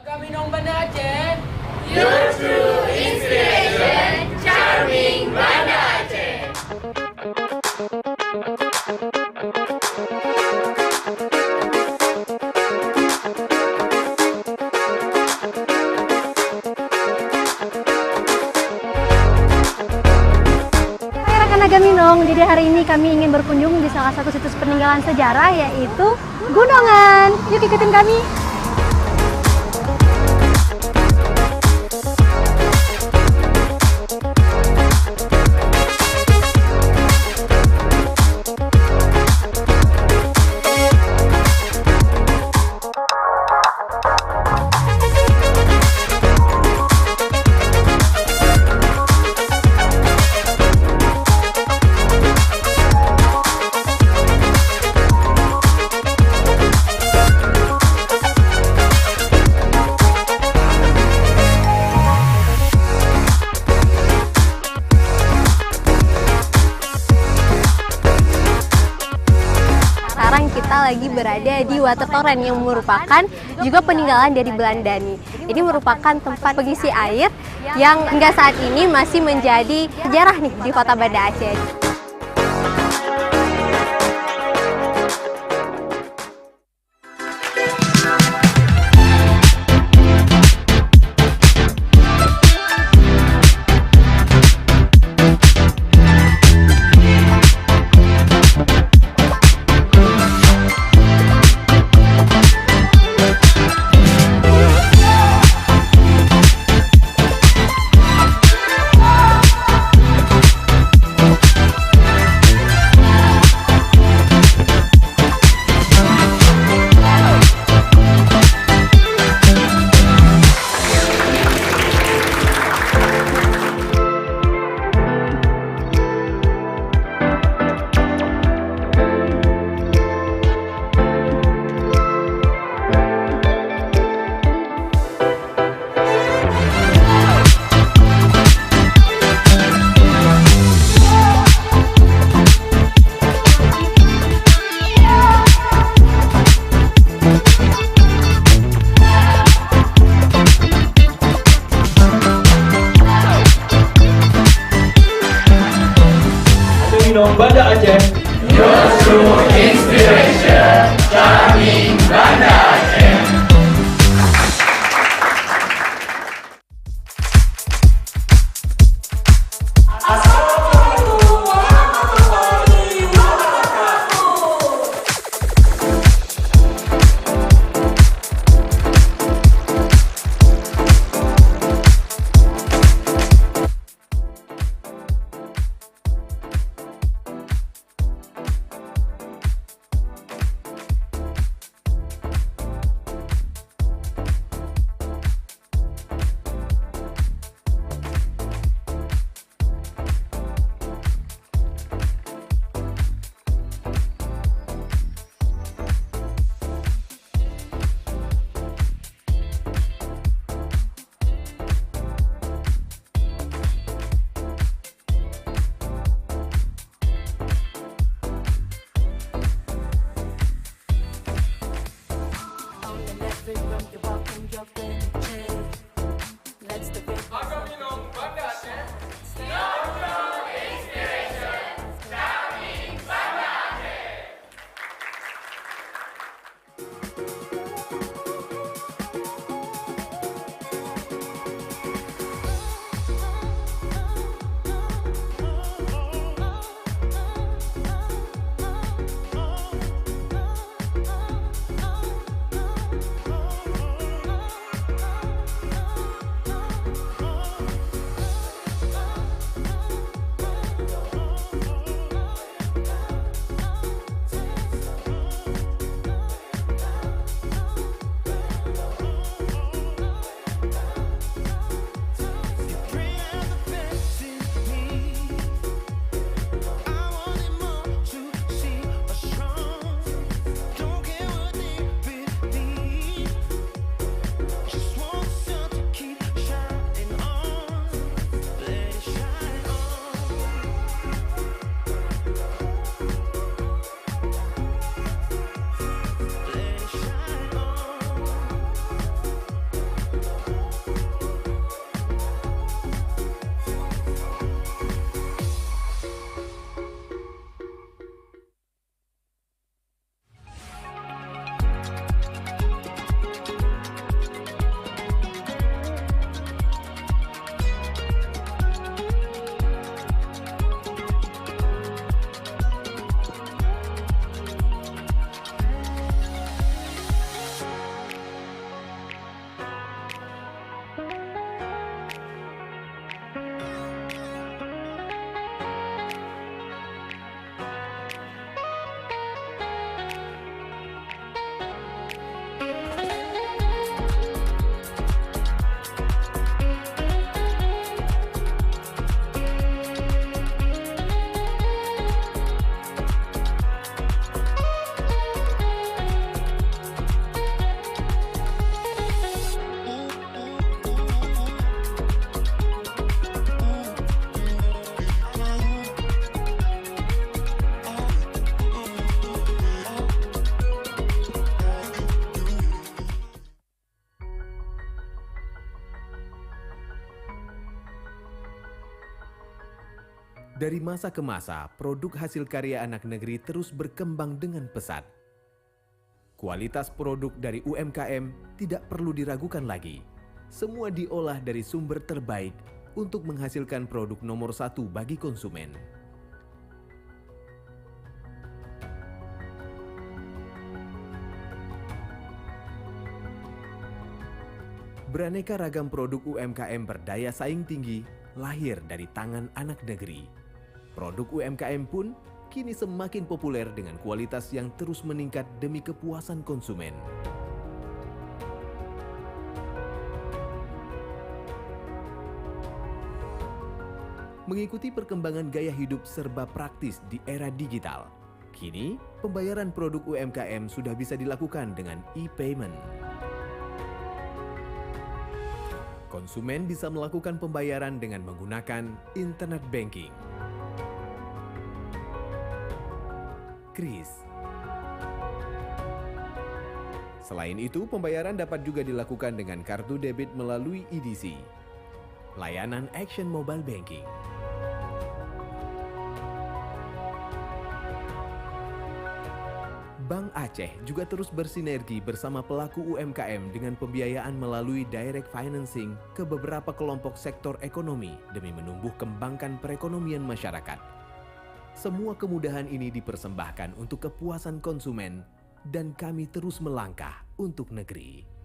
Kami Nong Banda Aceh. Your true inspiration, Charming Banda Aceh. Hai rekan Agaminong, jadi hari ini kami ingin berkunjung di salah satu situs peninggalan sejarah yaitu Gunungan. Yuk ikutin kami. Sekarang kita lagi berada di Water Torrent yang merupakan juga peninggalan dari Belanda nih. Ini merupakan tempat pengisi air yang hingga saat ini masih menjadi sejarah nih di Kota Banda Aceh. Nong Banda Aceh. Your true inspiration, Charming Banda Aceh. Dari masa ke masa, produk hasil karya anak negeri terus berkembang dengan pesat. Kualitas produk dari UMKM tidak perlu diragukan lagi. Semua diolah dari sumber terbaik untuk menghasilkan produk nomor satu bagi konsumen. Beraneka ragam produk UMKM berdaya saing tinggi lahir dari tangan anak negeri. Produk UMKM pun kini semakin populer dengan kualitas yang terus meningkat demi kepuasan konsumen. Mengikuti perkembangan gaya hidup serba praktis di era digital, kini pembayaran produk UMKM sudah bisa dilakukan dengan e-payment. Konsumen bisa melakukan pembayaran dengan menggunakan internet banking, KRIS. Selain itu, pembayaran dapat juga dilakukan dengan kartu debit melalui EDC, layanan Action Mobile Banking. Bank Aceh juga terus bersinergi bersama pelaku UMKM dengan pembiayaan melalui direct financing ke beberapa kelompok sektor ekonomi demi menumbuh kembangkan perekonomian masyarakat. Semua kemudahan ini dipersembahkan untuk kepuasan konsumen dan kami terus melangkah untuk negeri.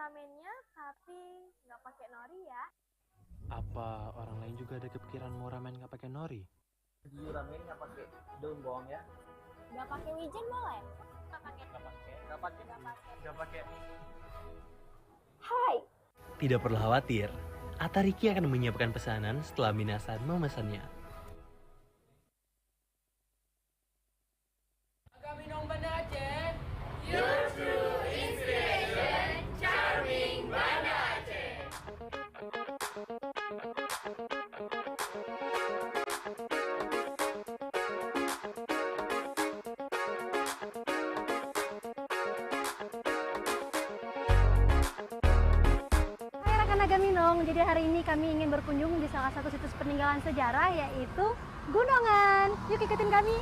ramennya tapi nggak pakai nori ya. Apa orang lain juga ada kepikiran mau ramen nggak pakai nori? Di ramen nggak pakai daun bawang ya? Nggak pakai wijen boleh? Nggak pakai. Hai. Tidak perlu khawatir, Atariki akan menyiapkan pesanan setelah Minasan memesannya. Agaminong Banda Aceh. Your true inspiration, charming Banda Aceh. Agaminong, jadi hari ini kami ingin berkunjung di salah satu situs peninggalan sejarah yaitu Gunungan. Yuk ikutin kami.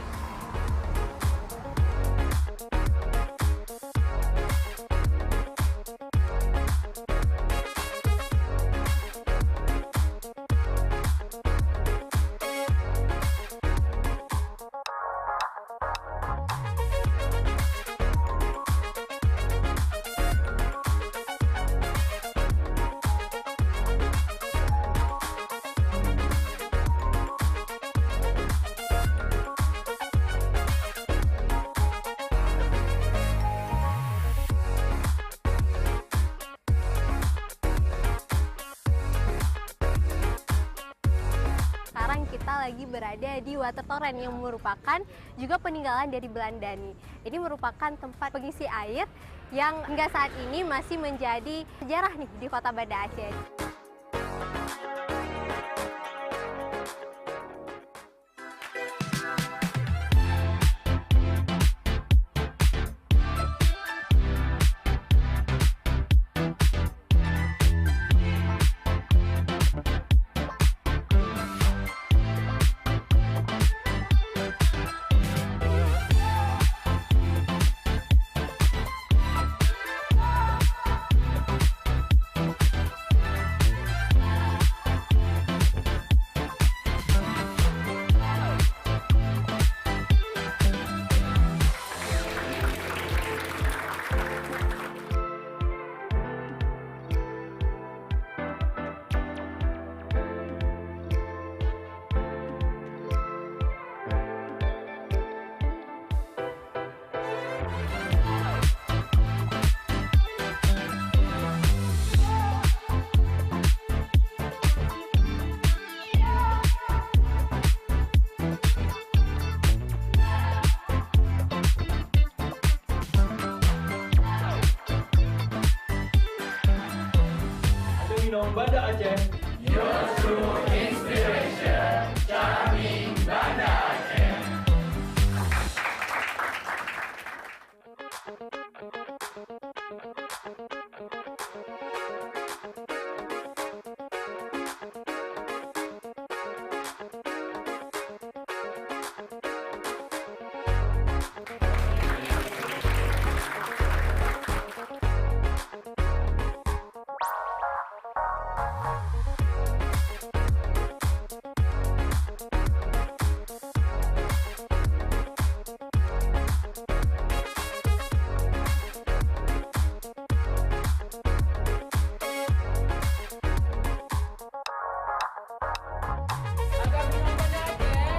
Sekarang kita lagi berada di Watertoren yang merupakan juga peninggalan dari Belandani. Ini merupakan tempat pengisi air yang hingga saat ini masih menjadi sejarah nih di Kota Banda Aceh. Agaminong Banda Aceh. Your true inspiration, charming Banda Aceh. Agaminong Banda Aceh.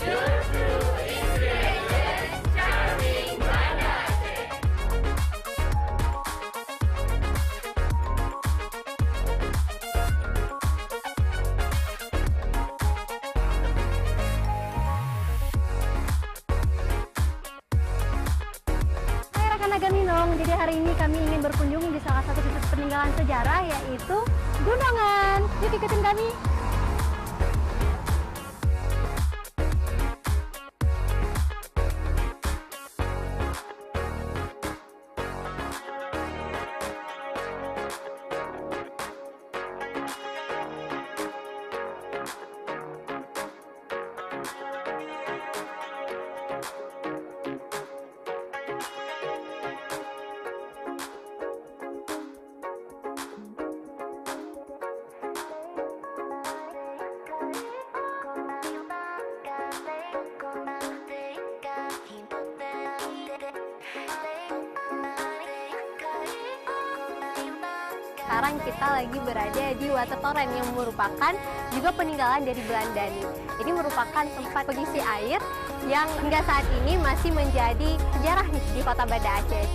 Your true inspiration, charming Banda Aceh. Hai rekan Agaminong, jadi hari ini kami ingin berkunjung di salah satu situs peninggalan sejarah yaitu Gunungan. Yuk ikutin kami. Sekarang kita lagi berada di Watertoren yang merupakan juga peninggalan dari Belandani. Ini merupakan tempat pengisi air yang hingga saat ini masih menjadi sejarah nih di Kota Banda Aceh.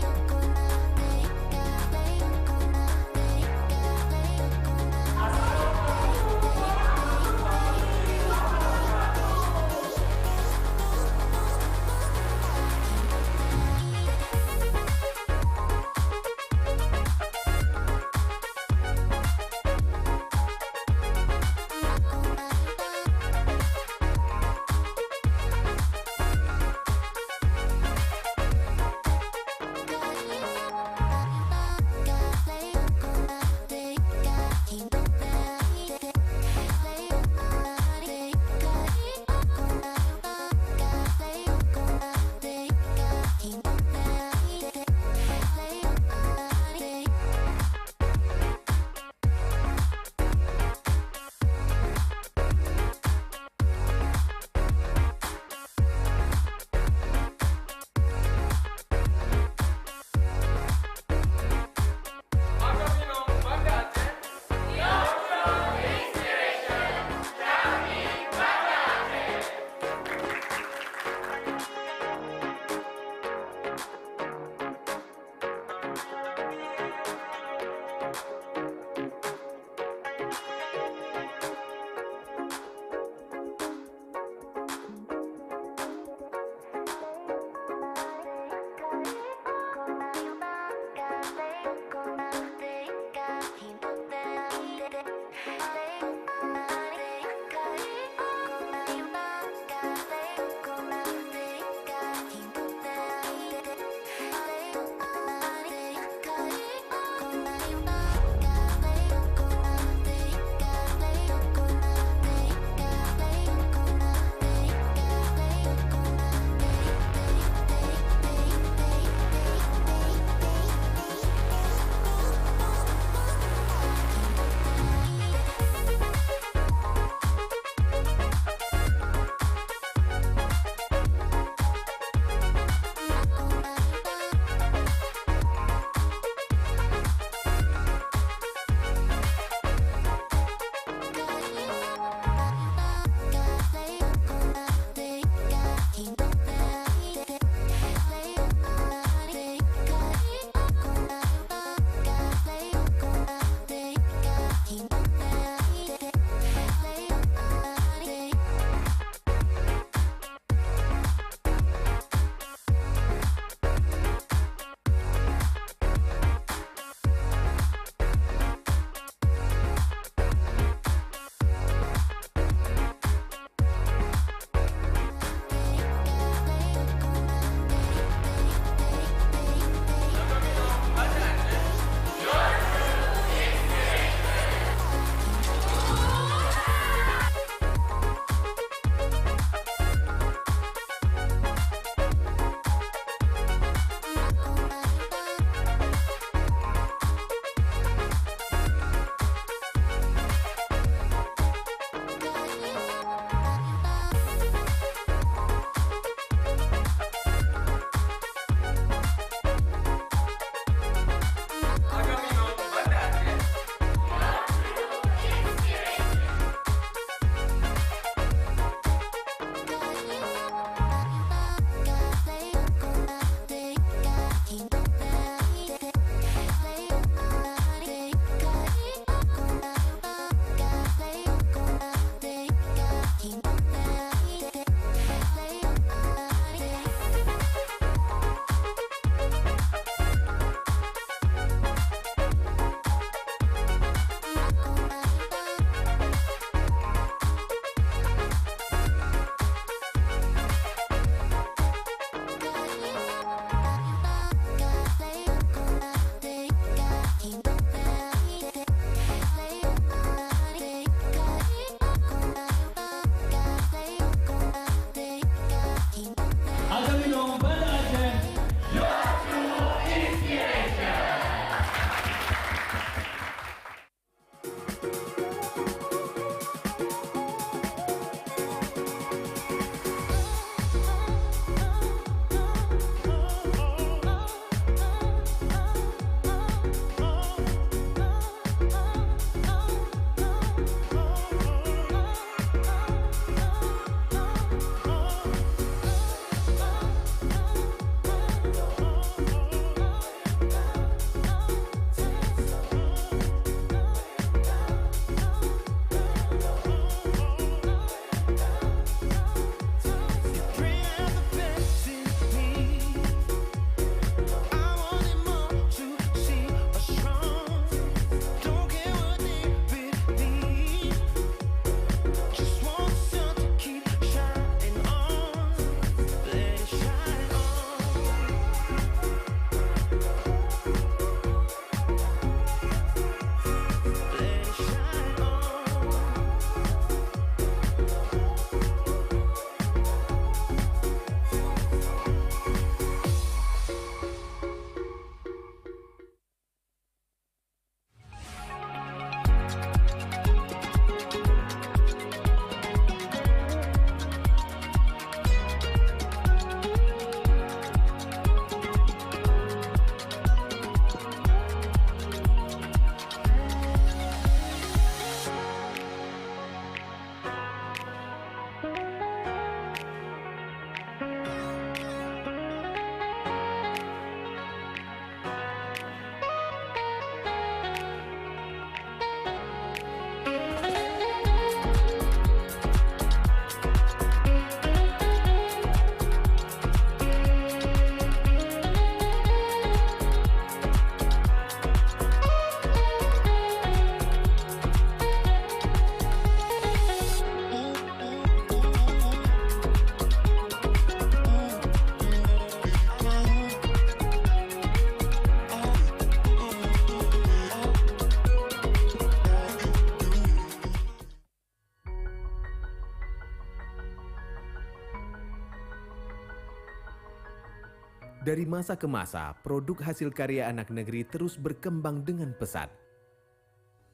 Dari masa ke masa, produk hasil karya anak negeri terus berkembang dengan pesat.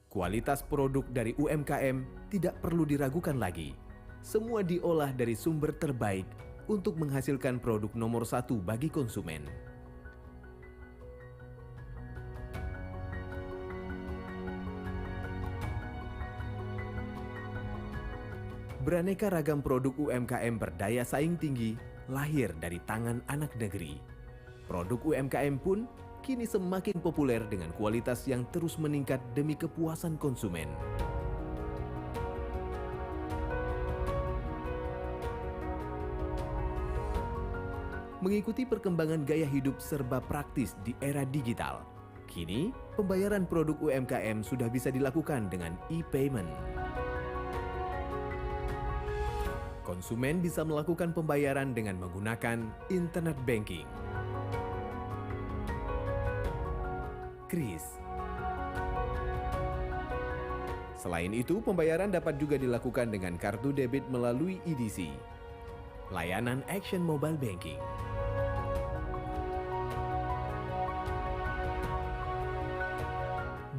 Kualitas produk dari UMKM tidak perlu diragukan lagi. Semua diolah dari sumber terbaik untuk menghasilkan produk nomor satu bagi konsumen. Beraneka ragam produk UMKM berdaya saing tinggi lahir dari tangan anak negeri. Produk UMKM pun kini semakin populer dengan kualitas yang terus meningkat demi kepuasan konsumen. Mengikuti perkembangan gaya hidup serba praktis di era digital, kini pembayaran produk UMKM sudah bisa dilakukan dengan e-payment. Konsumen bisa melakukan pembayaran dengan menggunakan internet banking, KRIS. Selain itu, pembayaran dapat juga dilakukan dengan kartu debit melalui EDC, layanan Action Mobile Banking.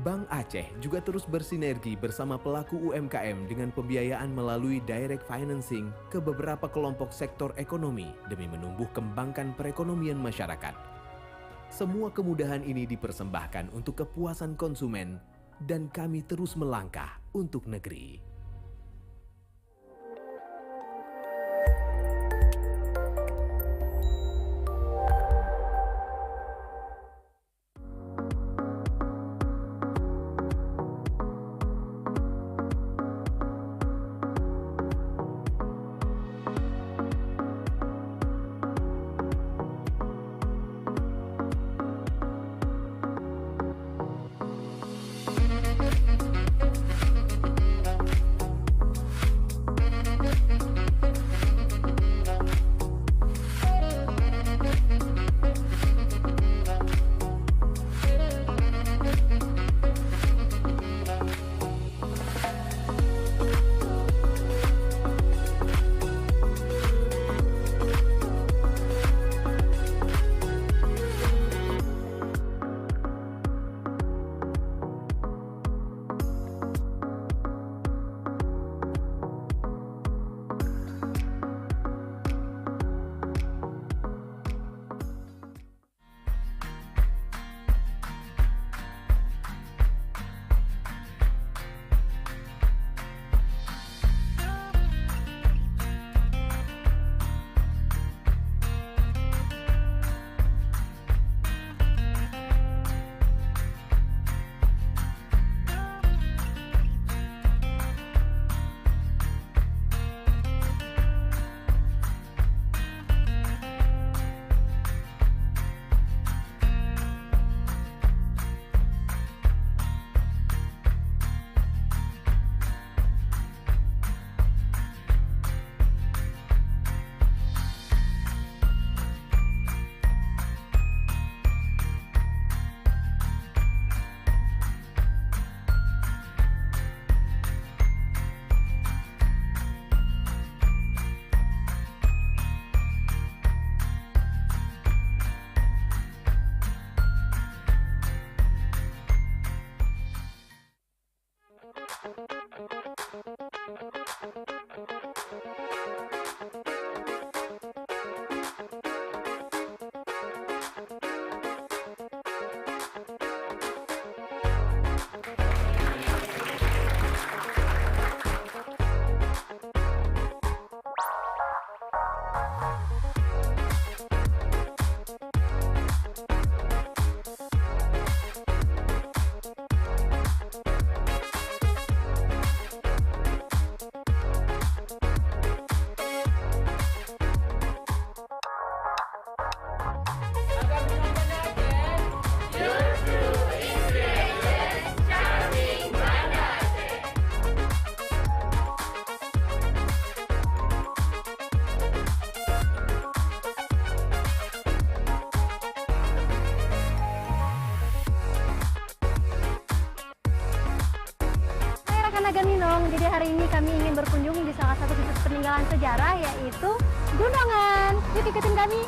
Bank Aceh juga terus bersinergi bersama pelaku UMKM dengan pembiayaan melalui direct financing ke beberapa kelompok sektor ekonomi demi menumbuh kembangkan perekonomian masyarakat. Semua kemudahan ini dipersembahkan untuk kepuasan konsumen dan kami terus melangkah untuk negeri. Gaminong. Jadi hari ini kami ingin berkunjung di salah satu situs peninggalan sejarah yaitu Gunungan. Yuk ikutin kami.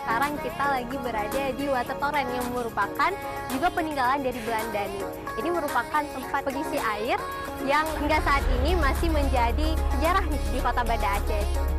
Sekarang kita lagi berada di Watertoren yang merupakan juga peninggalan dari Belanda nih. Ini merupakan tempat pengisi air yang hingga saat ini masih menjadi sejarah nih di Kota Banda Aceh.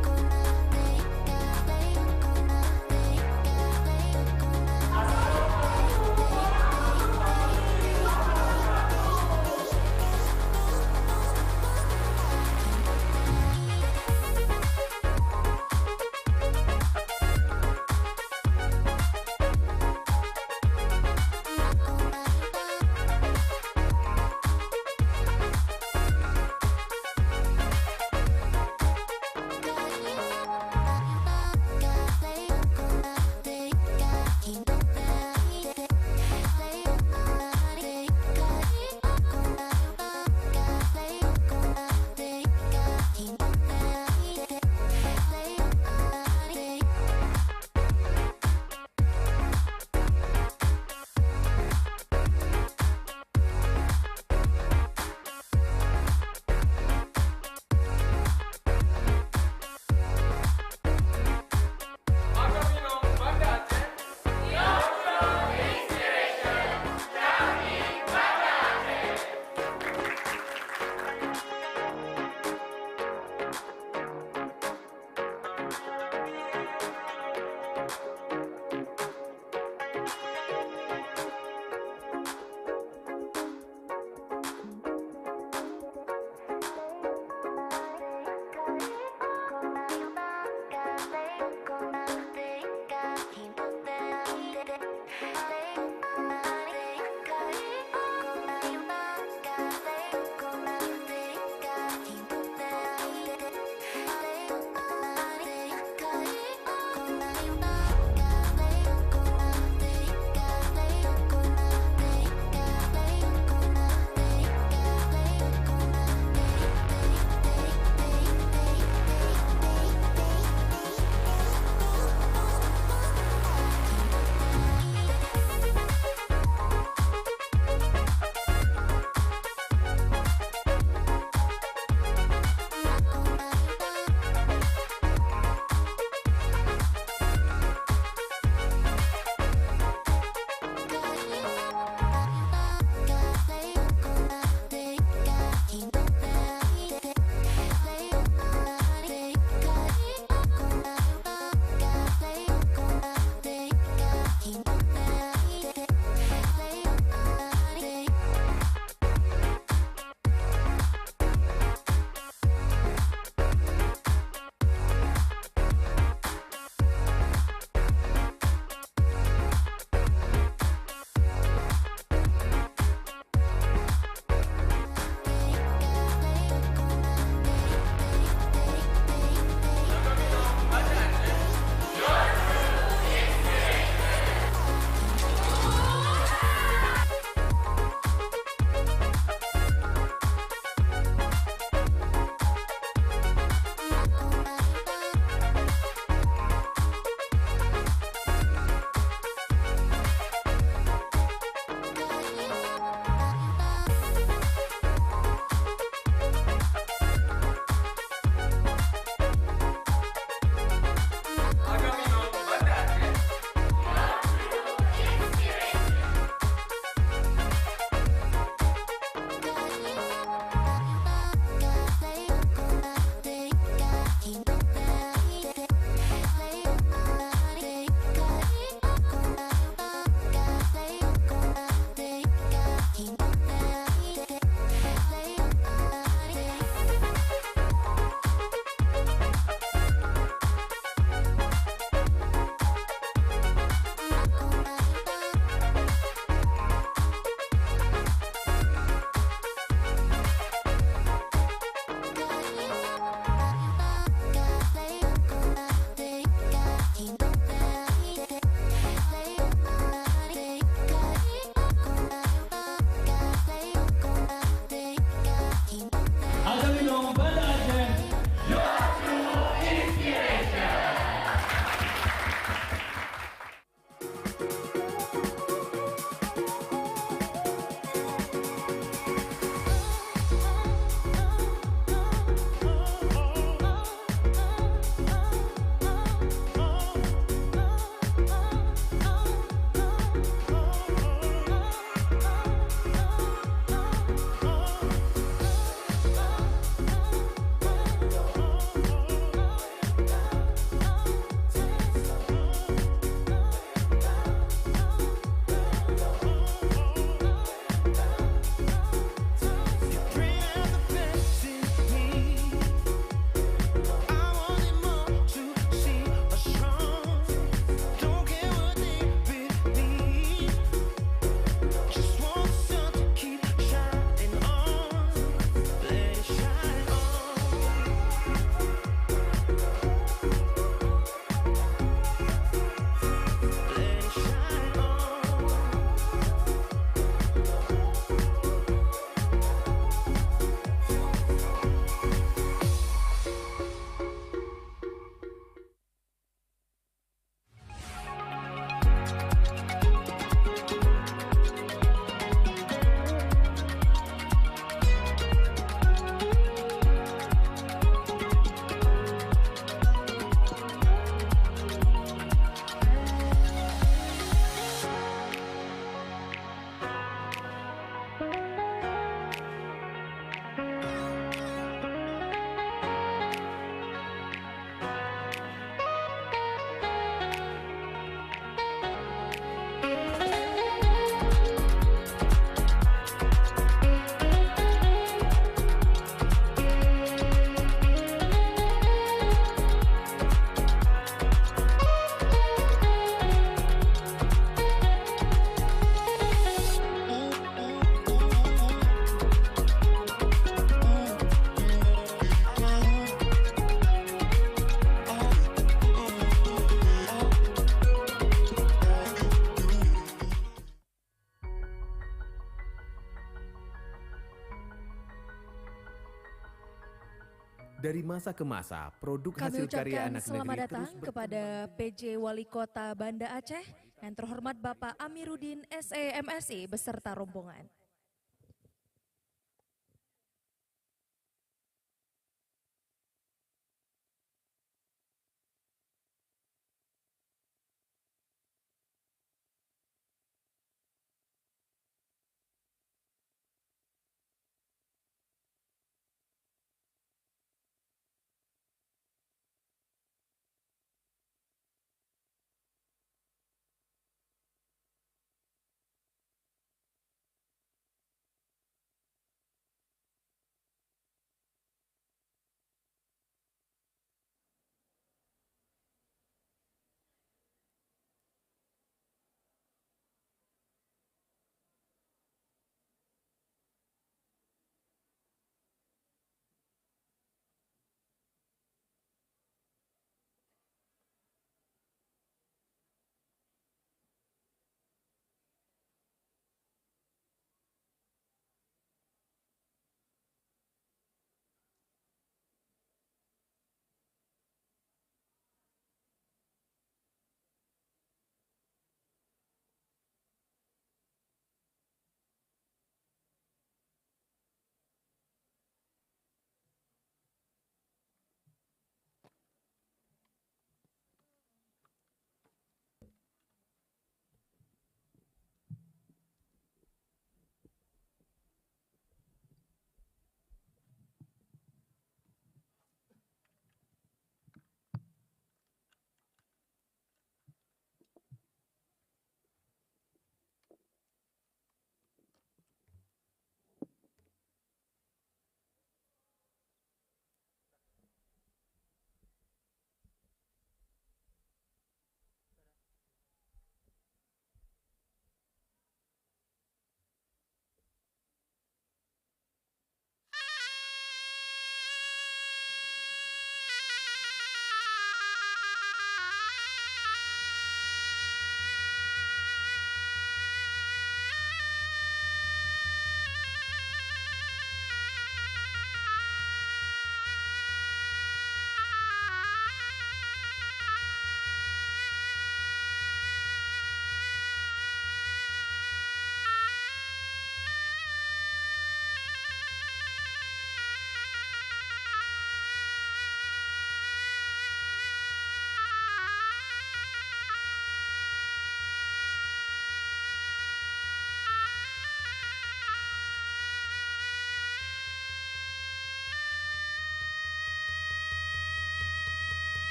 Dari masa ke masa, produk Kami hasil karya ucapkan anak selamat negeri datang terus kepada PJ Wali Kota Banda Aceh yang terhormat Bapak Amiruddin SEMSI beserta rombongan.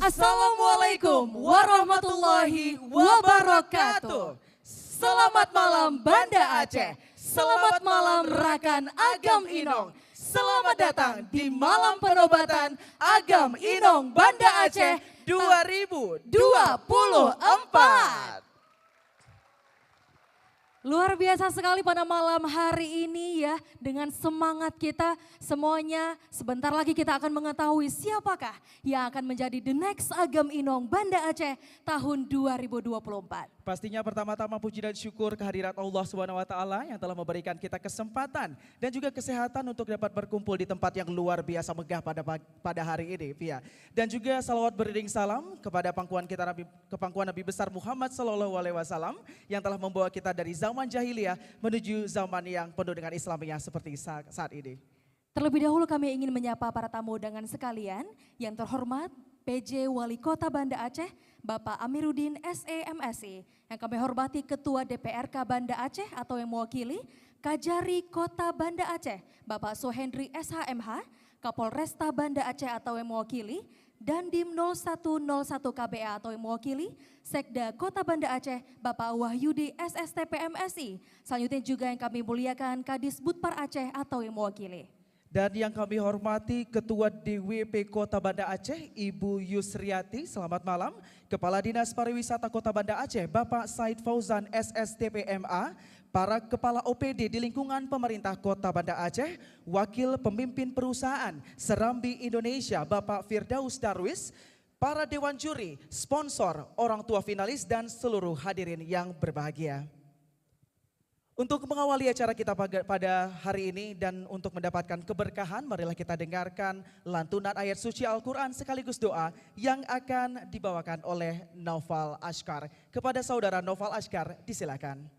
Assalamualaikum warahmatullahi wabarakatuh. Selamat malam Banda Aceh. Selamat malam rekan Agam Inong. Selamat datang di malam penobatan Agam Inong Banda Aceh 2024. Luar biasa sekali pada malam hari ini ya, dengan semangat kita semuanya. Sebentar lagi kita akan mengetahui siapakah yang akan menjadi the next Agam Inong Banda Aceh tahun 2024. Pastinya pertama-tama puji dan syukur kehadirat Allah SWT yang telah memberikan kita kesempatan dan juga kesehatan untuk dapat berkumpul di tempat yang luar biasa megah pada hari ini, Via. Dan juga salawat beriring salam kepada pangkuan Nabi besar Muhammad SAW yang telah membawa kita dari zaman jahiliyah menuju zaman yang penuh dengan Islamiyah seperti saat ini. Terlebih dahulu kami ingin menyapa para tamu undangan sekalian yang terhormat PJ Wali Kota Banda Aceh, Bapak Amiruddin SE/MSI, yang kami hormati Ketua DPRK Banda Aceh atau yang mewakili, Kajari Kota Banda Aceh, Bapak Sohendri SHMH, Kapolresta Banda Aceh atau yang mewakili, Dandim 0101 KBA atau yang mewakili, Sekda Kota Banda Aceh, Bapak Wahyudi SSTP MSI, selanjutnya juga yang kami muliakan Kadis Budpar Aceh atau yang mewakili. Dan yang kami hormati Ketua DWP Kota Banda Aceh, Ibu Yusriati, selamat malam. Kepala Dinas Pariwisata Kota Banda Aceh, Bapak Said Fauzan SSTP MA, para Kepala OPD di lingkungan pemerintah Kota Banda Aceh, Wakil Pemimpin Perusahaan Serambi Indonesia, Bapak Firdaus Darwis, para Dewan Juri, sponsor, orang tua finalis, dan seluruh hadirin yang berbahagia. Untuk mengawali acara kita pada hari ini dan untuk mendapatkan keberkahan, marilah kita dengarkan lantunan ayat suci Al-Quran sekaligus doa yang akan dibawakan oleh Naufal Ashkar. Kepada saudara Naufal Ashkar, disilakan.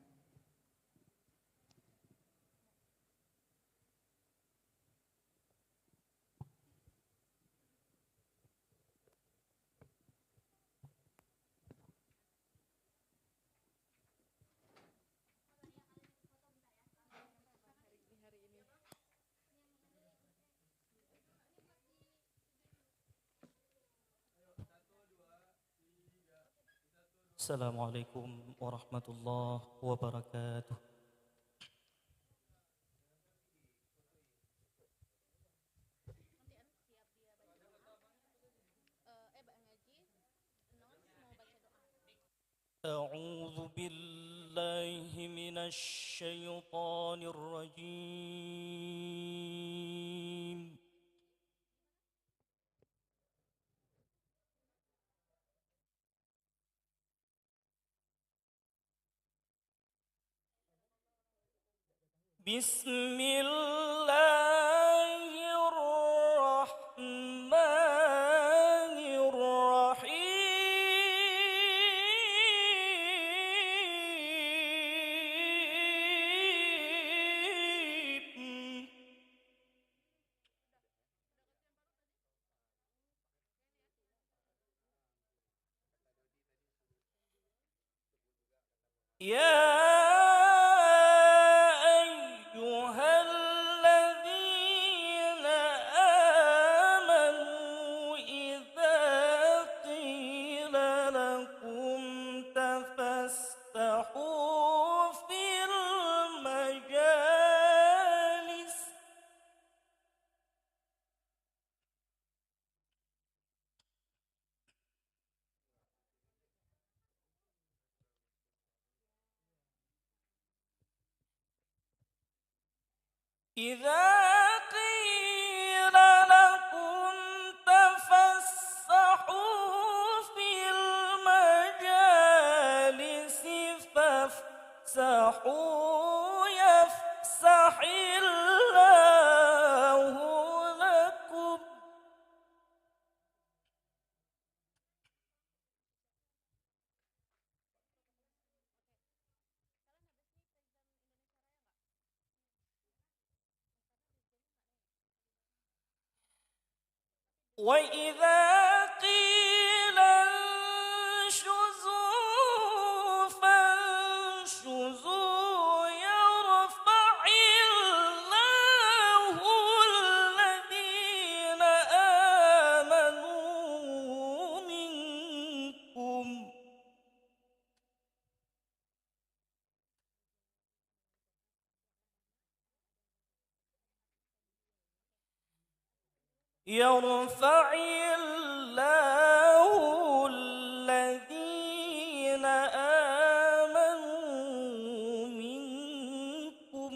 Assalamualaikum warahmatullahi wabarakatuh. A'udzu billahi minasy syaithanir rajim. Bismillahirrahmanirrahim. Ya إذا قيل لكم تفسحوا في المجالس فافسحوا يفسح الله لكم. وإذا قيل انشزوا فانشزوا يرفع الله الذين آمنوا يرفع الله الذين آمنوا منكم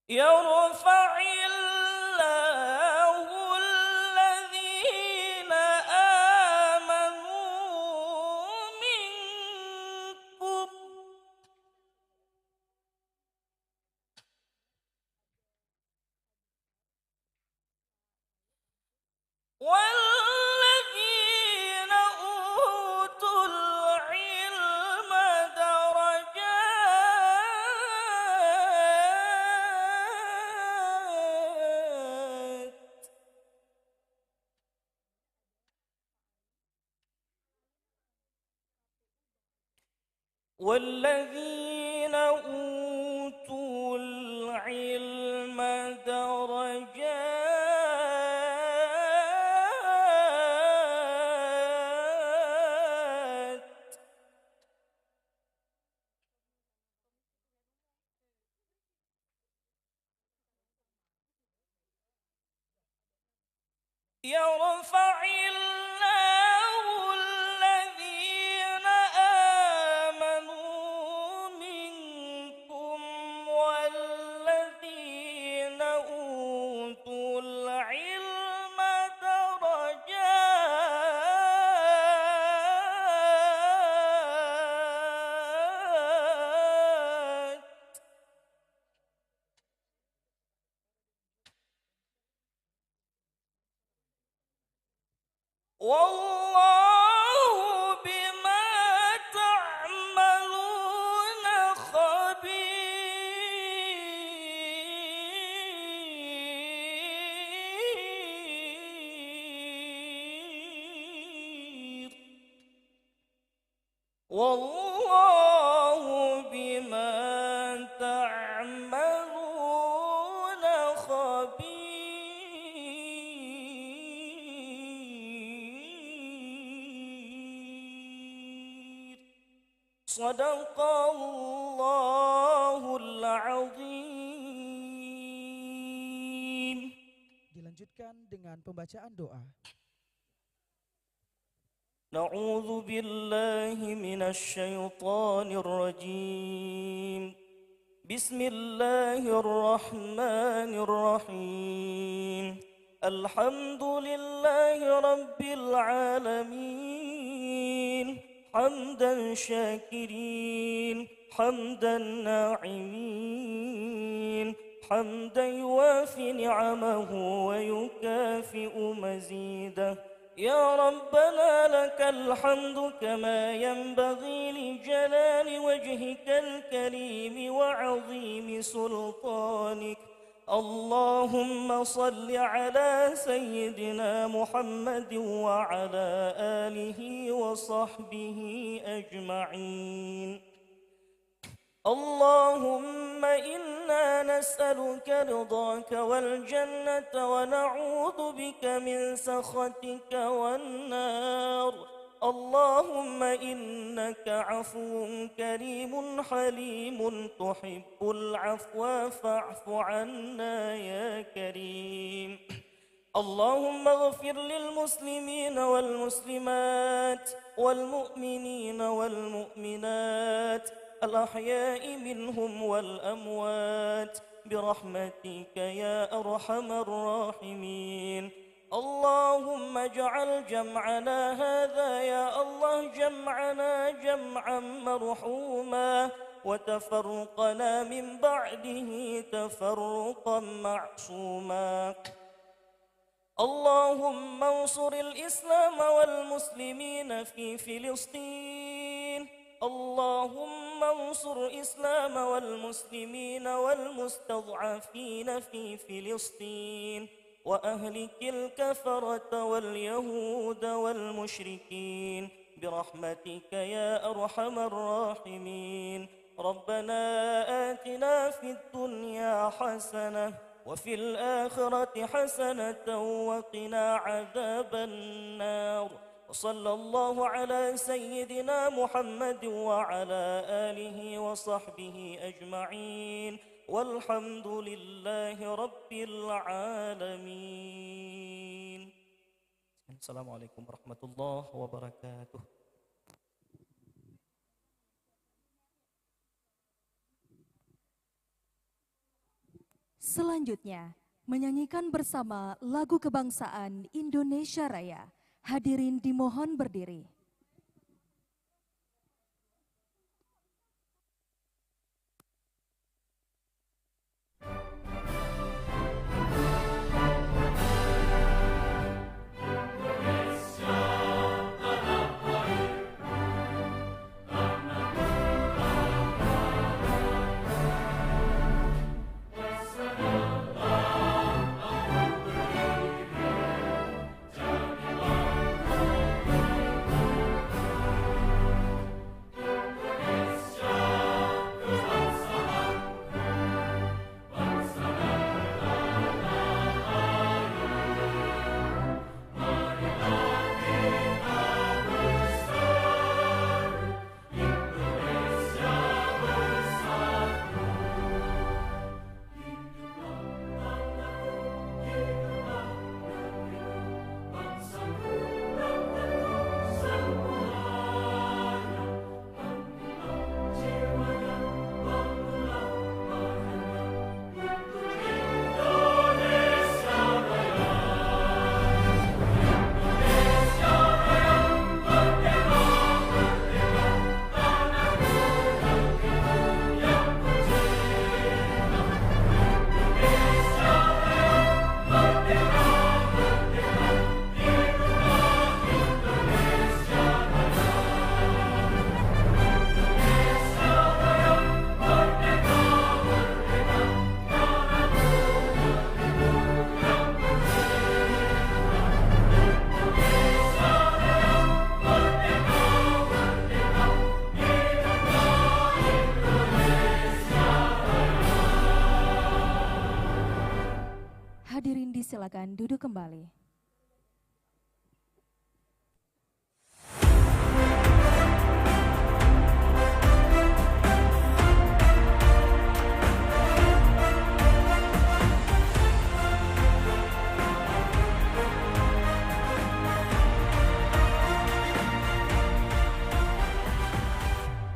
يرفع الله الذين آمنوا منكم والذين أوتوا العلم درجات والذين أوتوا العلم درجات يرفع الله الذين آمنوا منكم والذين أوتوا العلم درجات والله بما تعملون خبير والله بما تعملون خبير صدق الله العظيم. Dilanjutkan dengan pembacaan doa. نعوذ بالله من الشيطان الرجيم بسم الله الرحمن الرحيم الحمد لله رب العالمين حمدا شاكرين حمدا ناعمين حمدا يوافي نعمه ويكافئ مزيده يا ربنا لك الحمد كما ينبغي لجلال وجهك الكريم وعظيم سلطانك اللهم صل على سيدنا محمد وعلى آله وصحبه أجمعين اللهم إنا نسألك رضاك والجنة ونعوذ بك من سخطك والنار اللهم إنك عفو كريم حليم تحب العفو فاعف عنا يا كريم اللهم اغفر للمسلمين والمسلمات والمؤمنين والمؤمنات الأحياء منهم والأموات برحمتك يا أرحم الراحمين اللهم اجعل جمعنا هذا يا الله جمعنا جمعا مرحوما وتفرقنا من بعده تفرقا معصوما اللهم انصر الإسلام والمسلمين في فلسطين اللهم انصر الإسلام والمسلمين والمستضعفين في فلسطين وأهلك الكفرة واليهود والمشركين برحمتك يا أرحم الراحمين ربنا آتنا في الدنيا حسنة وفي الآخرة حسنة وقنا عذاب النار صلى الله على سيدنا محمد وعلى آله وصحبه أجمعين والحمد لله رب العالمين. السلام عليكم ورحمة الله وبركاته. Selanjutnya, menyanyikan bersama lagu kebangsaan Indonesia Raya. Hadirin dimohon berdiri. Hadirin disilakan duduk kembali.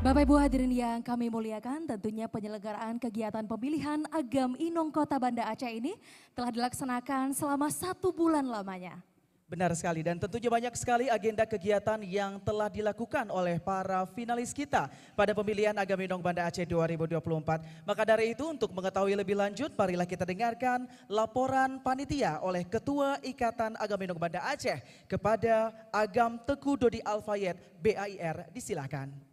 Bapak Ibu hadirin yang kami muliakan, tentunya penyelenggaraan kegiatan pemilihan Agam Inong Kota Banda Aceh ini telah dilaksanakan selama 1 bulan lamanya. Benar sekali, dan tentunya banyak sekali agenda kegiatan yang telah dilakukan oleh para finalis kita pada pemilihan Agam Inong Banda Aceh 2024. Maka dari itu, untuk mengetahui lebih lanjut, marilah kita dengarkan laporan panitia oleh Ketua Ikatan Agam Inong Banda Aceh kepada Agam Teguh Dodi Alfayed BAIR. Disilakan.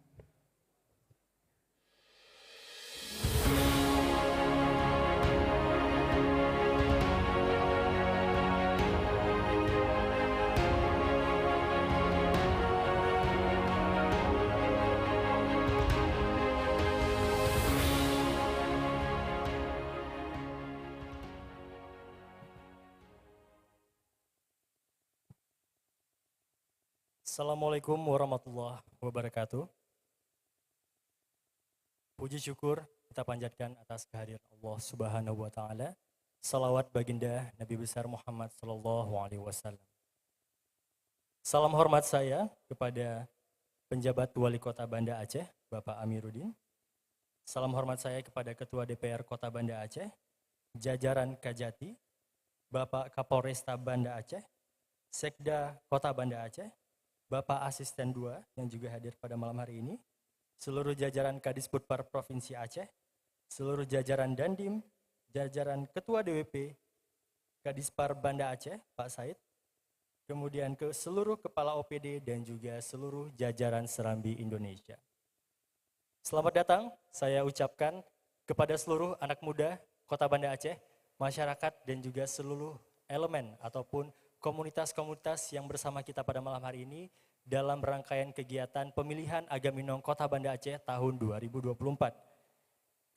Assalamualaikum warahmatullahi wabarakatuh. Puji syukur kita panjatkan atas kehadiran Allah Subhanahu wa taala. Salawat baginda Nabi besar Muhammad sallallahu alaihi wasallam. Salam hormat saya kepada penjabat Wali Kota Banda Aceh, Bapak Amiruddin. Salam hormat saya kepada Ketua DPR Kota Banda Aceh, jajaran Kajati, Bapak Kapolresta Banda Aceh, Sekda Kota Banda Aceh, Bapak Asisten 2 yang juga hadir pada malam hari ini, seluruh jajaran Kadisputpar Provinsi Aceh, seluruh jajaran Dandim, jajaran Ketua DWP Kadispar Banda Aceh, Pak Said, kemudian ke seluruh Kepala OPD dan juga seluruh jajaran Serambi Indonesia. Selamat datang, saya ucapkan kepada seluruh anak muda Kota Banda Aceh, masyarakat dan juga seluruh elemen ataupun komunitas-komunitas yang bersama kita pada malam hari ini dalam rangkaian kegiatan pemilihan Agam Inong Kota Banda Aceh tahun 2024.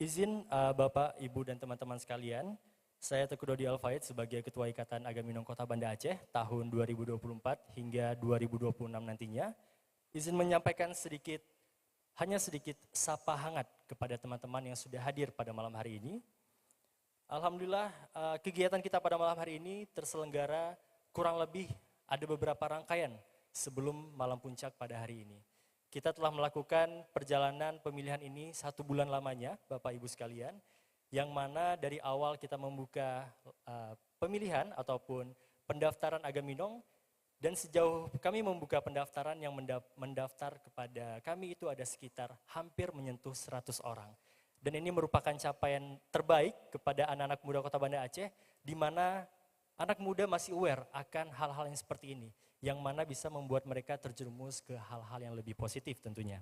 Izin Bapak, Ibu, dan teman-teman sekalian, Saya Teguh Dodi Alfaid sebagai Ketua Ikatan Agaminong Kota Banda Aceh tahun 2024 hingga 2026 nantinya. Izin menyampaikan hanya sedikit sapa hangat kepada teman-teman yang sudah hadir pada malam hari ini. Alhamdulillah kegiatan kita pada malam hari ini terselenggara kurang lebih ada beberapa rangkaian sebelum malam puncak pada hari ini. Kita telah melakukan perjalanan pemilihan ini 1 bulan lamanya Bapak Ibu sekalian. Yang mana dari awal kita membuka pemilihan ataupun pendaftaran Agaminong, dan sejauh kami membuka pendaftaran yang mendaftar kepada kami itu ada sekitar hampir menyentuh 100 orang. Dan ini merupakan capaian terbaik kepada anak-anak muda Kota Banda Aceh, di mana anak muda masih aware akan hal-hal yang seperti ini, yang mana bisa membuat mereka terjerumus ke hal-hal yang lebih positif tentunya.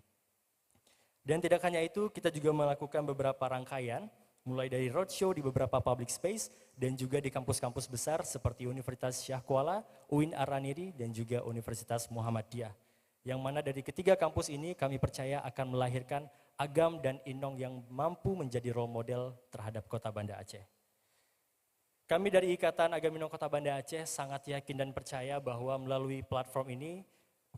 Dan tidak hanya itu, kita juga melakukan beberapa rangkaian, mulai dari roadshow di beberapa public space dan juga di kampus-kampus besar seperti Universitas Syah Kuala, UIN Ar-Raniri, dan juga Universitas Muhammadiyah. Yang mana dari ketiga kampus ini kami percaya akan melahirkan agam dan inong yang mampu menjadi role model terhadap Kota Banda Aceh. Kami dari Ikatan Agaminong Kota Banda Aceh sangat yakin dan percaya bahwa melalui platform ini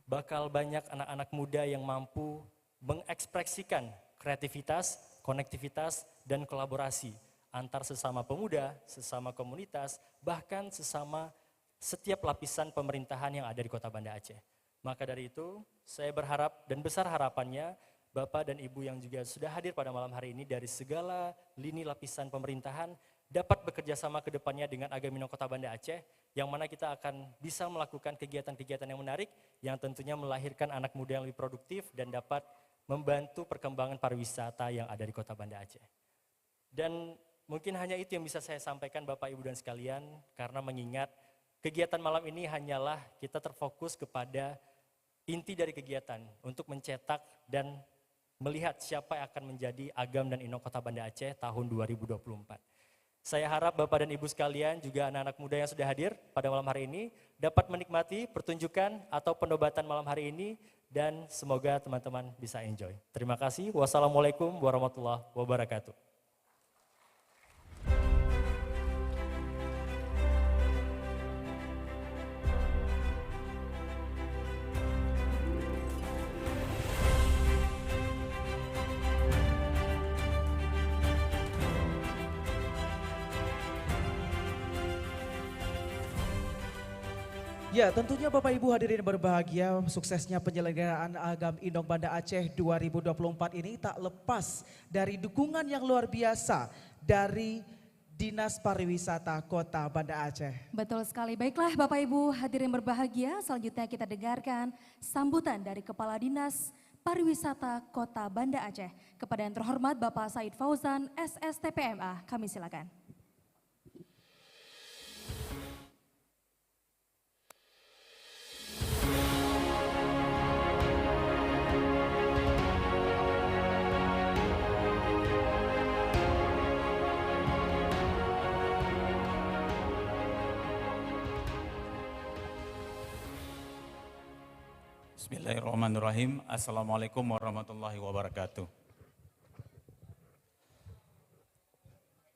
bakal banyak anak-anak muda yang mampu mengekspresikan kreativitas, konektivitas, dan kolaborasi antar sesama pemuda, sesama komunitas, bahkan sesama setiap lapisan pemerintahan yang ada di Kota Banda Aceh. Maka dari itu, saya berharap dan besar harapannya Bapak dan Ibu yang juga sudah hadir pada malam hari ini dari segala lini lapisan pemerintahan dapat bekerja sama ke depannya dengan Agaminong Kota Banda Aceh, yang mana kita akan bisa melakukan kegiatan-kegiatan yang menarik, yang tentunya melahirkan anak muda yang lebih produktif dan dapat membantu perkembangan pariwisata yang ada di Kota Banda Aceh. Dan mungkin hanya itu yang bisa saya sampaikan Bapak Ibu dan sekalian, karena mengingat kegiatan malam ini hanyalah kita terfokus kepada inti dari kegiatan untuk mencetak dan melihat siapa yang akan menjadi agam dan inong Kota Banda Aceh tahun 2024. Saya harap Bapak dan Ibu sekalian, juga anak-anak muda yang sudah hadir pada malam hari ini dapat menikmati pertunjukan atau penobatan malam hari ini, dan semoga teman-teman bisa enjoy. Terima kasih. Wassalamualaikum warahmatullahi wabarakatuh. Ya, tentunya Bapak Ibu hadirin berbahagia, suksesnya penyelenggaraan Agam Inong Banda Aceh 2024 ini tak lepas dari dukungan yang luar biasa dari Dinas Pariwisata Kota Banda Aceh. Betul sekali. Baiklah Bapak Ibu hadirin berbahagia, selanjutnya kita dengarkan sambutan dari Kepala Dinas Pariwisata Kota Banda Aceh. Kepada yang terhormat Bapak Said Fauzan, SSTPMA, kami silakan. Bismillahirrahmanirrahim. Assalamualaikum warahmatullahi wabarakatuh.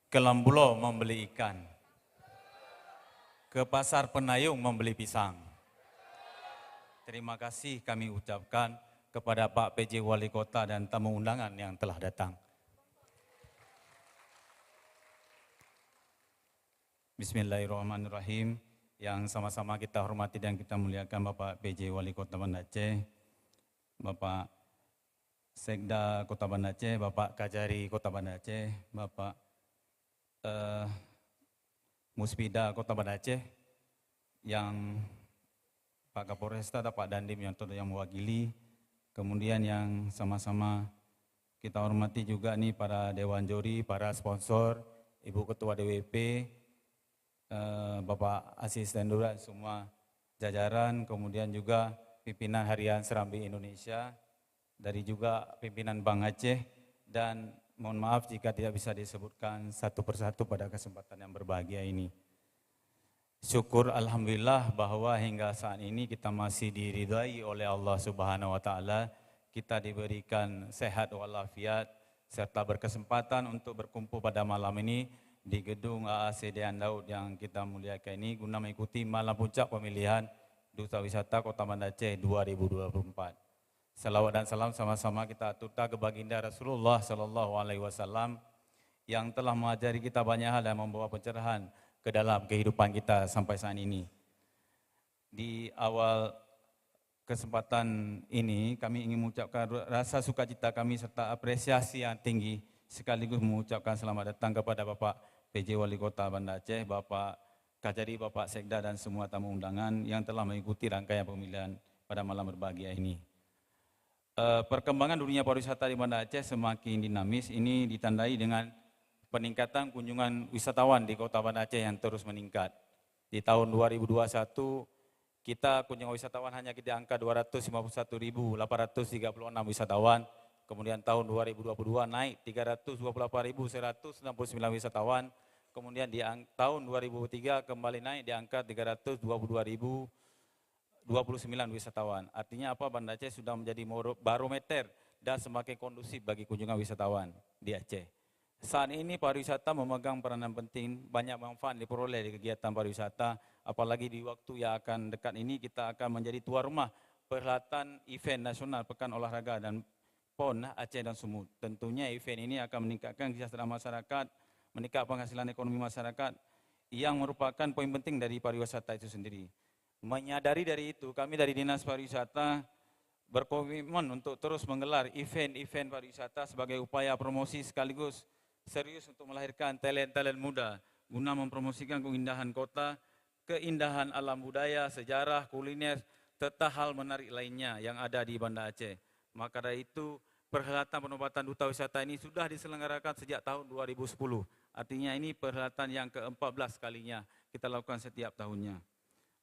Ke Lambulo membeli ikan, ke pasar Penayung membeli pisang. Terima kasih kami ucapkan kepada Pak PJ Wali Kota dan tamu undangan yang telah datang. Bismillahirrahmanirrahim. Yang sama-sama kita hormati dan kita muliakan Bapak PJ Wali Kota Banda Aceh, Bapak Sekda Kota Banda Aceh, Bapak Kajari Kota Banda Aceh, Bapak Muspida Kota Banda Aceh, yang Pak Kapolresta, Pak Dandim yang mewakili, kemudian yang sama-sama kita hormati juga nih para Dewan Juri, para sponsor, Ibu Ketua DWP, Bapak Asisten Lurah, semua jajaran, kemudian juga pimpinan Harian Serambi Indonesia, dari juga pimpinan Bank Aceh, dan mohon maaf jika tidak bisa disebutkan satu persatu pada kesempatan yang berbahagia ini. Syukur alhamdulillah bahwa hingga saat ini kita masih diridai oleh Allah Subhanahu wa taala, kita diberikan sehat walafiat serta berkesempatan untuk berkumpul pada malam ini di gedung AAC Dean Daud yang kita muliakan ini guna mengikuti malam puncak pemilihan Duta Wisata Kota Banda Aceh 2024. Salawat dan salam sama-sama kita aturkan ke baginda Rasulullah Sallallahu Alaihi Wasallam yang telah mengajari kita banyak hal dan membawa pencerahan ke dalam kehidupan kita sampai saat ini. Di awal kesempatan ini kami ingin mengucapkan rasa sukacita kami serta apresiasi yang tinggi sekaligus mengucapkan selamat datang kepada Bapak PJ Wali Kota Banda Aceh, Bapak Kajari, Bapak Sekda dan semua tamu undangan yang telah mengikuti rangkaian pemilihan pada malam berbahagia ini. Perkembangan dunia pariwisata di Banda Aceh semakin dinamis. Ini ditandai dengan peningkatan kunjungan wisatawan di Kota Banda Aceh yang terus meningkat. Di tahun 2021 kita kunjungan wisatawan hanya di angka 251.836 wisatawan. Kemudian tahun 2022 naik 328.169 wisatawan. Kemudian di tahun 2003 kembali naik di angka 322.029 wisatawan. Artinya apa? Banda Aceh sudah menjadi barometer dan semakin kondusif bagi kunjungan wisatawan di Aceh. Saat ini pariwisata memegang peranan penting, banyak manfaat diperoleh di kegiatan pariwisata, apalagi di waktu yang akan dekat ini kita akan menjadi tuan rumah perhelatan event nasional Pekan Olahraga dan PON Aceh dan Sumut. Tentunya event ini akan meningkatkan kesejahteraan masyarakat, meningkatkan penghasilan ekonomi masyarakat yang merupakan poin penting dari pariwisata itu sendiri. Menyadari dari itu, kami dari Dinas Pariwisata berkomitmen untuk terus menggelar event-event pariwisata sebagai upaya promosi sekaligus serius untuk melahirkan talent-talent muda guna mempromosikan keindahan kota, keindahan alam budaya, sejarah, kuliner, serta hal menarik lainnya yang ada di Banda Aceh. Maka dari itu, perhelatan penobatan Duta Wisata ini sudah diselenggarakan sejak tahun 2010. Artinya ini perhelatan yang ke-14 kalinya kita lakukan setiap tahunnya.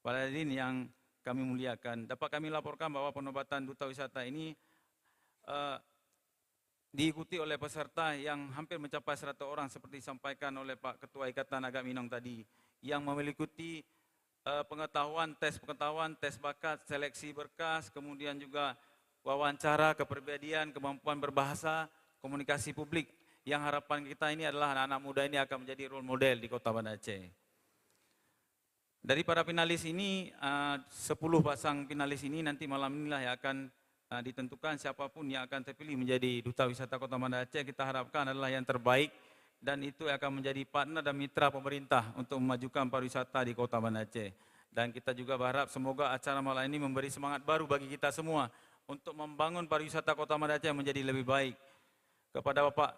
Para hadirin yang kami muliakan, dapat kami laporkan bahwa penobatan Duta Wisata ini diikuti oleh peserta yang hampir mencapai 100 orang seperti disampaikan oleh Pak Ketua Ikatan Agama Minang tadi, yang memiliki pengetahuan, tes bakat, seleksi berkas, kemudian juga wawancara, kepribadian, kemampuan berbahasa, komunikasi publik, yang harapan kita ini adalah anak-anak muda ini akan menjadi role model di Kota Banda Aceh. Dari para finalis ini, 10 pasang finalis ini nanti malam inilah yang akan ditentukan siapapun yang akan terpilih menjadi Duta Wisata Kota Banda Aceh. Kita harapkan adalah yang terbaik dan itu akan menjadi partner dan mitra pemerintah untuk memajukan pariwisata di Kota Banda Aceh. Dan kita juga berharap semoga acara malam ini memberi semangat baru bagi kita semua untuk membangun pariwisata Kota Banda Aceh menjadi lebih baik. Kepada Bapak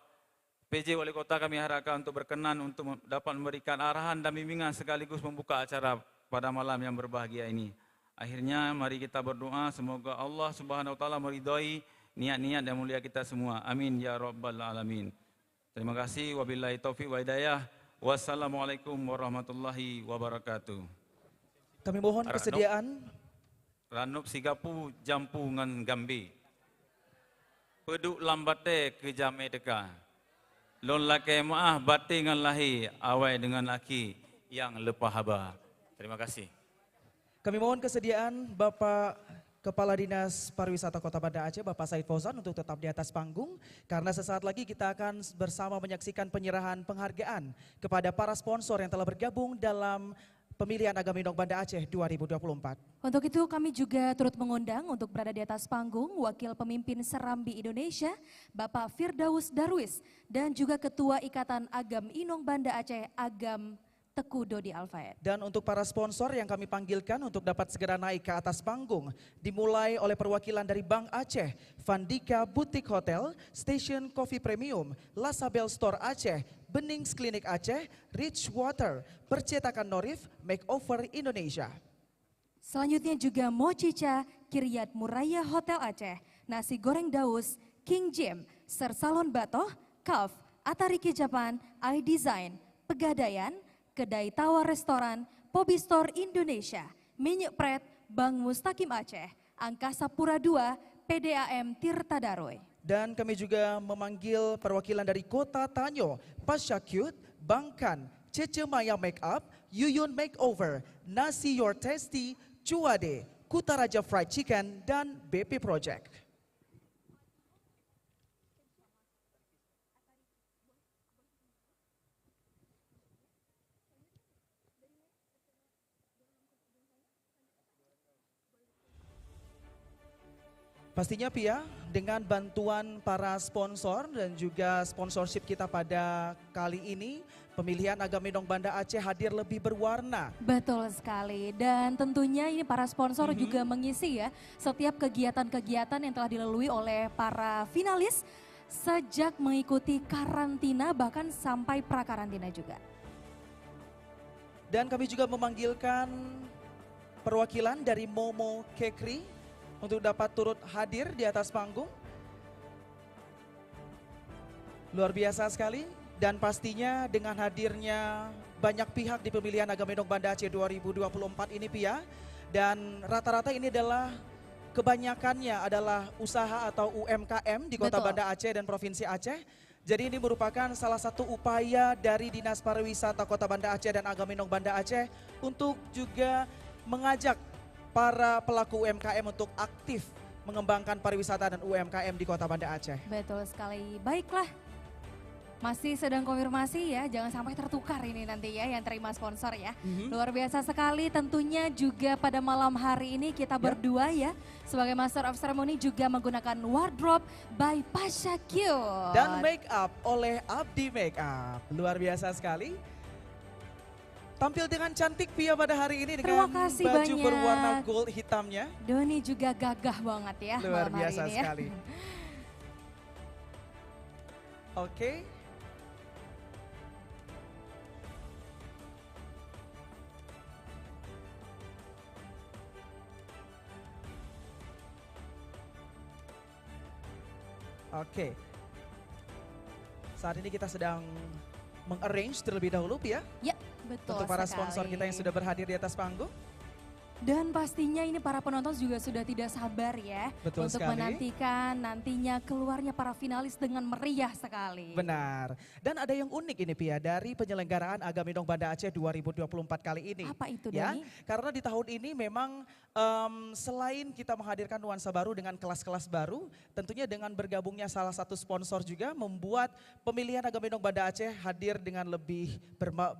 PJ Wali Kota kami harapkan untuk berkenan untuk dapat memberikan arahan dan bimbingan sekaligus membuka acara pada malam yang berbahagia ini. Akhirnya mari kita berdoa semoga Allah Subhanahu wa taala meridhai niat-niat dan mulia kita semua. Amin ya rabbal alamin. Terima kasih, wabillahi taufiq wa hidayah. Wassalamualaikum warahmatullahi wabarakatuh. Kami mohon kesediaan Ranup Sigapu Jampu ngan Gambi. Peduk lambate ke jame deka. Lon laki maah bati ngan lahi awai dengan laki yang lepah haba. Terima kasih. Kami mohon kesediaan Bapak Kepala Dinas Pariwisata Kota Banda Aceh, Bapak Said Fauzan untuk tetap di atas panggung. Karena sesaat lagi kita akan bersama menyaksikan penyerahan penghargaan kepada para sponsor yang telah bergabung dalam Pemilihan Agama Minang Banda Aceh 2024. Untuk itu kami juga turut mengundang untuk berada di atas panggung Wakil Pemimpin Serambi Indonesia, Bapak Firdaus Darwis, dan juga Ketua Ikatan Agam Inong Banda Aceh, Agam Teku Dodi Alfayed. Dan untuk para sponsor yang kami panggilkan untuk dapat segera naik ke atas panggung, dimulai oleh perwakilan dari Bank Aceh, Vandika Boutique Hotel, Station Coffee Premium, Lasabel Store Aceh, Benings Klinik Aceh, Rich Water, Percetakan Norif, Makeover Indonesia. Selanjutnya juga Mochicha, Kiryat Muraya Hotel Aceh, Nasi Goreng Daus, King Jim, Sersalon Batoh, Kaf, Atariki Japan, iDesign, Pegadaian, Kedai Tawar Restoran, Pobi Store Indonesia, Minyak Pret, Bank Mustaqim Aceh, Angkasa Pura II, PDAM Tirta Daroy. Dan kami juga memanggil perwakilan dari Kota Tanyo, Pasha Cute, Bangkan, Cece Maya Makeup, Yuyun Makeover, Nasi Your Tasty, Cuade, Kutaraja Fried Chicken, dan BP Project. Pastinya Pia, dengan bantuan para sponsor dan juga sponsorship kita pada kali ini, pemilihan Agaminong Banda Aceh hadir lebih berwarna. Betul sekali, dan tentunya ini para sponsor juga mengisi ya setiap kegiatan-kegiatan yang telah dilalui oleh para finalis sejak mengikuti karantina bahkan sampai pra-karantina juga. Dan kami juga memanggilkan perwakilan dari Momo Kekri untuk dapat turut hadir di atas panggung. Luar biasa sekali, dan pastinya dengan hadirnya banyak pihak di pemilihan Agaminong Banda Aceh 2024 ini Pia, dan rata-rata ini adalah kebanyakannya adalah usaha atau UMKM di Kota Banda Aceh dan Provinsi Aceh. Jadi ini merupakan salah satu upaya dari Dinas Pariwisata Kota Banda Aceh dan Agaminong Banda Aceh untuk juga mengajak para pelaku UMKM untuk aktif mengembangkan pariwisata dan UMKM di Kota Banda Aceh. Betul sekali, baiklah. Masih sedang konfirmasi ya, jangan sampai tertukar ini nanti ya yang terima sponsor ya. Luar biasa sekali, tentunya juga pada malam hari ini kita berdua ya sebagai Master of Ceremony juga menggunakan wardrobe by Pasha Q. Dan make up oleh Abdi Makeup. Luar biasa sekali. Tampil dengan cantik Pia pada hari ini dengan baju banyak. berwarna gold hitamnya. Doni juga gagah banget ya Luar malam biasa hari ini sekali. ya. Oke. Oke. Saat ini kita sedang mengarrange terlebih dahulu Pia. Ya, betul untuk para sekali. sponsor kita yang sudah berhadir di atas panggung. Dan pastinya ini para penonton juga sudah tidak sabar ya Betul untuk sekali. menantikan nantinya keluarnya para finalis dengan meriah sekali. Benar. Dan ada yang unik ini Pia dari penyelenggaraan Agaminong Banda Aceh 2024 kali ini. Apa itu ya? Doni? Karena di tahun ini memang selain kita menghadirkan nuansa baru dengan kelas-kelas baru, tentunya dengan bergabungnya salah satu sponsor juga membuat pemilihan Agaminong Banda Aceh hadir dengan lebih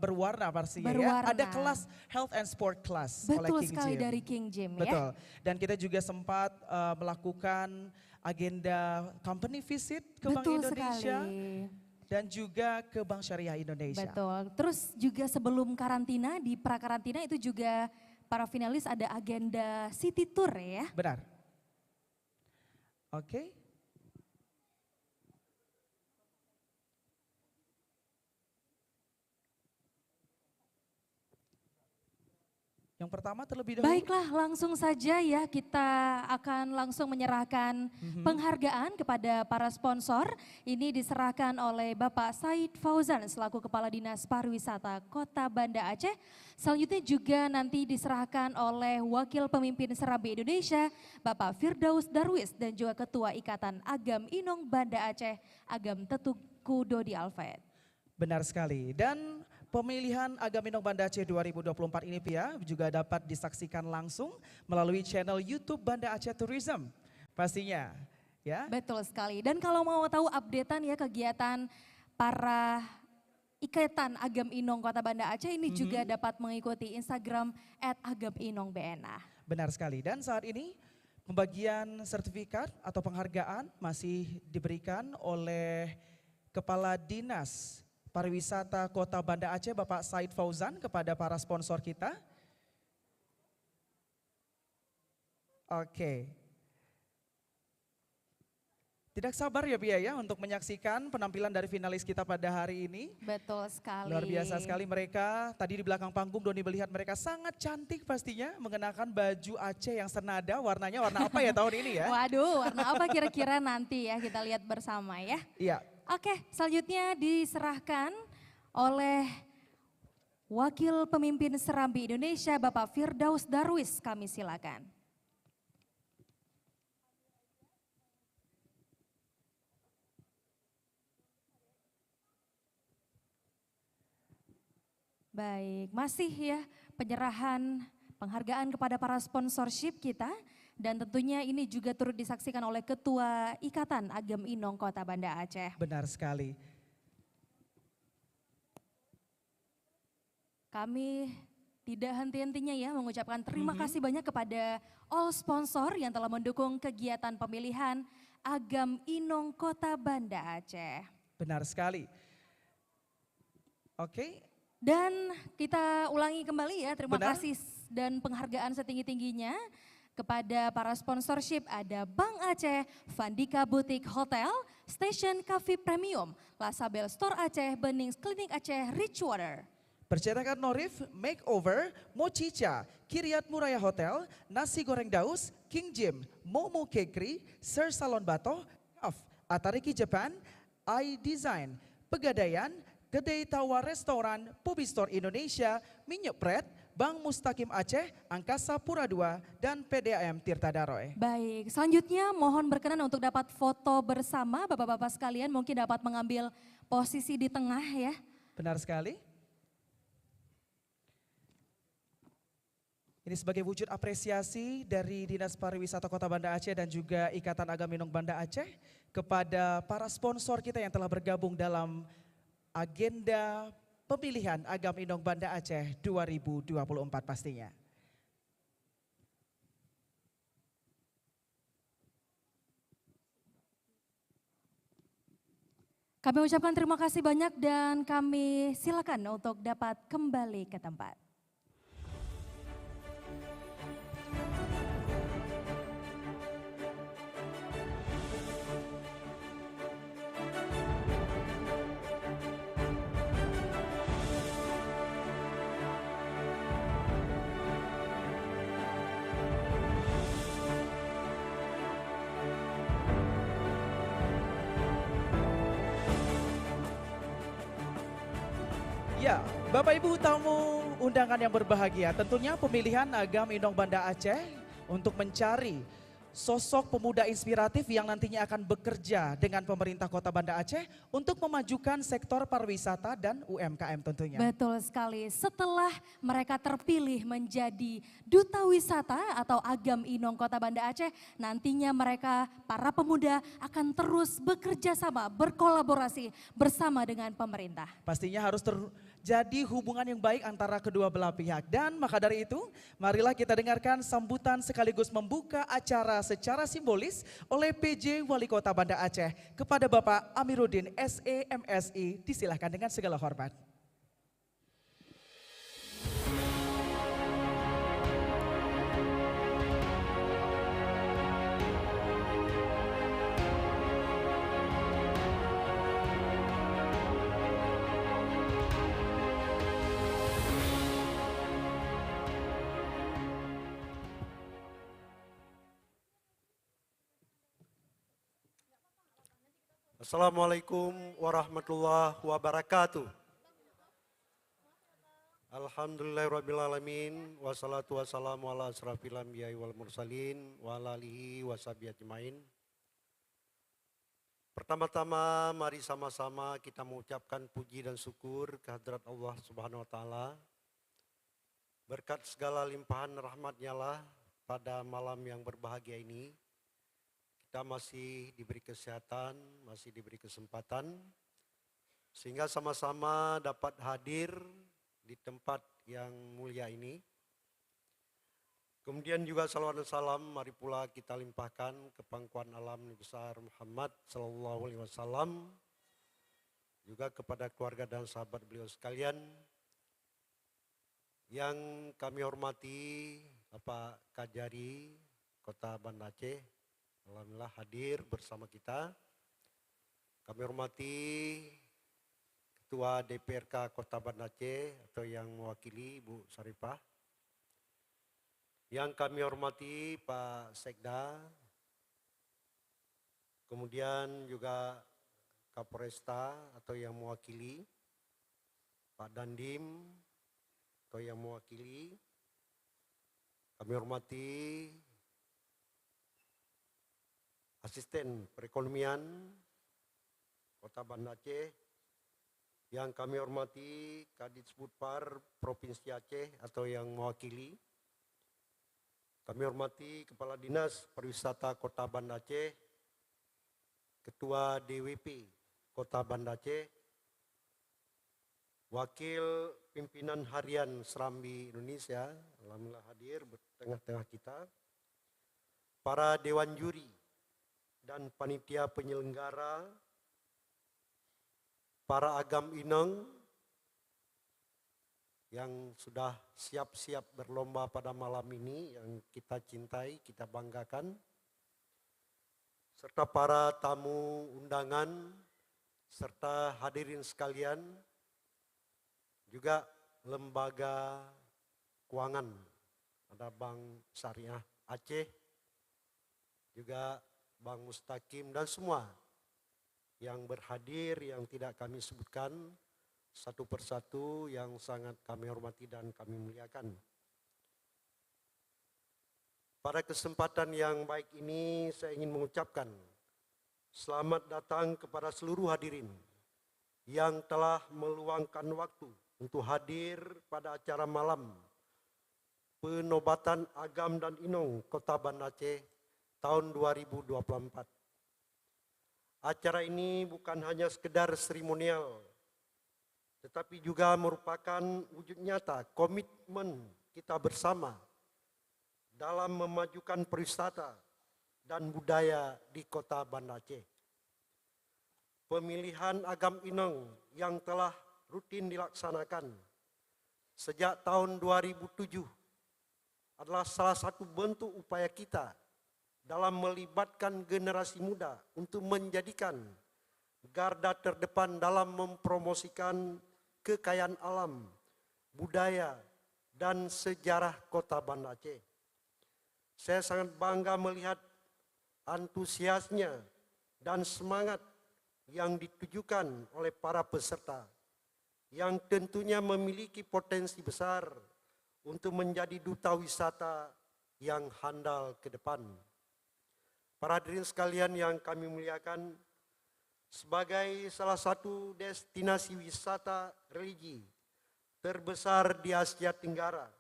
berwarna pastinya ya. Ada kelas Health and Sport Class oleh Betul King sekali Jim. dari King Jim ya. Betul. Dan kita juga sempat melakukan agenda company visit ke Bank Betul Indonesia. sekali. Dan juga ke Bank Syariah Indonesia. Betul. Terus juga sebelum karantina, di pra-karantina itu juga para finalis ada agenda city tour ya. Benar. Oke. Yang pertama terlebih dahulu. Baiklah, langsung saja ya kita akan langsung menyerahkan penghargaan kepada para sponsor. Ini diserahkan oleh Bapak Said Fauzan selaku Kepala Dinas Pariwisata Kota Banda Aceh. Selanjutnya juga nanti diserahkan oleh Wakil Pemimpin Serambi Indonesia Bapak Firdaus Darwis dan juga Ketua Ikatan Agam Inong Banda Aceh Agam Tetuku Dodi Alfayed. Benar sekali. Dan pemilihan Agaminong Banda Aceh 2024 ini Pia juga dapat disaksikan langsung melalui channel YouTube Banda Aceh Tourism. Pastinya ya. Betul sekali. Dan kalau mau tahu updatean ya kegiatan para Ikatan Agam Inong Kota Banda Aceh ini juga dapat mengikuti Instagram @agaminongbna. Benar sekali. Dan saat ini pembagian sertifikat atau penghargaan masih diberikan oleh Kepala Dinas Pariwisata Kota Banda Aceh Bapak Said Fauzan kepada para sponsor kita. Oke. Tidak sabar ya Pia ya untuk menyaksikan penampilan dari finalis kita pada hari ini. Betul sekali. Luar biasa sekali mereka. Tadi di belakang panggung Doni melihat mereka sangat cantik pastinya mengenakan baju Aceh yang senada. Warnanya warna apa ya tahun ini ya? Waduh, warna apa kira-kira nanti ya kita lihat bersama ya. Iya. Oke, selanjutnya diserahkan oleh Wakil Pemimpin Serambi Indonesia Bapak Firdaus Darwis, kami silakan. Baik, masih ya penyerahan penghargaan kepada para sponsorship kita. Dan tentunya ini juga turut disaksikan oleh Ketua Ikatan Agam Inong Kota Banda Aceh. Benar sekali. Kami tidak henti-hentinya ya mengucapkan terima kasih banyak kepada all sponsor yang telah mendukung kegiatan pemilihan Agam Inong Kota Banda Aceh. Benar sekali. Oke. Dan kita ulangi kembali ya, terima Benar. kasih dan penghargaan setinggi-tingginya kepada para sponsorship, ada Bank Aceh, Vandika Boutique Hotel, Station Cafe Premium, Lasabel Store Aceh, Benings Klinik Aceh, Richwater. Percetakan Norif, Makeover, Mochicha, Kiryat Muraya Hotel, Nasi Goreng Daus, King Jim, Momo Kekri, Sir Salon Bato, Atariki Japan, iDesign, Pegadaian, Kedai Tawar Restoran, Pubi Store Indonesia, Minyak Pret, Bank Mustaqim Aceh, Angkasa Pura II, dan PDAM Tirta Daroe. Baik, selanjutnya mohon berkenan untuk dapat foto bersama Bapak-Bapak sekalian, mungkin dapat mengambil posisi di tengah ya. Benar sekali. Ini sebagai wujud apresiasi dari Dinas Pariwisata Kota Banda Aceh dan juga Ikatan Agam Inong Banda Aceh kepada para sponsor kita yang telah bergabung dalam agenda pemilihan Agam Inong Banda Aceh 2024 pastinya. Kami ucapkan terima kasih banyak dan kami silakan untuk dapat kembali ke tempat. Ya, Bapak Ibu tamu undangan yang berbahagia, tentunya pemilihan Agam Inong Banda Aceh untuk mencari sosok pemuda inspiratif yang nantinya akan bekerja dengan pemerintah Kota Banda Aceh untuk memajukan sektor pariwisata dan UMKM tentunya. Betul sekali, setelah mereka terpilih menjadi Duta Wisata atau Agam Inong Kota Banda Aceh, nantinya mereka para pemuda akan terus bekerja sama, berkolaborasi bersama dengan pemerintah. Pastinya harus terjadi hubungan yang baik antara kedua belah pihak. Dan maka dari itu, marilah kita dengarkan sambutan sekaligus membuka acara secara simbolis oleh PJ Wali Kota Banda Aceh kepada Bapak Amiruddin SEMSI. Disilahkan dengan segala hormat. Assalamualaikum warahmatullahi wabarakatuh. Alhamdulillahirrabbilalamin. Wassalatu wassalamu ala asrafil anbiya'i wal mursalin wa ala alihi wa sahbihi ajmain. Pertama-tama mari sama-sama kita mengucapkan puji dan syukur kehadirat Allah Subhanahu wa taala. Berkat segala limpahan rahmat-Nya lah pada malam yang berbahagia ini kita masih diberi kesehatan, masih diberi kesempatan, sehingga sama-sama dapat hadir di tempat yang mulia ini. Kemudian juga salawat dan salam mari pula kita limpahkan ke pangkuan alam Nabi besar Muhammad Sallallahu Alaihi Wasallam, juga kepada keluarga dan sahabat beliau sekalian. Yang kami hormati Bapak Kajari Kota Banda Aceh, alhamdulillah hadir bersama kita. Kami hormati Ketua DPRK Kota Banda Aceh atau yang mewakili Bu Sarifah. Yang kami hormati Pak Sekda, kemudian juga Kapolresta atau yang mewakili, Pak Dandim atau yang mewakili. Kami hormati Asisten Perekonomian Kota Banda Aceh, yang kami hormati Kadisbudpar Provinsi Aceh atau yang mewakili. Kami hormati Kepala Dinas Pariwisata Kota Banda Aceh, Ketua DWP Kota Banda Aceh, Wakil pimpinan harian Serambi Indonesia, alhamdulillah hadir tengah-tengah kita, para dewan juri dan panitia penyelenggara, para agam ineng yang sudah siap-siap berlomba pada malam ini yang kita cintai, kita banggakan, serta para tamu undangan, serta hadirin sekalian, juga lembaga keuangan, ada Bank Syariah Aceh, juga Bank Mustaqim dan semua yang berhadir yang tidak kami sebutkan satu persatu yang sangat kami hormati dan kami muliakan. Pada kesempatan yang baik ini saya ingin mengucapkan selamat datang kepada seluruh hadirin yang telah meluangkan waktu untuk hadir pada acara malam penobatan agam dan inong Kota Banda Aceh tahun 2024. Acara ini bukan hanya sekedar seremonial, tetapi juga merupakan wujud nyata komitmen kita bersama dalam memajukan pariwisata dan budaya di Kota Banda Aceh. Pemilihan agam ineng yang telah rutin dilaksanakan sejak tahun 2007 adalah salah satu bentuk upaya kita dalam melibatkan generasi muda untuk menjadikan garda terdepan dalam mempromosikan kekayaan alam, budaya, dan sejarah Kota Banda Aceh. Saya sangat bangga melihat antusiasnya dan semangat yang ditujukan oleh para peserta yang tentunya memiliki potensi besar untuk menjadi duta wisata yang handal ke depan. Para hadirin sekalian yang kami muliakan, sebagai salah satu destinasi wisata religi terbesar di Asia Tenggara,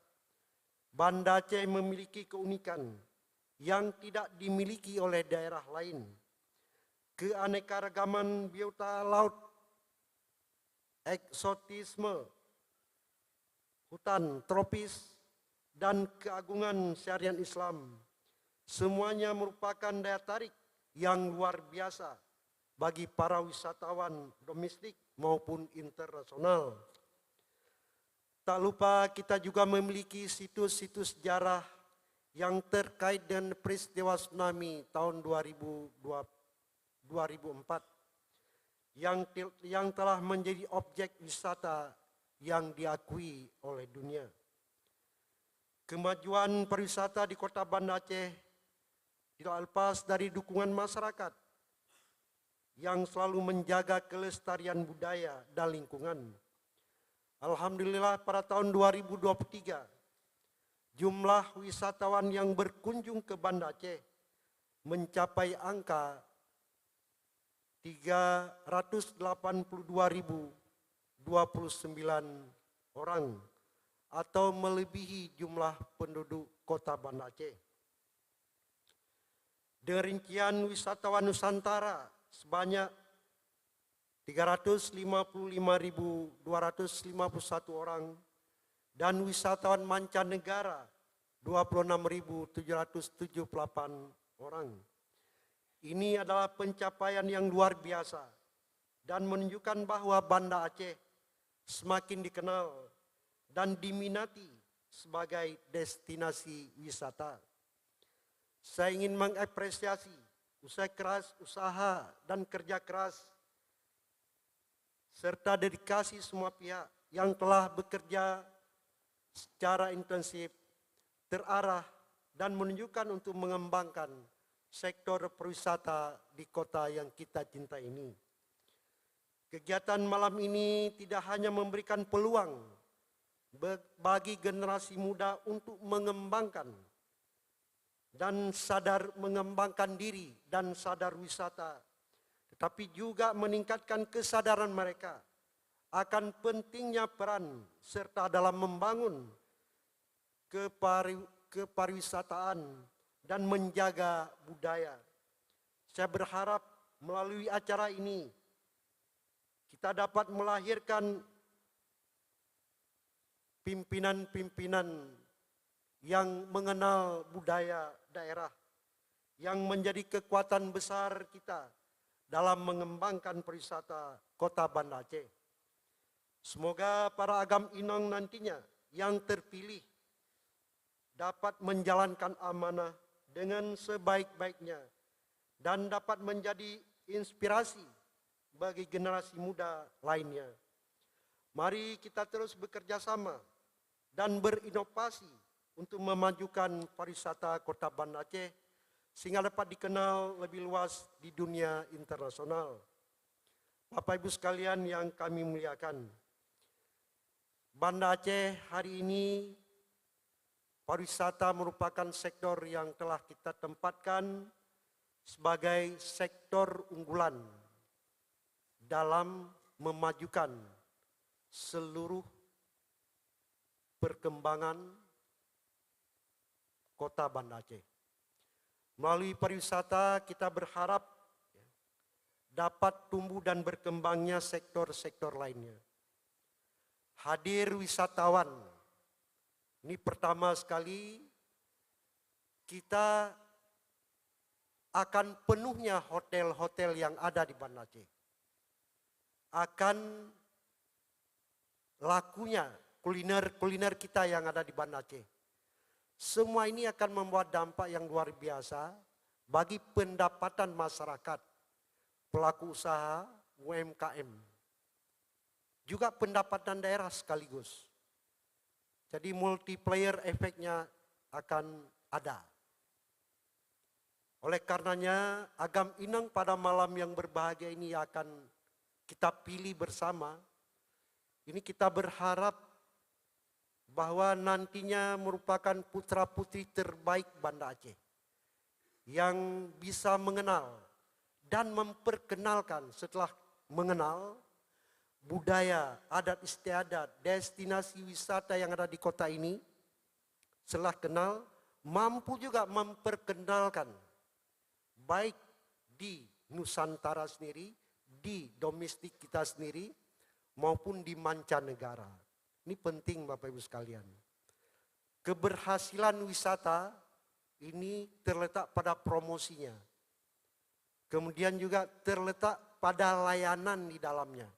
Banda Aceh memiliki keunikan yang tidak dimiliki oleh daerah lain. Keanekaragaman biota laut, eksotisme, hutan tropis, dan keagungan syariat Islam, semuanya merupakan daya tarik yang luar biasa bagi para wisatawan domestik maupun internasional. Tak lupa kita juga memiliki situs-situs sejarah yang terkait dengan peristiwa tsunami tahun 2004 yang telah menjadi objek wisata yang diakui oleh dunia. Kemajuan pariwisata di Kota Banda Aceh tidak lepas dari dukungan masyarakat yang selalu menjaga kelestarian budaya dan lingkungan. Alhamdulillah pada tahun 2023, jumlah wisatawan yang berkunjung ke Banda Aceh mencapai angka 382.029 orang atau melebihi jumlah penduduk Kota Banda Aceh. Dengan rincian wisatawan Nusantara sebanyak 355.251 orang dan wisatawan mancanegara 26.778 orang. Ini adalah pencapaian yang luar biasa dan menunjukkan bahwa Banda Aceh semakin dikenal dan diminati sebagai destinasi wisata. Saya ingin mengapresiasi usaha dan kerja keras serta dedikasi semua pihak yang telah bekerja secara intensif, terarah, dan menunjukkan untuk mengembangkan sektor pariwisata di kota yang kita cintai ini. Kegiatan malam ini tidak hanya memberikan peluang bagi generasi muda untuk mengembangkan dan sadar mengembangkan diri dan sadar wisata, tetapi juga meningkatkan kesadaran mereka akan pentingnya peran serta dalam membangun kepariwisataan dan menjaga budaya. Saya berharap melalui acara ini kita dapat melahirkan pimpinan-pimpinan yang mengenal budaya daerah, yang menjadi kekuatan besar kita dalam mengembangkan pariwisata Kota Banda Aceh. Semoga para agam inang nantinya yang terpilih dapat menjalankan amanah dengan sebaik-baiknya dan dapat menjadi inspirasi bagi generasi muda lainnya. Mari kita terus bekerja sama dan berinovasi untuk memajukan pariwisata Kota Banda Aceh sehingga dapat dikenal lebih luas di dunia internasional. Bapak Ibu sekalian yang kami muliakan, Banda Aceh hari ini pariwisata merupakan sektor yang telah kita tempatkan sebagai sektor unggulan dalam memajukan seluruh perkembangan Kota Banda Aceh. Melalui pariwisata kita berharap dapat tumbuh dan berkembangnya sektor-sektor lainnya. Hadir wisatawan, ini pertama sekali kita akan penuhnya hotel-hotel yang ada di Banda Aceh. Akan lakunya kuliner-kuliner kita yang ada di Banda Aceh. Semua ini akan membuat dampak yang luar biasa bagi pendapatan masyarakat, pelaku usaha, UMKM. Juga pendapatan daerah sekaligus. Jadi multiplier efeknya akan ada. Oleh karenanya agam inang pada malam yang berbahagia ini akan kita pilih bersama. Ini kita berharap bahwa nantinya merupakan putra-putri terbaik Banda Aceh yang bisa mengenal dan memperkenalkan setelah mengenal budaya, adat istiadat, destinasi wisata yang ada di kota ini. Setelah kenal, mampu juga memperkenalkan baik di Nusantara sendiri, di domestik kita sendiri, maupun di mancanegara. Ini penting Bapak Ibu sekalian. Keberhasilan wisata ini terletak pada promosinya. Kemudian juga terletak pada layanan di dalamnya.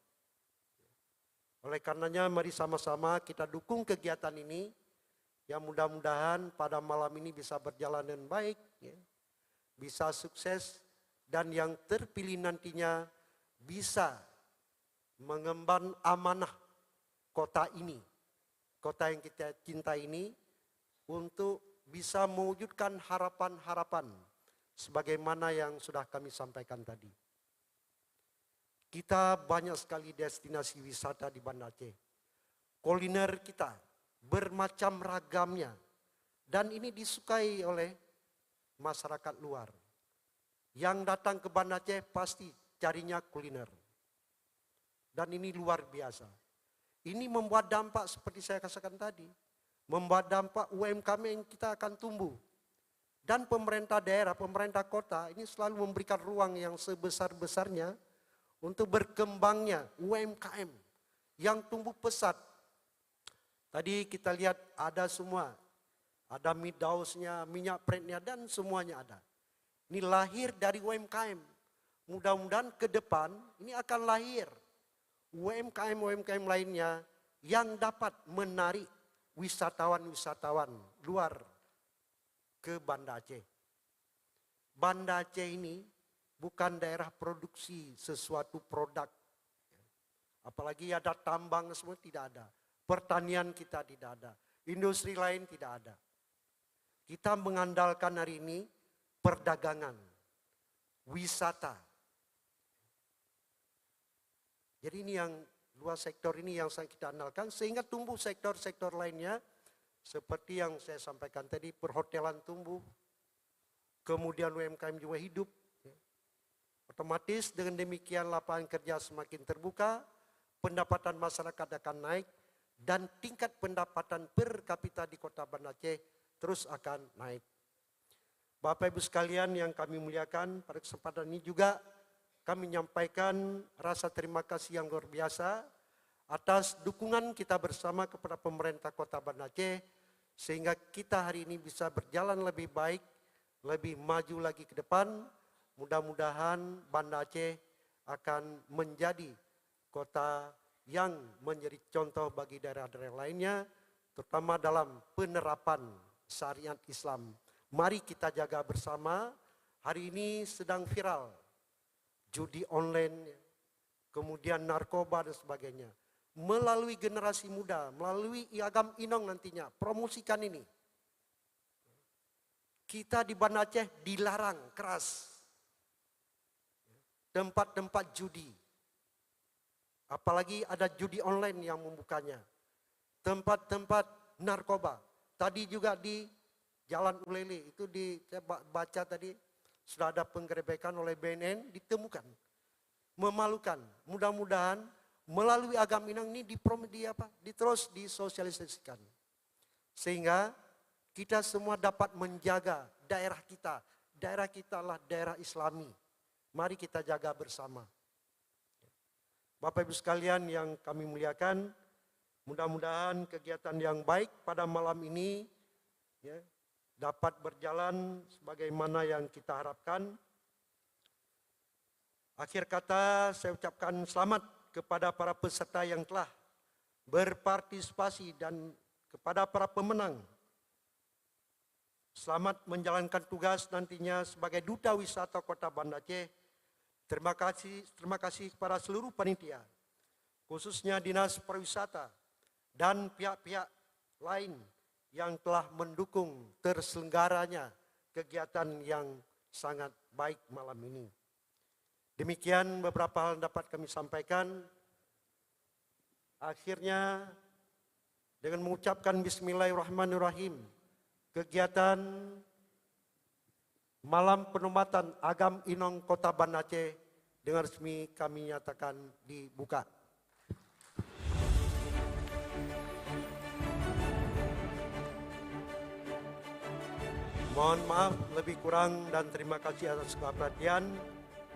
Oleh karenanya mari sama-sama kita dukung kegiatan ini. Yang mudah-mudahan pada malam ini bisa berjalan dengan baik. Ya. Bisa sukses dan yang terpilih nantinya bisa mengemban amanah kota ini, kota yang kita cinta ini, untuk bisa mewujudkan harapan-harapan sebagaimana yang sudah kami sampaikan tadi. Kita banyak sekali destinasi wisata di Banda Aceh. Kuliner kita bermacam ragamnya dan ini disukai oleh masyarakat luar. Yang datang ke Banda Aceh pasti carinya kuliner. Dan ini luar biasa. Ini membuat dampak seperti saya katakan tadi. Membuat dampak UMKM kita akan tumbuh. Dan pemerintah daerah, pemerintah kota ini selalu memberikan ruang yang sebesar-besarnya untuk berkembangnya UMKM yang tumbuh pesat. Tadi kita lihat ada semua. Ada midausnya, minyak pretnya dan semuanya ada. Ini lahir dari UMKM. Mudah-mudahan ke depan ini akan lahir UMKM lainnya yang dapat menarik wisatawan-wisatawan luar ke Banda Aceh. Banda Aceh ini bukan daerah produksi sesuatu produk. Apalagi ada tambang semua tidak ada. Pertanian kita tidak ada. Industri lain tidak ada. Kita mengandalkan hari ini perdagangan, wisata. Jadi ini yang dua sektor ini yang kita andalkan sehingga tumbuh sektor-sektor lainnya seperti yang saya sampaikan tadi, perhotelan tumbuh, kemudian UMKM juga hidup. Otomatis dengan demikian lapangan kerja semakin terbuka, pendapatan masyarakat akan naik dan tingkat pendapatan per kapita di Kota Banda Aceh terus akan naik. Bapak Ibu sekalian yang kami muliakan, pada kesempatan ini juga kami menyampaikan rasa terima kasih yang luar biasa atas dukungan kita bersama kepada pemerintah Kota Banda Aceh sehingga kita hari ini bisa berjalan lebih baik, lebih maju lagi ke depan. Mudah-mudahan Banda Aceh akan menjadi kota yang menjadi contoh bagi daerah-daerah lainnya, terutama dalam penerapan syariat Islam. Mari kita jaga bersama. Hari ini sedang viral judi online, kemudian narkoba dan sebagainya. Melalui generasi muda, melalui Agam Inong nantinya, promosikan ini. Kita di Banda Aceh dilarang keras tempat-tempat judi. Apalagi ada judi online yang membukanya. Tempat-tempat narkoba. Tadi juga di Jalan Ulele, itu saya baca tadi, sudah ada penggerebekan oleh BNN, ditemukan. Memalukan. Mudah-mudahan melalui Agam Inong ini terus disosialisasikan. Sehingga kita semua dapat menjaga daerah kita. Daerah kita adalah daerah Islami. Mari kita jaga bersama. Bapak Ibu sekalian yang kami muliakan, mudah-mudahan kegiatan yang baik pada malam ini ya, dapat berjalan sebagaimana yang kita harapkan. Akhir kata saya ucapkan selamat kepada para peserta yang telah berpartisipasi dan kepada para pemenang. Selamat menjalankan tugas nantinya sebagai Duta Wisata Kota Banda Aceh. Terima kasih kepada seluruh panitia, khususnya Dinas Pariwisata dan pihak-pihak lain yang telah mendukung terselenggaranya kegiatan yang sangat baik malam ini. Demikian beberapa hal yang dapat kami sampaikan. Akhirnya dengan mengucapkan Bismillahirrahmanirrahim, kegiatan Malam Penobatan Agam Inong Kota Banda Aceh dengan resmi kami nyatakan dibuka. Mohon maaf lebih kurang dan terima kasih atas perhatian.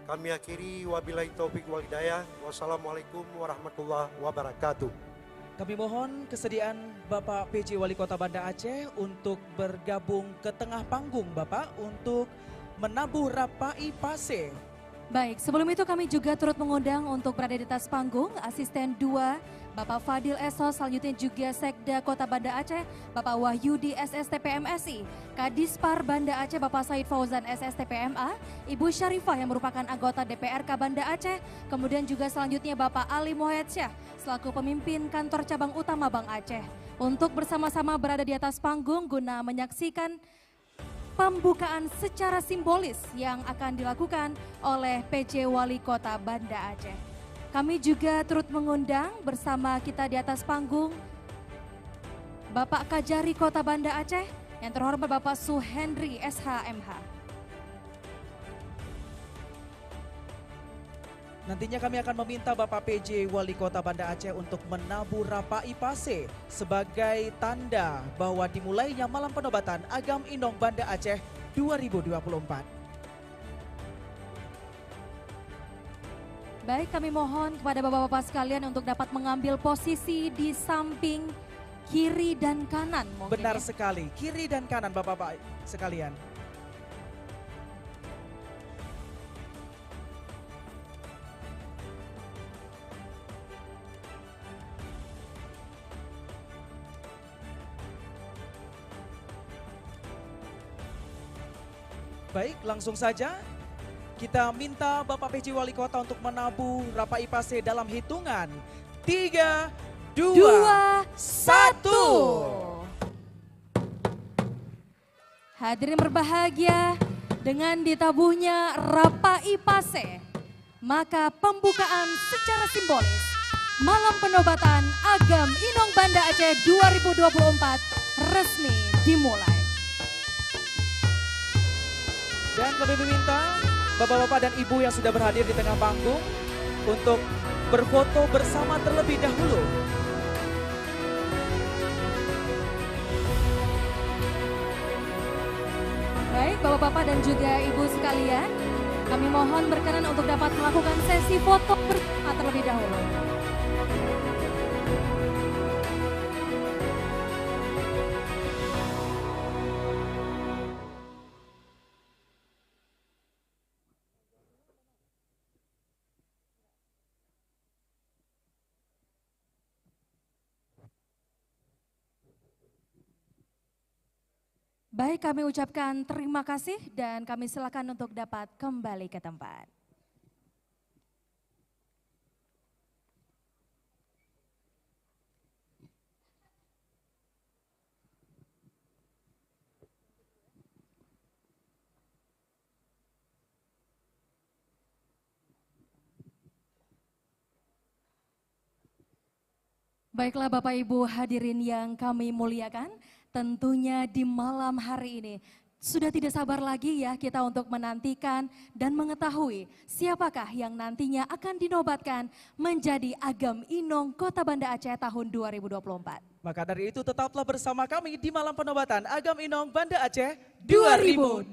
Kami akhiri wabillahi taufik wal hidayah. Wassalamualaikum warahmatullahi wabarakatuh. Kami mohon kesediaan Bapak PJ Wali Kota Banda Aceh untuk bergabung ke tengah panggung Bapak untuk menabuh Rapai Pase. Baik, sebelum itu kami juga turut mengundang untuk berada di atas panggung Asisten 2 Bapak Fadil Esos, selanjutnya juga Sekda Kota Banda Aceh Bapak Wahyudi SSTPMSI, Kadispar Banda Aceh Bapak Said Fauzan SSTPMA, Ibu Syarifah yang merupakan anggota DPRK Banda Aceh, kemudian juga selanjutnya Bapak Ali Mohetsyah selaku pemimpin kantor cabang utama Bank Aceh untuk bersama-sama berada di atas panggung guna menyaksikan pembukaan secara simbolis yang akan dilakukan oleh PJ Wali Kota Banda Aceh. Kami juga turut mengundang bersama kita di atas panggung Bapak Kajari Kota Banda Aceh yang terhormat Bapak Suhendri SHMH. Nantinya kami akan meminta Bapak PJ Wali Kota Banda Aceh untuk menabuh Rapai Pase sebagai tanda bahwa dimulainya Malam Penobatan Agam Inong Banda Aceh 2024. Baik, kami mohon kepada bapak-bapak sekalian untuk dapat mengambil posisi di samping kiri dan kanan. Benar sekali, kiri dan kanan bapak-bapak sekalian. Baik, langsung saja kita minta Bapak PJ Wali Kota untuk menabuh Rapai Pase dalam hitungan 3, 2, 1. Hadirin berbahagia, dengan ditabuhnya Rapai Pase, maka pembukaan secara simbolis Malam Penobatan Agam Inong Banda Aceh 2024 resmi dimulai. Dan kami meminta Bapak-bapak dan Ibu yang sudah berhadir di tengah panggung untuk berfoto bersama terlebih dahulu. Baik, Bapak-bapak dan juga Ibu sekalian, kami mohon berkenan untuk dapat melakukan sesi foto bersama terlebih dahulu. Baik, kami ucapkan terima kasih dan kami silakan untuk dapat kembali ke tempat. Baiklah Bapak Ibu hadirin yang kami muliakan, tentunya di malam hari ini sudah tidak sabar lagi ya kita untuk menantikan dan mengetahui siapakah yang nantinya akan dinobatkan menjadi Agam Inong Kota Banda Aceh tahun 2024. Maka dari itu tetaplah bersama kami di malam penobatan Agam Inong Banda Aceh 2024.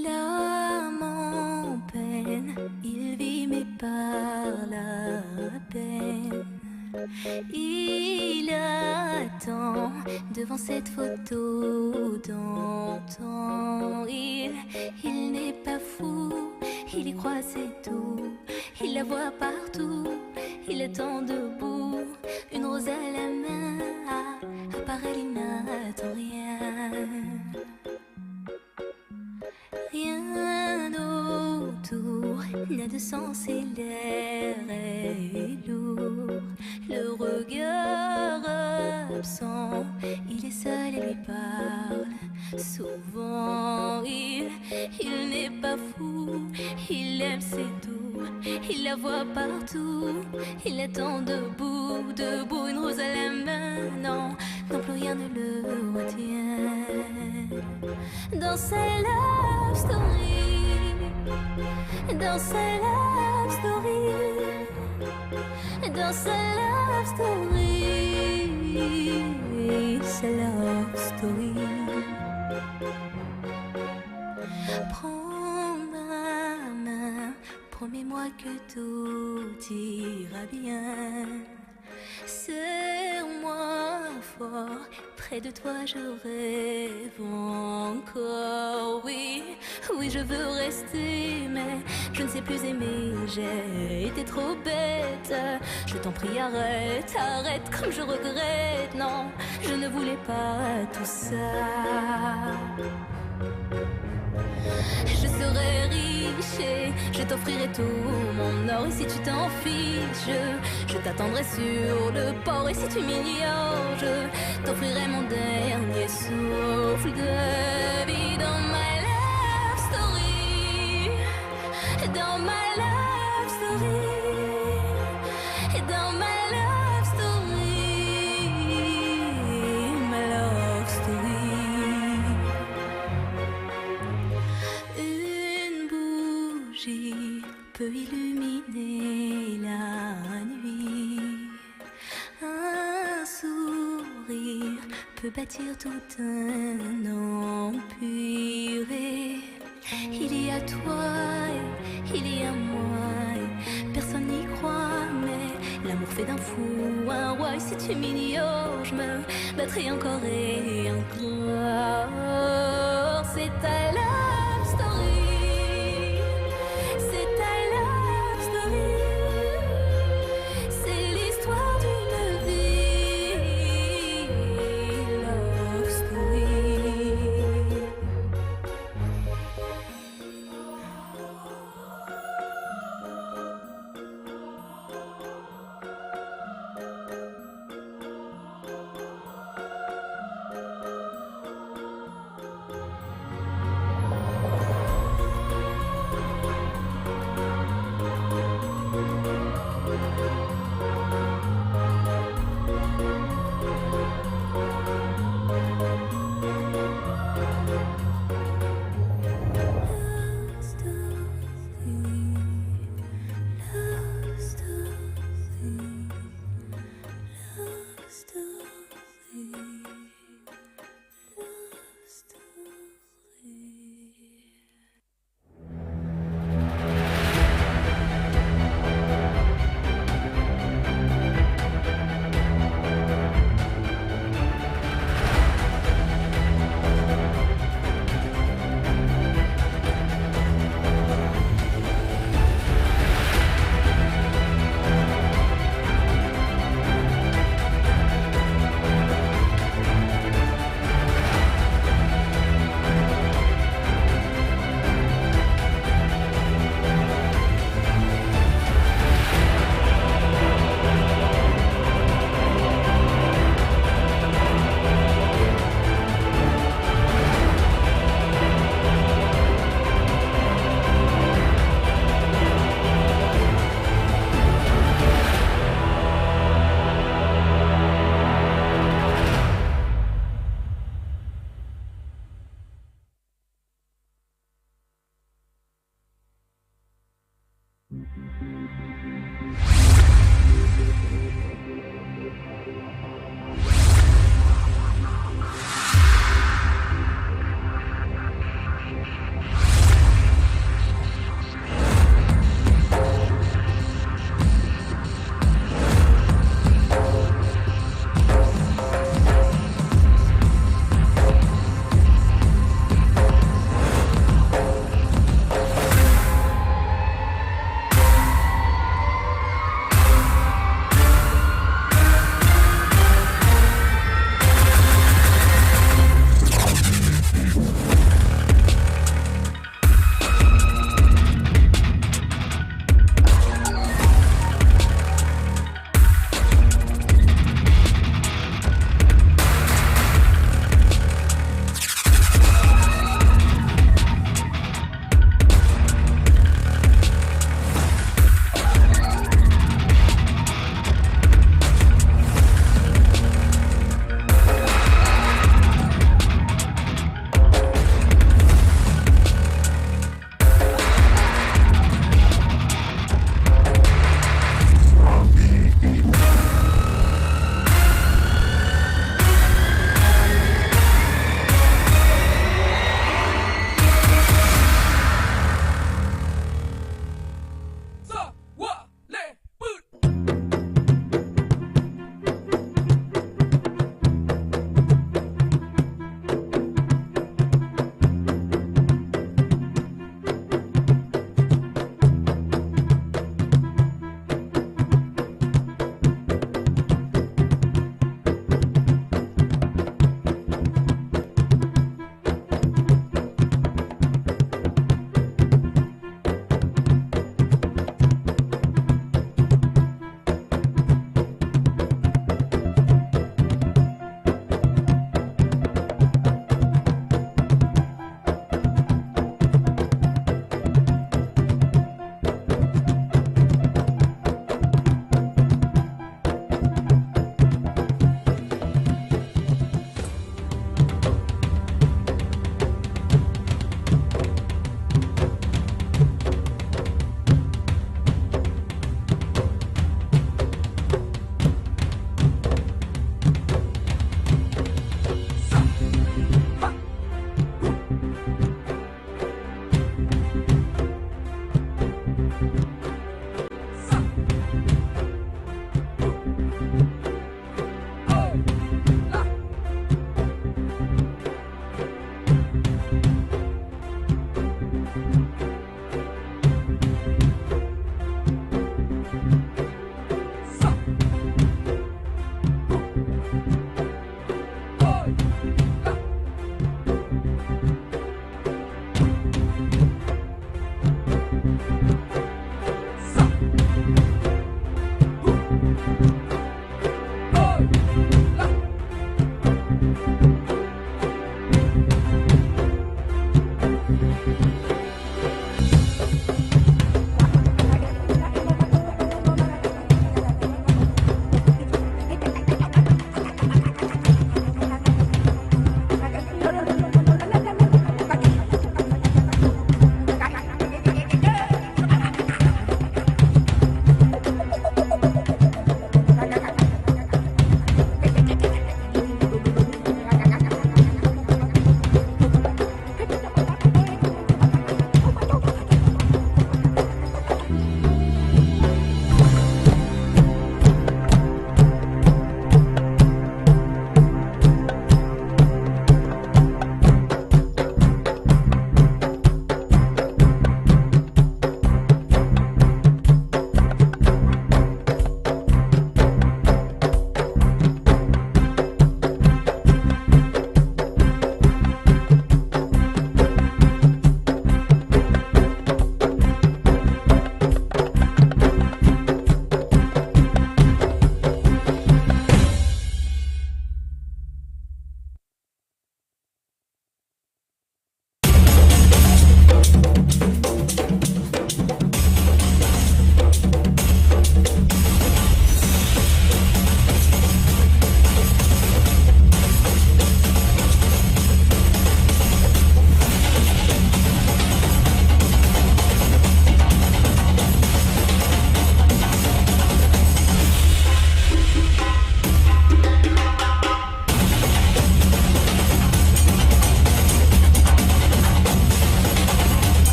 L'âme en peine, il vit mais par la peine. Il attend devant cette photo d'antan. Il n'est pas fou, il y croit c'est tout. Il la voit partout, il attend debout. Une rose à la main, à part elle il n'attend rien. Rien autour n'a de sens et l'air est lourd. Le regard absent, il est seul et lui parle. Souvent il n'est pas fou, il aime c'est tout. Il la voit partout, il attend debout, debout, une rose à la main. Non, non plus rien ne le retient. Dans sa love story, dans sa love story, dans sa love story, sa love story. Prends ma main, promets-moi que tout ira bien. Serre-moi fort, près de toi je rêve encore. Oui, oui je veux rester, mais je ne sais plus aimer. J'ai été trop bête, je t'en prie arrête, arrête comme je regrette. Non, je ne voulais pas tout ça. Je serai riche et je t'offrirai tout mon or. Et si tu t'en fiches, je t'attendrai sur le port. Et si tu m'ignores, je t'offrirai mon dernier souffle de vie. Dans ma love story, dans ma love story, dans ma love story, ma love story. Une bougie peut illuminer la nuit. Un sourire peut bâtir tout un empire. Il y a toi, il y a moi. Personne n'y croit, mais l'amour fait d'un fou un roi. Et si tu m'ignores, je me battrai encore et encore. C'est ta love story, c'est ta love story. C'est l'histoire d'une vie, love story.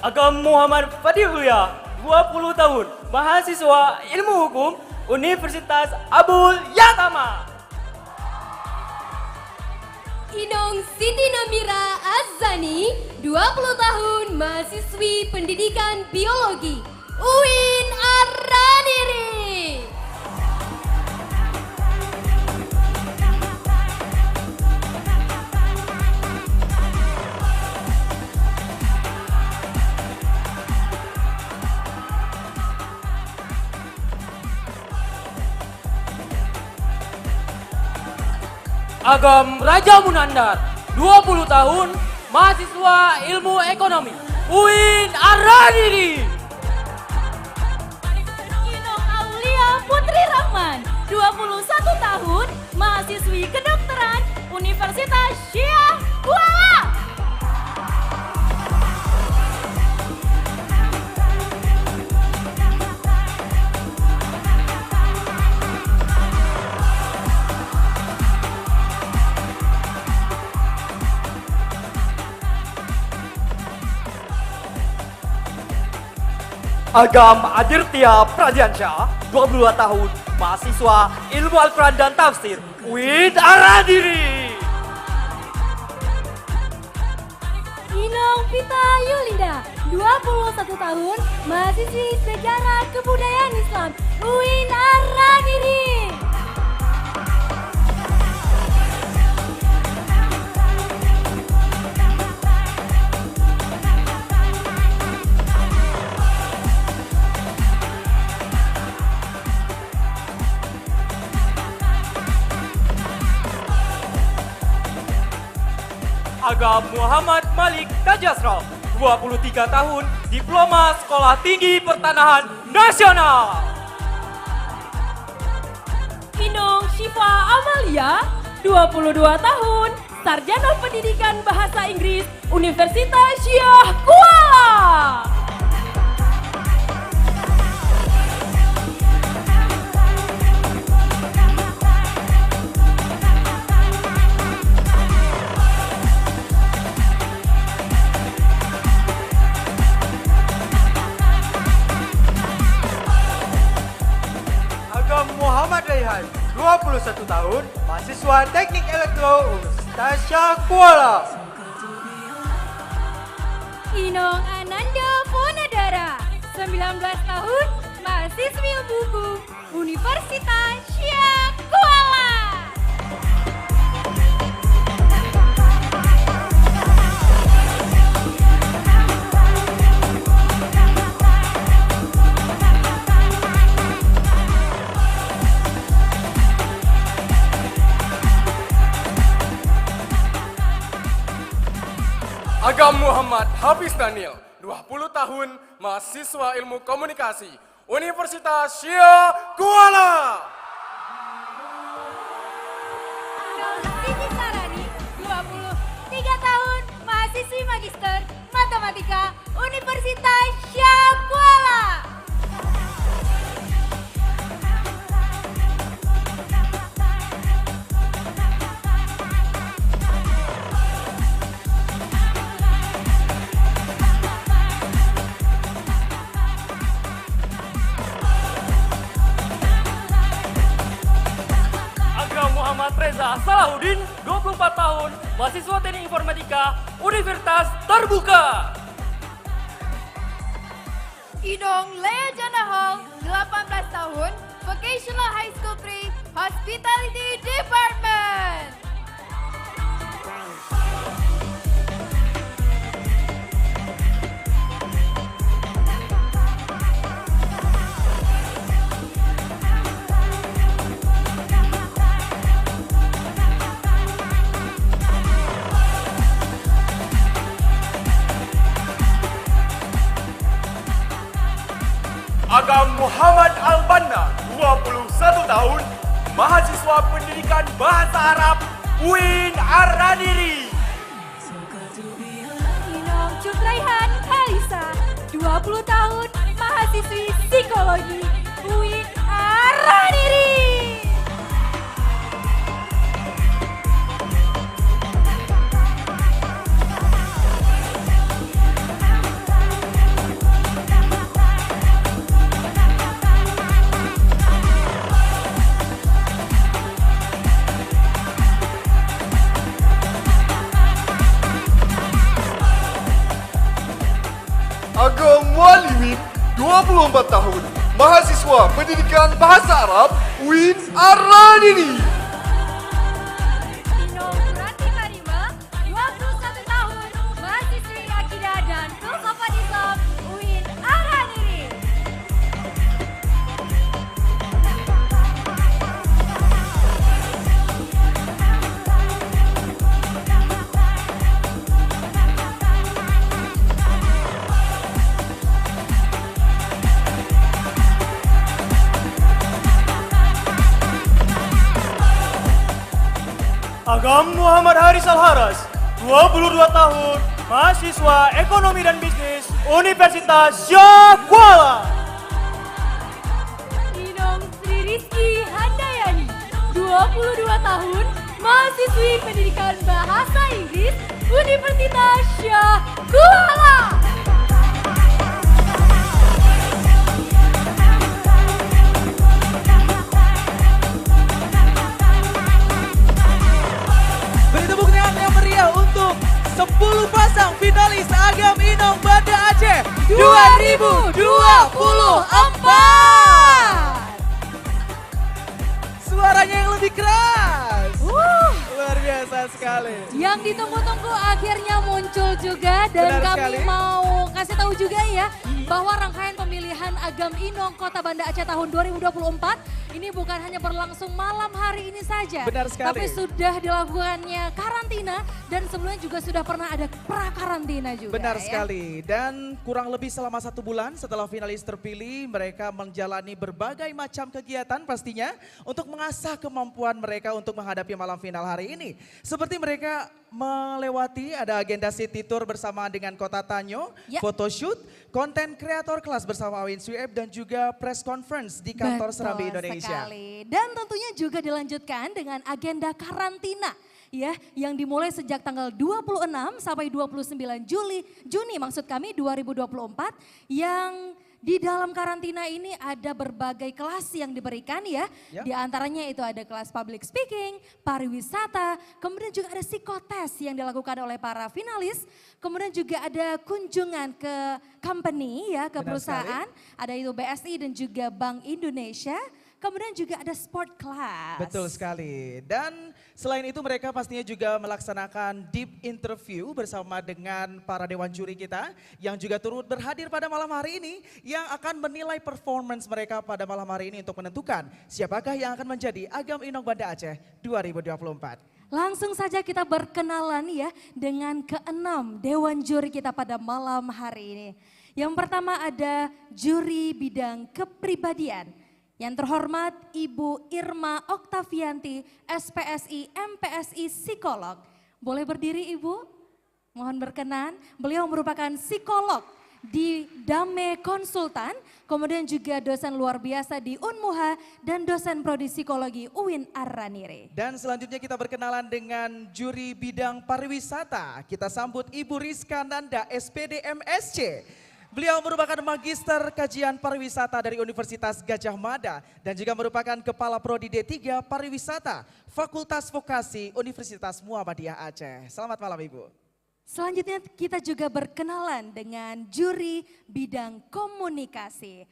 Agam Muhammad Fadilullah, 20 tahun, mahasiswa Ilmu Hukum Universitas Abul Yatama. Inong Siti Namira Azani, 20 tahun, mahasiswi pendidikan biologi UIN Aradiri. Agam Raja Munandar, 20 tahun, mahasiswa Ilmu Ekonomi UIN Aradiri. Inong Aulia Putri Rahman, 21 tahun, mahasiswi kedokteran Universitas Syiah Kuala. Agam Adirtia Pradiansyah, 22 tahun, mahasiswa Ilmu Al-Quran dan Tafsir UIN Aradiri. Inong Vita Yulinda, 21 tahun, mahasiswi Sejarah Kebudayaan Islam UIN Aradiri. Agam Muhammad Malik Tajasra, 23 tahun, diploma Sekolah Tinggi Pertanahan Nasional. Inong Syifa Amalia, 22 tahun, sarjana pendidikan bahasa Inggris Universitas Syiah Kuala. Muhammad Raihan, 21 tahun, mahasiswa Teknik Elektro Universitas Syiah Kuala. Inong Ananda Fonadara, 19 tahun, mahasiswi Ilmu Hukum Universitas Syiah Kuala. Agam Muhammad Hafiz Daniel, 20 tahun, mahasiswa Ilmu Komunikasi Universitas Syiah Kuala. Siti Sarani, 23 tahun, mahasiswi Magister Matematika Universitas Syiah Kuala. Muhammad Reza Salahuddin, 24 tahun, mahasiswa Teknik Informatika Universitas Terbuka. Inong Lea Janahol, 18 tahun, Vocational High School 3, Hospitality Department. Agam Muhammad Al-Banna, 21 tahun, mahasiswa Pendidikan Bahasa Arab UIN Aradiri. Inong Cutraihan Kalisa, 20 tahun, mahasiswi Psikologi UIN Aradiri. 24 tahun, mahasiswa pendidikan bahasa Arab UIN Ar-Radini. Inong Rati Karima, 21 tahun, mahasiswi Akidah dan Filsafat Islam UIN Ar-Radini. Agam Muhammad Haris Al-Haras, 22 tahun, mahasiswa Ekonomi dan Bisnis Universitas Syah Kuala. Inong Sri Rizky Handayani, 22 tahun, mahasiswi pendidikan bahasa Inggris Universitas Syah Kuala. Beri tepuk tangan yang meriah untuk 10 pasang finalis Agam Inong Banda Aceh 2024. Suaranya yang lebih keras. Luar biasa sekali. Yang ditunggu-tunggu akhirnya muncul juga dan Benar kami sekali. mau kasih tahu juga ya bahwa rangkaian pemilihan Agam Inong Kota Banda Aceh tahun 2024 ini bukan hanya berlangsung malam hari ini saja. Benar sekali. Tapi sudah dilakukannya karantina dan sebelumnya juga sudah pernah ada pra-karantina juga. Benar ya. sekali. Dan kurang lebih selama 1 bulan setelah finalis terpilih, mereka menjalani berbagai macam kegiatan pastinya untuk mengasah kemampuan mereka untuk menghadapi malam final hari ini. Seperti mereka melewati ada agenda city tour bersama dengan Kota Tanyo, Ya. photoshoot, konten kreator kelas bersama Awin Sueb dan juga press conference di kantor Serambi Indonesia. Sekali. Dan tentunya juga dilanjutkan dengan agenda karantina ya yang dimulai sejak tanggal 26 sampai 29 Juni maksud kami 2024 yang di dalam karantina ini ada berbagai kelas yang diberikan ya. Ya. Di antaranya itu ada kelas public speaking, pariwisata, kemudian juga ada psikotes yang dilakukan oleh para finalis. Kemudian juga ada kunjungan ke company ya, ke Benar perusahaan. Ada itu BSI dan juga Bank Indonesia. Kemudian juga ada sport class. Betul sekali. Dan selain itu mereka pastinya juga melaksanakan deep interview bersama dengan para dewan juri kita yang juga turut berhadir pada malam hari ini yang akan menilai performance mereka pada malam hari ini untuk menentukan siapakah yang akan menjadi Agam Inong Banda Aceh 2024. Langsung saja kita berkenalan ya dengan keenam dewan juri kita pada malam hari ini. Yang pertama ada juri bidang kepribadian. Yang terhormat Ibu Irma Oktavianti, SPSI, MPSI, psikolog. Boleh berdiri Ibu? Mohon berkenan. Beliau merupakan psikolog di Dame Konsultan, kemudian juga dosen luar biasa di Unmuha dan dosen prodi psikologi UIN Ar-Ranire. Dan selanjutnya kita berkenalan dengan juri bidang pariwisata. Kita sambut Ibu Rizka Nanda, SPD MSc. Beliau merupakan magister kajian pariwisata dari Universitas Gajah Mada dan juga merupakan kepala prodi D3 pariwisata Fakultas Vokasi Universitas Muhammadiyah Aceh. Selamat malam Ibu. Selanjutnya kita juga berkenalan dengan juri bidang komunikasi.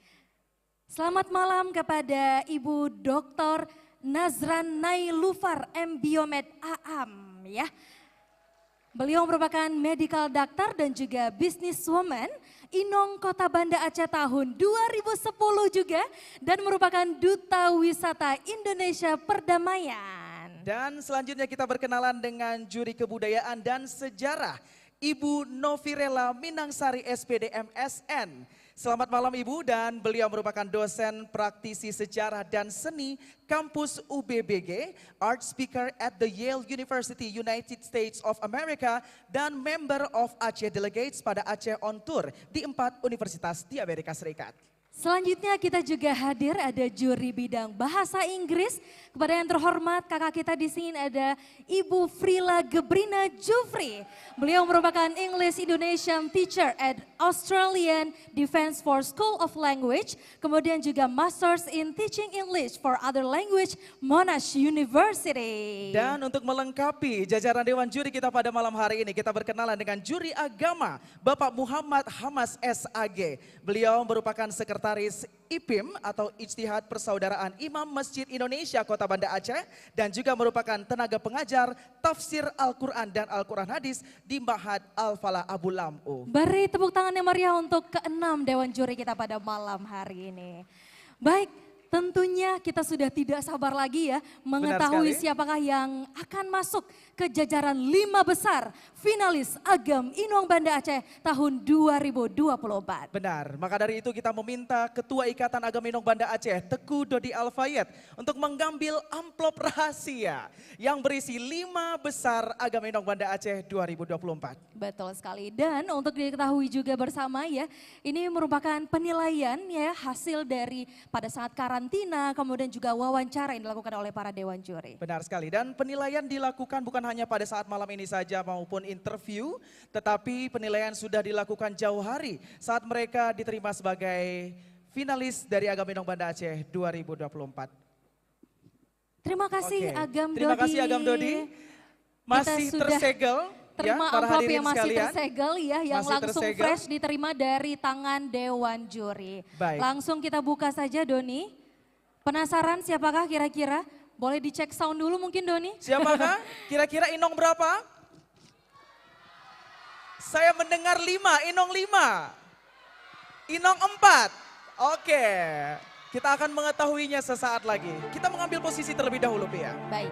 Selamat malam kepada Ibu Dr. Nazran Nailufar M. Biomed AM ya. Beliau merupakan medical doctor dan juga businesswoman Inong Kota Banda Aceh tahun 2010 juga dan merupakan Duta Wisata Indonesia Perdamaian. Dan selanjutnya kita berkenalan dengan juri kebudayaan dan sejarah Ibu Novirela Minangsari SPD MSN. Selamat malam Ibu dan beliau merupakan dosen praktisi sejarah dan seni kampus UBBG, art speaker at the Yale University United States of America dan member of Aceh Delegates pada Aceh On Tour di 4 universitas di Amerika Serikat. Selanjutnya kita juga hadir ada juri bidang bahasa Inggris. Kepada yang terhormat kakak kita di sini ada Ibu Frila Gebrina Jufri. Beliau merupakan English Indonesian teacher at Australian Defence Force School of Language. Kemudian juga Masters in Teaching English for Other Language Monash University. Dan untuk melengkapi jajaran Dewan Juri kita pada malam hari ini, kita berkenalan dengan juri agama Bapak Muhammad Hamas SAG. Beliau merupakan sekretaris Sekretaris IPIM atau Ijtihad Persaudaraan Imam Masjid Indonesia Kota Banda Aceh dan juga merupakan tenaga pengajar tafsir Al-Quran dan Al-Quran Hadis di Ma'had Al-Falah Abu Lam'u. Beri tepuk tangan yang meriah untuk ke-6 Dewan Juri kita pada malam hari ini. Baik, tentunya kita sudah tidak sabar lagi ya mengetahui siapakah yang akan masuk ke jajaran 5 besar finalis Agam Inong Banda Aceh tahun 2024. Benar, maka dari itu kita meminta Ketua Ikatan Agam Inong Banda Aceh, Teguh Dodi Al-Fayed, untuk mengambil amplop rahasia yang berisi 5 besar Agam Inong Banda Aceh 2024. Betul sekali, dan untuk diketahui juga bersama ya, ini merupakan penilaian ya hasil dari pada saat karantina, kemudian juga wawancara yang dilakukan oleh para Dewan Juri. Benar sekali, dan penilaian dilakukan bukan hanya pada saat malam ini saja maupun interview, tetapi penilaian sudah dilakukan jauh hari saat mereka diterima sebagai finalis dari Agam Inong Banda Aceh 2024. Terima kasih Agam Dodi. Terima kasih Agam Dodi. Masih tersegel terima ya, para amplop hadirin yang masih sekalian. tersegel ya, yang Masih langsung tersegel. fresh diterima dari tangan Dewan Juri. Baik. Langsung kita buka saja Doni. Penasaran siapakah kira-kira? Boleh dicek sound dulu mungkin Doni. Siapakah? Kira-kira Inong berapa? Saya mendengar 5, Inong 5. Inong 4. Oke, kita akan mengetahuinya sesaat lagi. Kita mengambil posisi terlebih dahulu, Pia. Baik.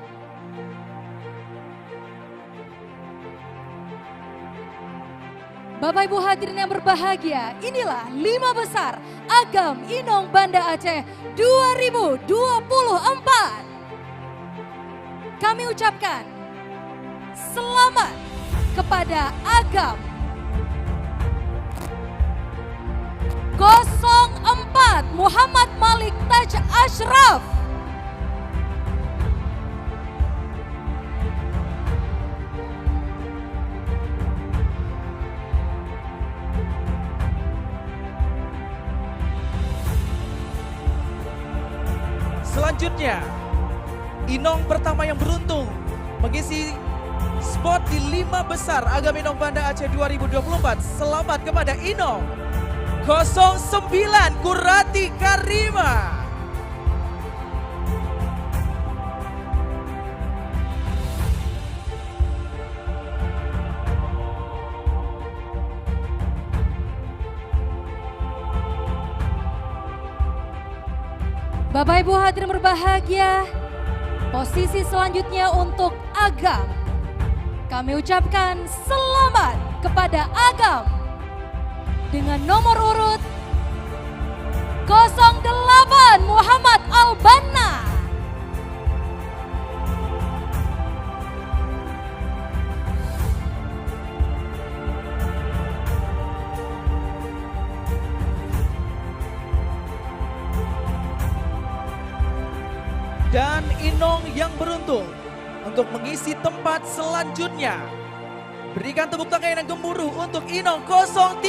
Bapak Ibu hadirin yang berbahagia, inilah 5 besar Agam Inong Banda Aceh 2024. Kami ucapkan selamat kepada Agam 04 Muhammad Malik Taj Ashraf. Selanjutnya, Inong pertama yang beruntung mengisi spot di 5 besar Agam Inong Banda Aceh 2024. Selamat kepada Inong 09 Kurati Karima. Bapak Ibu hadirin berbahagia, posisi selanjutnya untuk Agam. Kami ucapkan selamat kepada Agam dengan nomor urut 08 Muhammad Albanna. Dan Inong yang beruntung untuk mengisi tempat selanjutnya. Berikan tepuk tangan yang gemuruh untuk Inong 03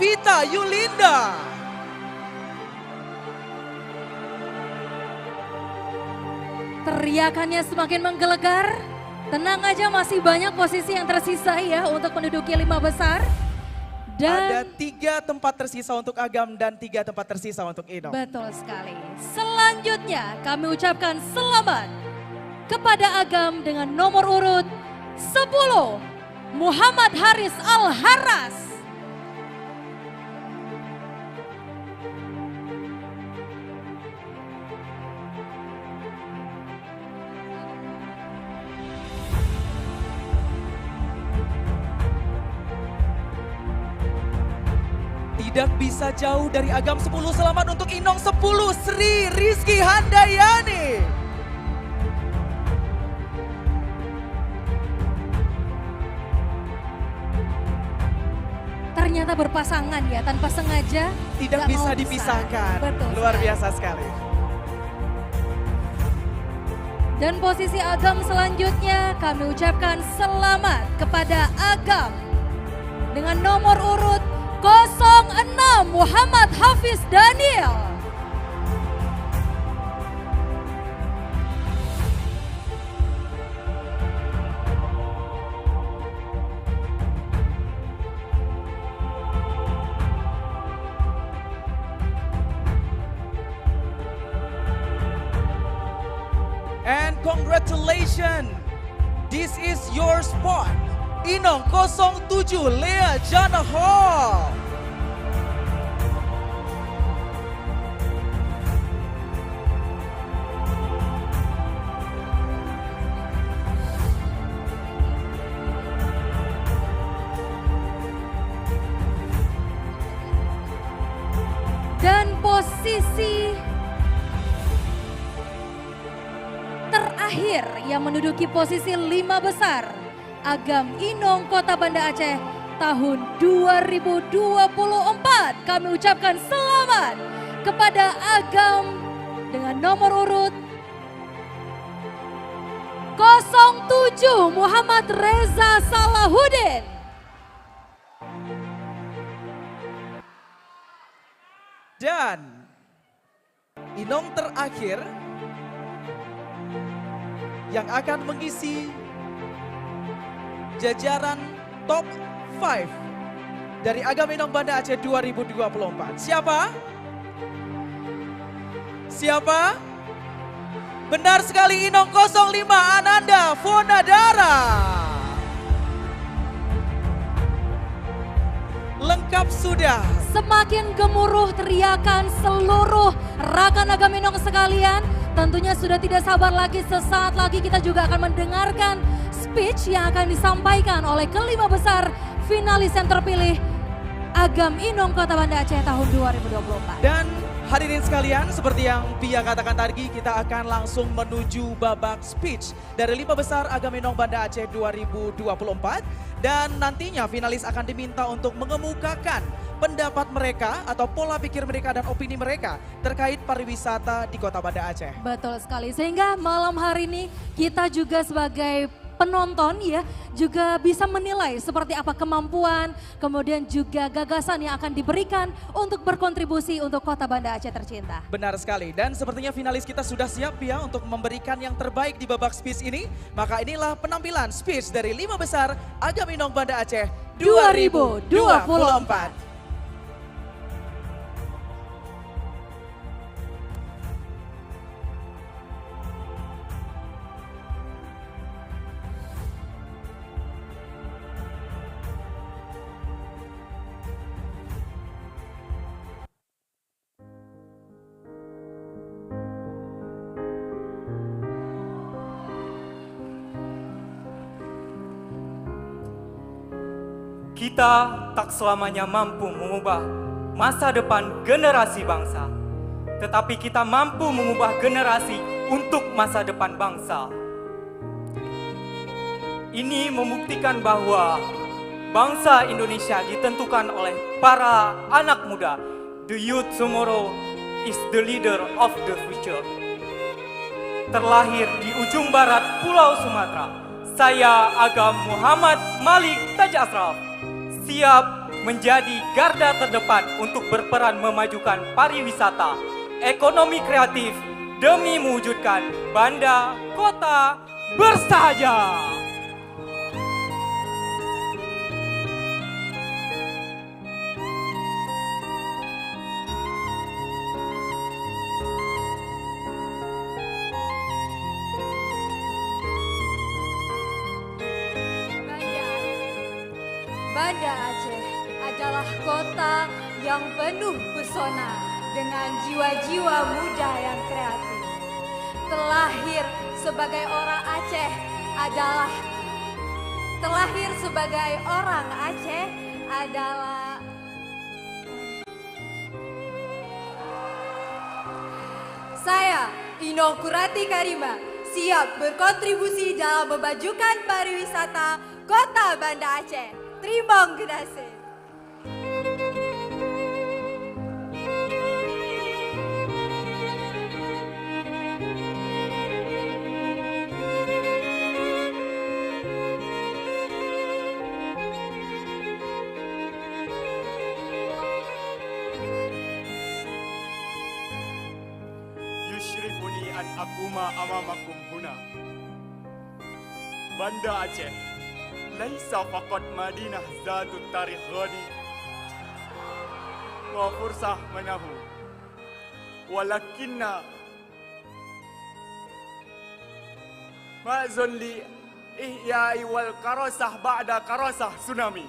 Vita Yulinda. Teriakannya semakin menggelegar. Tenang aja, masih banyak posisi yang tersisa ya untuk menduduki 5 besar. Ada 3 tempat tersisa untuk Agam dan 3 tempat tersisa untuk Inong. Betul sekali. Selanjutnya kami ucapkan selamat kepada Agam dengan nomor urut 10 Muhammad Haris Al-Haras. Tidak bisa jauh dari Agam 10. Selamat untuk Inong 10 Sri Rizky Handayani. Ternyata berpasangan ya, tanpa sengaja. Tidak gak bisa mau dipisahkan. Betul Luar sekali. biasa sekali. Dan posisi Agam selanjutnya kami ucapkan selamat kepada Agam dengan nomor urut 06 Muhammad Hafiz Daniel. Congratulations. This is your spot. Inong 07 Lea Jana Hall. Dan posisi terakhir yang menduduki posisi 5 besar, Agam Inong Kota Banda Aceh tahun 2024. Kami ucapkan selamat kepada Agam dengan nomor urut 07 Muhammad Reza Salahuddin. Dan Inong terakhir yang akan mengisi jajaran top 5 dari Agam Inong Banda Aceh 2024. Siapa? Siapa? Benar sekali, Inong 05 Ananda Fonadara. Lengkap sudah. Semakin gemuruh teriakan seluruh rakan Agam Inong sekalian. Tentunya sudah tidak sabar lagi, sesaat lagi kita juga akan mendengarkan speech yang akan disampaikan oleh kelima besar finalis yang terpilih Agam Inong Kota Banda Aceh tahun 2024. Dan hadirin sekalian, seperti yang Pia katakan tadi, kita akan langsung menuju babak speech dari 5 besar Agam Inong Banda Aceh 2024. Dan nantinya finalis akan diminta untuk mengemukakan pendapat mereka atau pola pikir mereka dan opini mereka terkait pariwisata di Kota Banda Aceh. Betul sekali, sehingga malam hari ini kita juga sebagai penonton ya juga bisa menilai seperti apa kemampuan, kemudian juga gagasan yang akan diberikan untuk berkontribusi untuk Kota Banda Aceh tercinta. Benar sekali, dan sepertinya finalis kita sudah siap ya untuk memberikan yang terbaik di babak speech ini. Maka inilah penampilan speech dari 5 besar Agam Inong Banda Aceh 2024. Kita tak selamanya mampu mengubah masa depan generasi bangsa, tetapi kita mampu mengubah generasi untuk masa depan bangsa. Ini membuktikan bahwa bangsa Indonesia ditentukan oleh para anak muda. The youth tomorrow is the leader of the future. Terlahir di ujung barat Pulau Sumatera, saya Agam Muhammad Malik Taj Asraf siap menjadi garda terdepan untuk berperan memajukan pariwisata, ekonomi kreatif demi mewujudkan Banda Kota Bersahaja. Banda Aceh adalah kota yang penuh pesona dengan jiwa-jiwa muda yang kreatif. Terlahir sebagai orang Aceh adalah saya, Inong Kurati Karima, siap berkontribusi dalam memajukan pariwisata Kota Banda Aceh. Terima kasih. Yushrifuni an akuma amamakum huna. Banda Aceh laisa faqat madinah zatut tarikh ghani wa fursah manahu ma'zun li ihya'i wal karasah ba'da karasah tsunami.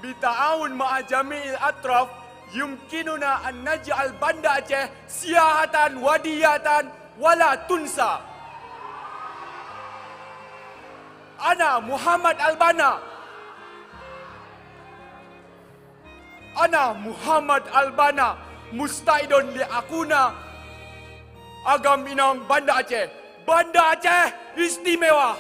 Bita'awun ma'a jami'il atraf yumkinuna an naj'al Banda Aceh siyahatan wadiyatan wala tunsa. Ana Muhammad Albana. Ana Muhammad Albana mustaidun li akuna agam inang Banda Aceh. Banda Aceh istimewa.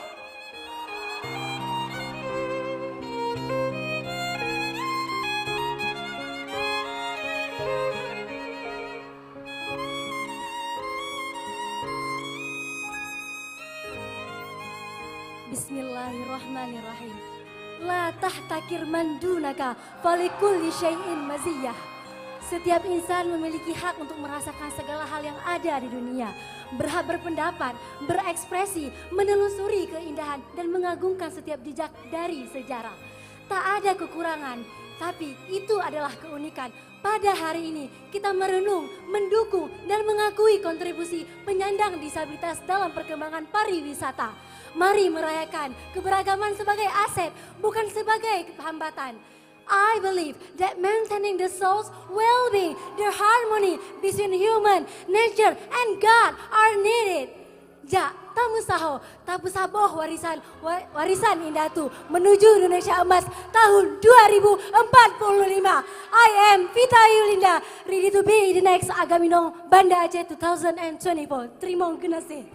Bismillahirrahmanirrahim. La tahtakir man dunaka falikulli syai'in maziyah. Setiap insan memiliki hak untuk merasakan segala hal yang ada di dunia. Berhak berpendapat, berekspresi, menelusuri keindahan dan mengagungkan setiap jejak dari sejarah. Tak ada kekurangan, tapi itu adalah keunikan. Pada hari ini kita merenung, mendukung dan mengakui kontribusi penyandang disabilitas dalam perkembangan pariwisata. Mari merayakan keberagaman sebagai aset, bukan sebagai hambatan. I believe that maintaining the soul's well-being, the harmony between human, nature, and God are needed. Ja, tamusaho, tapusaboh warisan indatu menuju Indonesia Emas tahun 2045. I am Vita Yulinda, ready to be the next Agaminong Banda Aceh 2024. Terima kasih.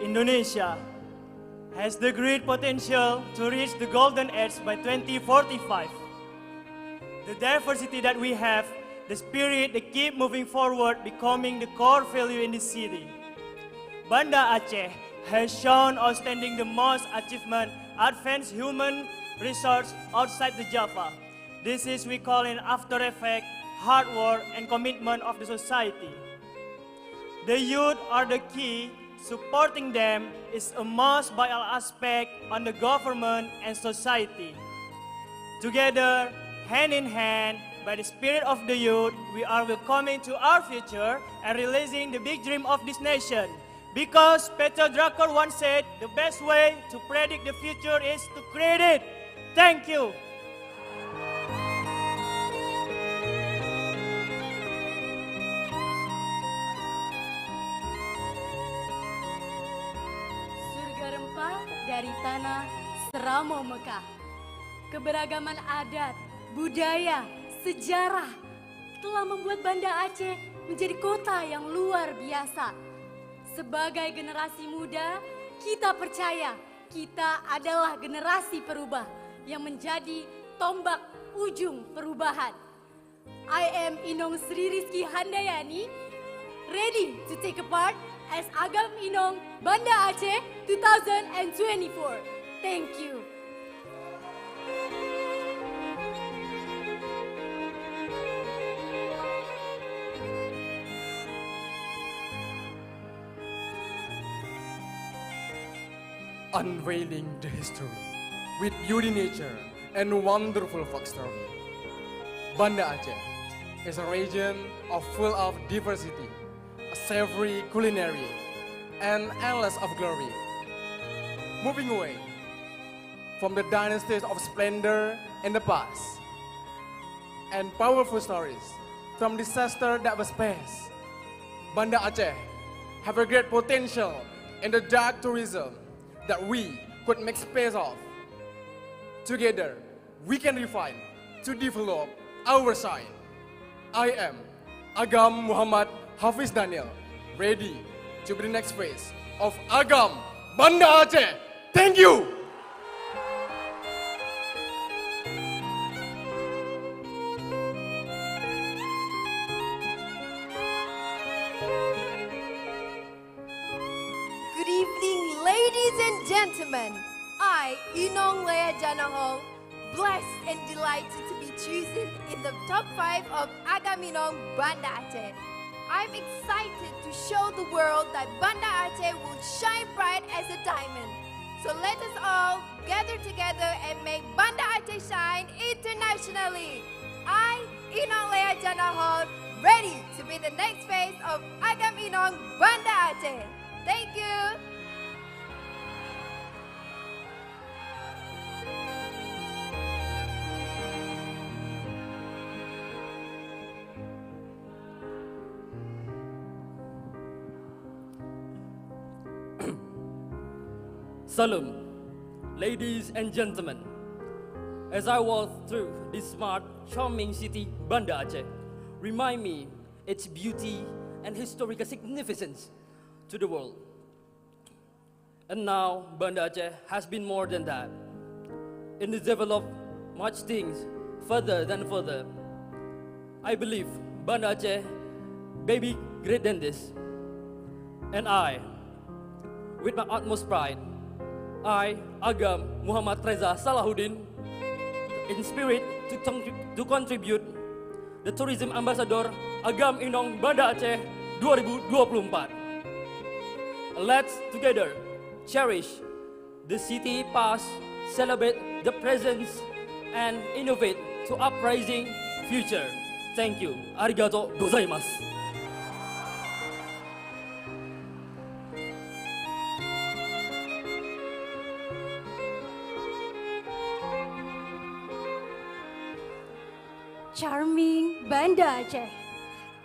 Indonesia has the great potential to reach the golden age by 2045. The diversity that we have, the spirit that keep moving forward, becoming the core value in the city. Banda Aceh has shown outstanding the most achievement, advanced human research outside the Java. This is we call an after effect, hard work and commitment of the society. The youth are the key. Supporting them is a must by all aspects on the government and society. Together, hand in hand, by the spirit of the youth, we are welcoming to our future and realizing the big dream of this nation. Because Peter Drucker once said, the best way to predict the future is to create it. Thank you. Dari tanah Seramo Mekah. Keberagaman adat, budaya, sejarah telah membuat Banda Aceh menjadi kota yang luar biasa. Sebagai generasi muda, kita percaya kita adalah generasi perubah yang menjadi tombak ujung perubahan. I am Inong Sri Rizky Handayani, ready to take a part as Agam Inong Banda Aceh 2024. Thank you. Unveiling the history with beauty nature and wonderful folk story. Banda Aceh is a region full of diversity, a savory culinary, and endless of glory. Moving away from the dynasties of splendor in the past, and powerful stories from disaster that was past, Banda Aceh have a great potential in the dark tourism that we could make space of. Together, we can refine to develop our side. I am Agam Muhammad Hafiz Daniel, ready to be the next phase of Agam Banda Aceh. Thank you. Good evening, ladies and gentlemen. I, Inong Lea Janahong, blessed and delighted to be chosen in the top 5 of Agaminong Banda Aceh. I'm excited to show the world that Banda Aceh will shine bright as a diamond. So let us all gather together and make Banda Aceh shine internationally. I, Inong Lea Janahol, ready to be the next face of Agam Inong Banda Aceh. Thank you. Salam, ladies and gentlemen. As I walk through this smart, charming city, Banda Aceh, remind me its beauty and historical significance to the world. And now, Banda Aceh has been more than that. It has developed much things further than further. I believe Banda Aceh may be greater than this. And I, with my utmost pride, I, Agam Muhammad Reza Salahuddin, in spirit to contribute the Tourism Ambassador Agam Inong Banda Aceh 2024. Let's together cherish the city past, celebrate the present, and innovate to uprising future. Thank you. Arigato gozaimasu. Charming Banda Aceh,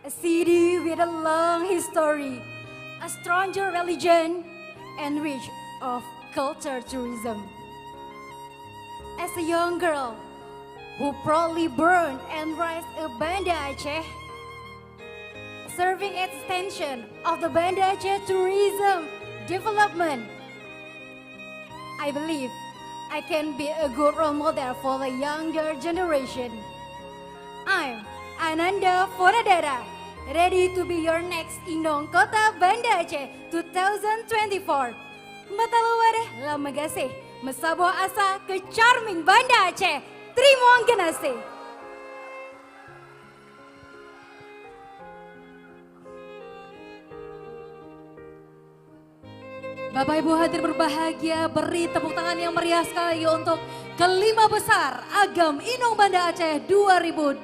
a city with a long history, a stronger religion, and rich of culture tourism. As a young girl who proudly burned and raised a Banda Aceh, serving extension of the Banda Aceh tourism development, I believe I can be a good role model for the younger generation. I'm Ananda Foradara, ready to be your next Inong Kota Banda Aceh 2024. Mataluwareh lamagasih, mesabo asa ke charming Banda Aceh. Terima kasih. Bapak Ibu hadirin berbahagia, beri tepuk tangan yang meriah sekali untuk kelima besar Agam Inong Banda Aceh 2024.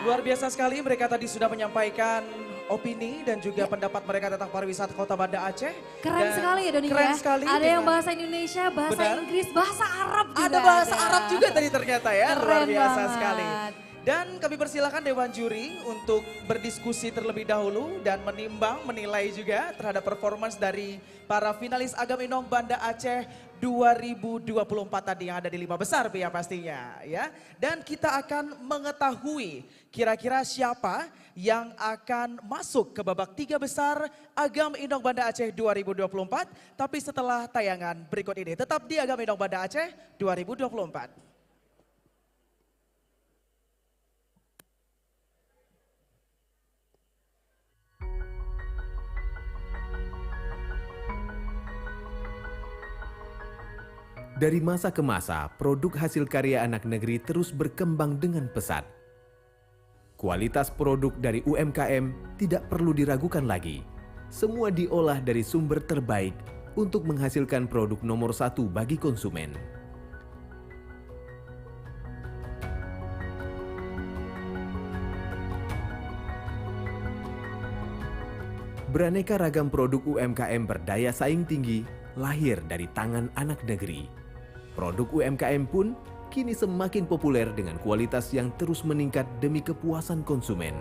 Luar biasa sekali, mereka tadi sudah menyampaikan opini dan juga pendapat mereka tentang pariwisata Kota Banda Aceh. Keren sekali ya Doni. Keren ya. sekali. Ada yang bahasa Indonesia, bahasa Benar. Inggris, bahasa Arab juga. Ada bahasa Arab juga tadi ternyata ya, Keren luar biasa banget. sekali. Dan kami persilakan Dewan Juri untuk berdiskusi terlebih dahulu dan menimbang, menilai juga terhadap performance dari para finalis Agam Inong Banda Aceh 2024 tadi yang ada di 5 besar ya pastinya ya. Dan kita akan mengetahui kira-kira siapa yang akan masuk ke babak 3 besar Agam Inong Banda Aceh 2024. Tapi setelah tayangan berikut ini, tetap di Agam Inong Banda Aceh 2024. Dari masa ke masa, produk hasil karya anak negeri terus berkembang dengan pesat. Kualitas produk dari UMKM tidak perlu diragukan lagi. Semua diolah dari sumber terbaik untuk menghasilkan produk nomor 1 bagi konsumen. Beraneka ragam produk UMKM berdaya saing tinggi lahir dari tangan anak negeri. Produk UMKM pun kini semakin populer dengan kualitas yang terus meningkat demi kepuasan konsumen.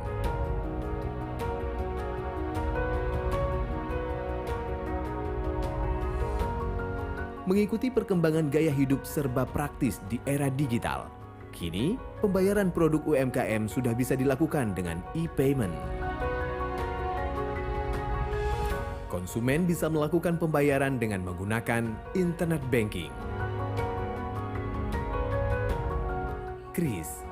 Mengikuti perkembangan gaya hidup serba praktis di era digital, kini pembayaran produk UMKM sudah bisa dilakukan dengan e-payment. Konsumen bisa melakukan pembayaran dengan menggunakan internet banking, KRIS.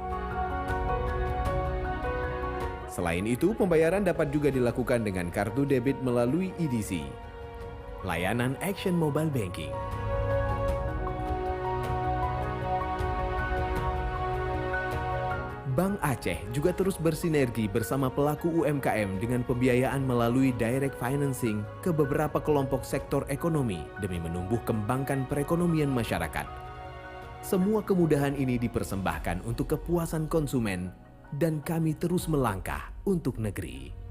Selain itu, pembayaran dapat juga dilakukan dengan kartu debit melalui EDC, layanan Action Mobile Banking. Bank Aceh juga terus bersinergi bersama pelaku UMKM dengan pembiayaan melalui direct financing ke beberapa kelompok sektor ekonomi demi menumbuh kembangkan perekonomian masyarakat. Semua kemudahan ini dipersembahkan untuk kepuasan konsumen dan kami terus melangkah untuk negeri.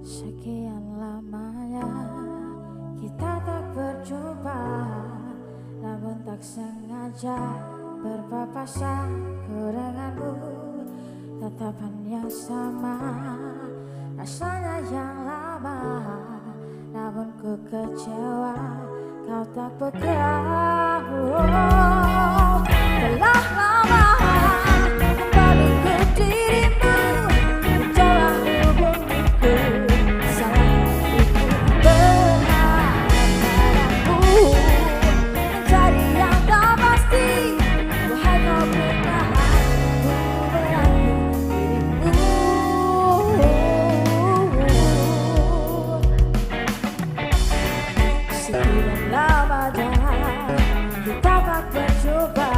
Sekian lamanya kita tak berjumpa, namun tak sengaja berpapasan ku denganmu. Tatapan yang sama, rasanya yang lama, namun ku kecewa kau tak peka. Telah lama kembali ke dirimu, mencoba hubungiku. Sekian lama dah kita tak berjumpa,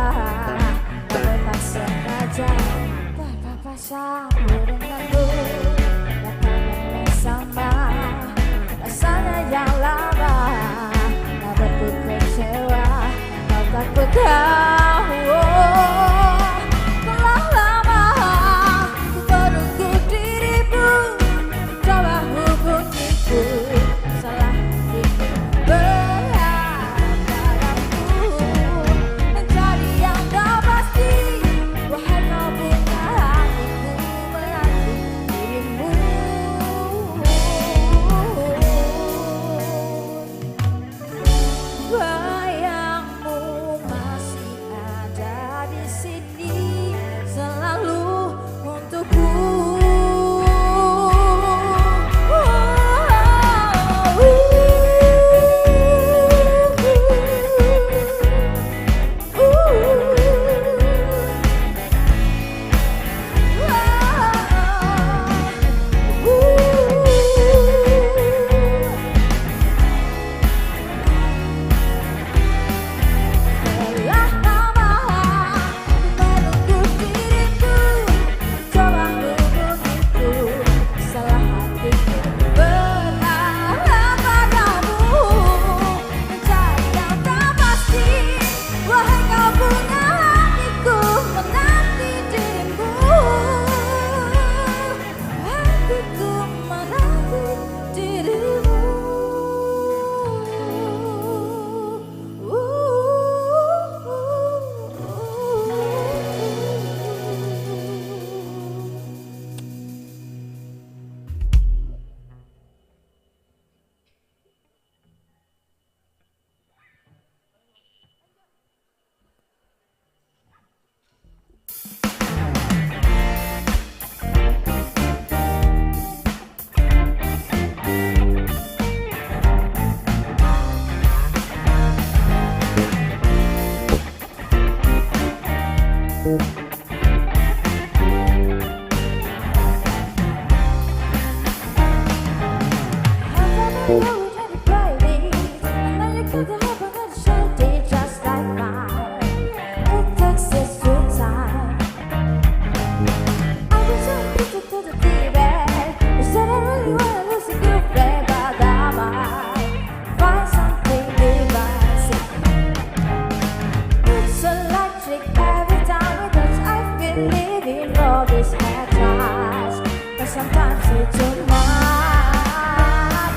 Sometimes it's too much.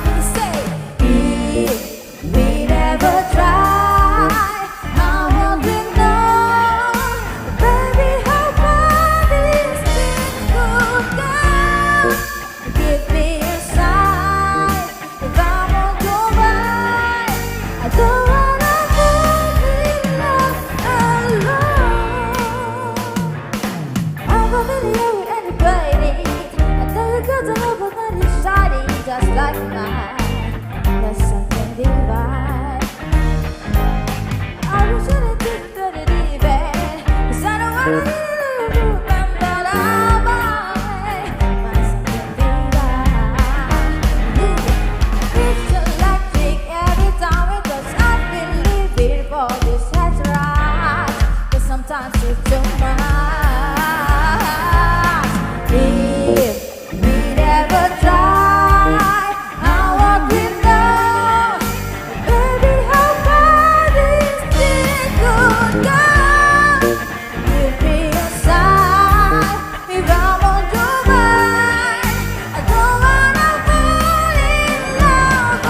We say, if we never try, how would we know? Baby, how far these things could go? Give me a sign if I won't go by. I don't wanna be left alone. I'm familiar with anybody. Cause I hope I'm not shining just like mine. There's something divine. I wish I didn't think that it even. Cause I don't wanna be remember that find something divine. It's electric every time it does. I've been living for this head's right. But sometimes it's too much. Never try, how what we know. Baby, how far this thing could go. Give me a sign if I won't do mine. I don't wanna fall in love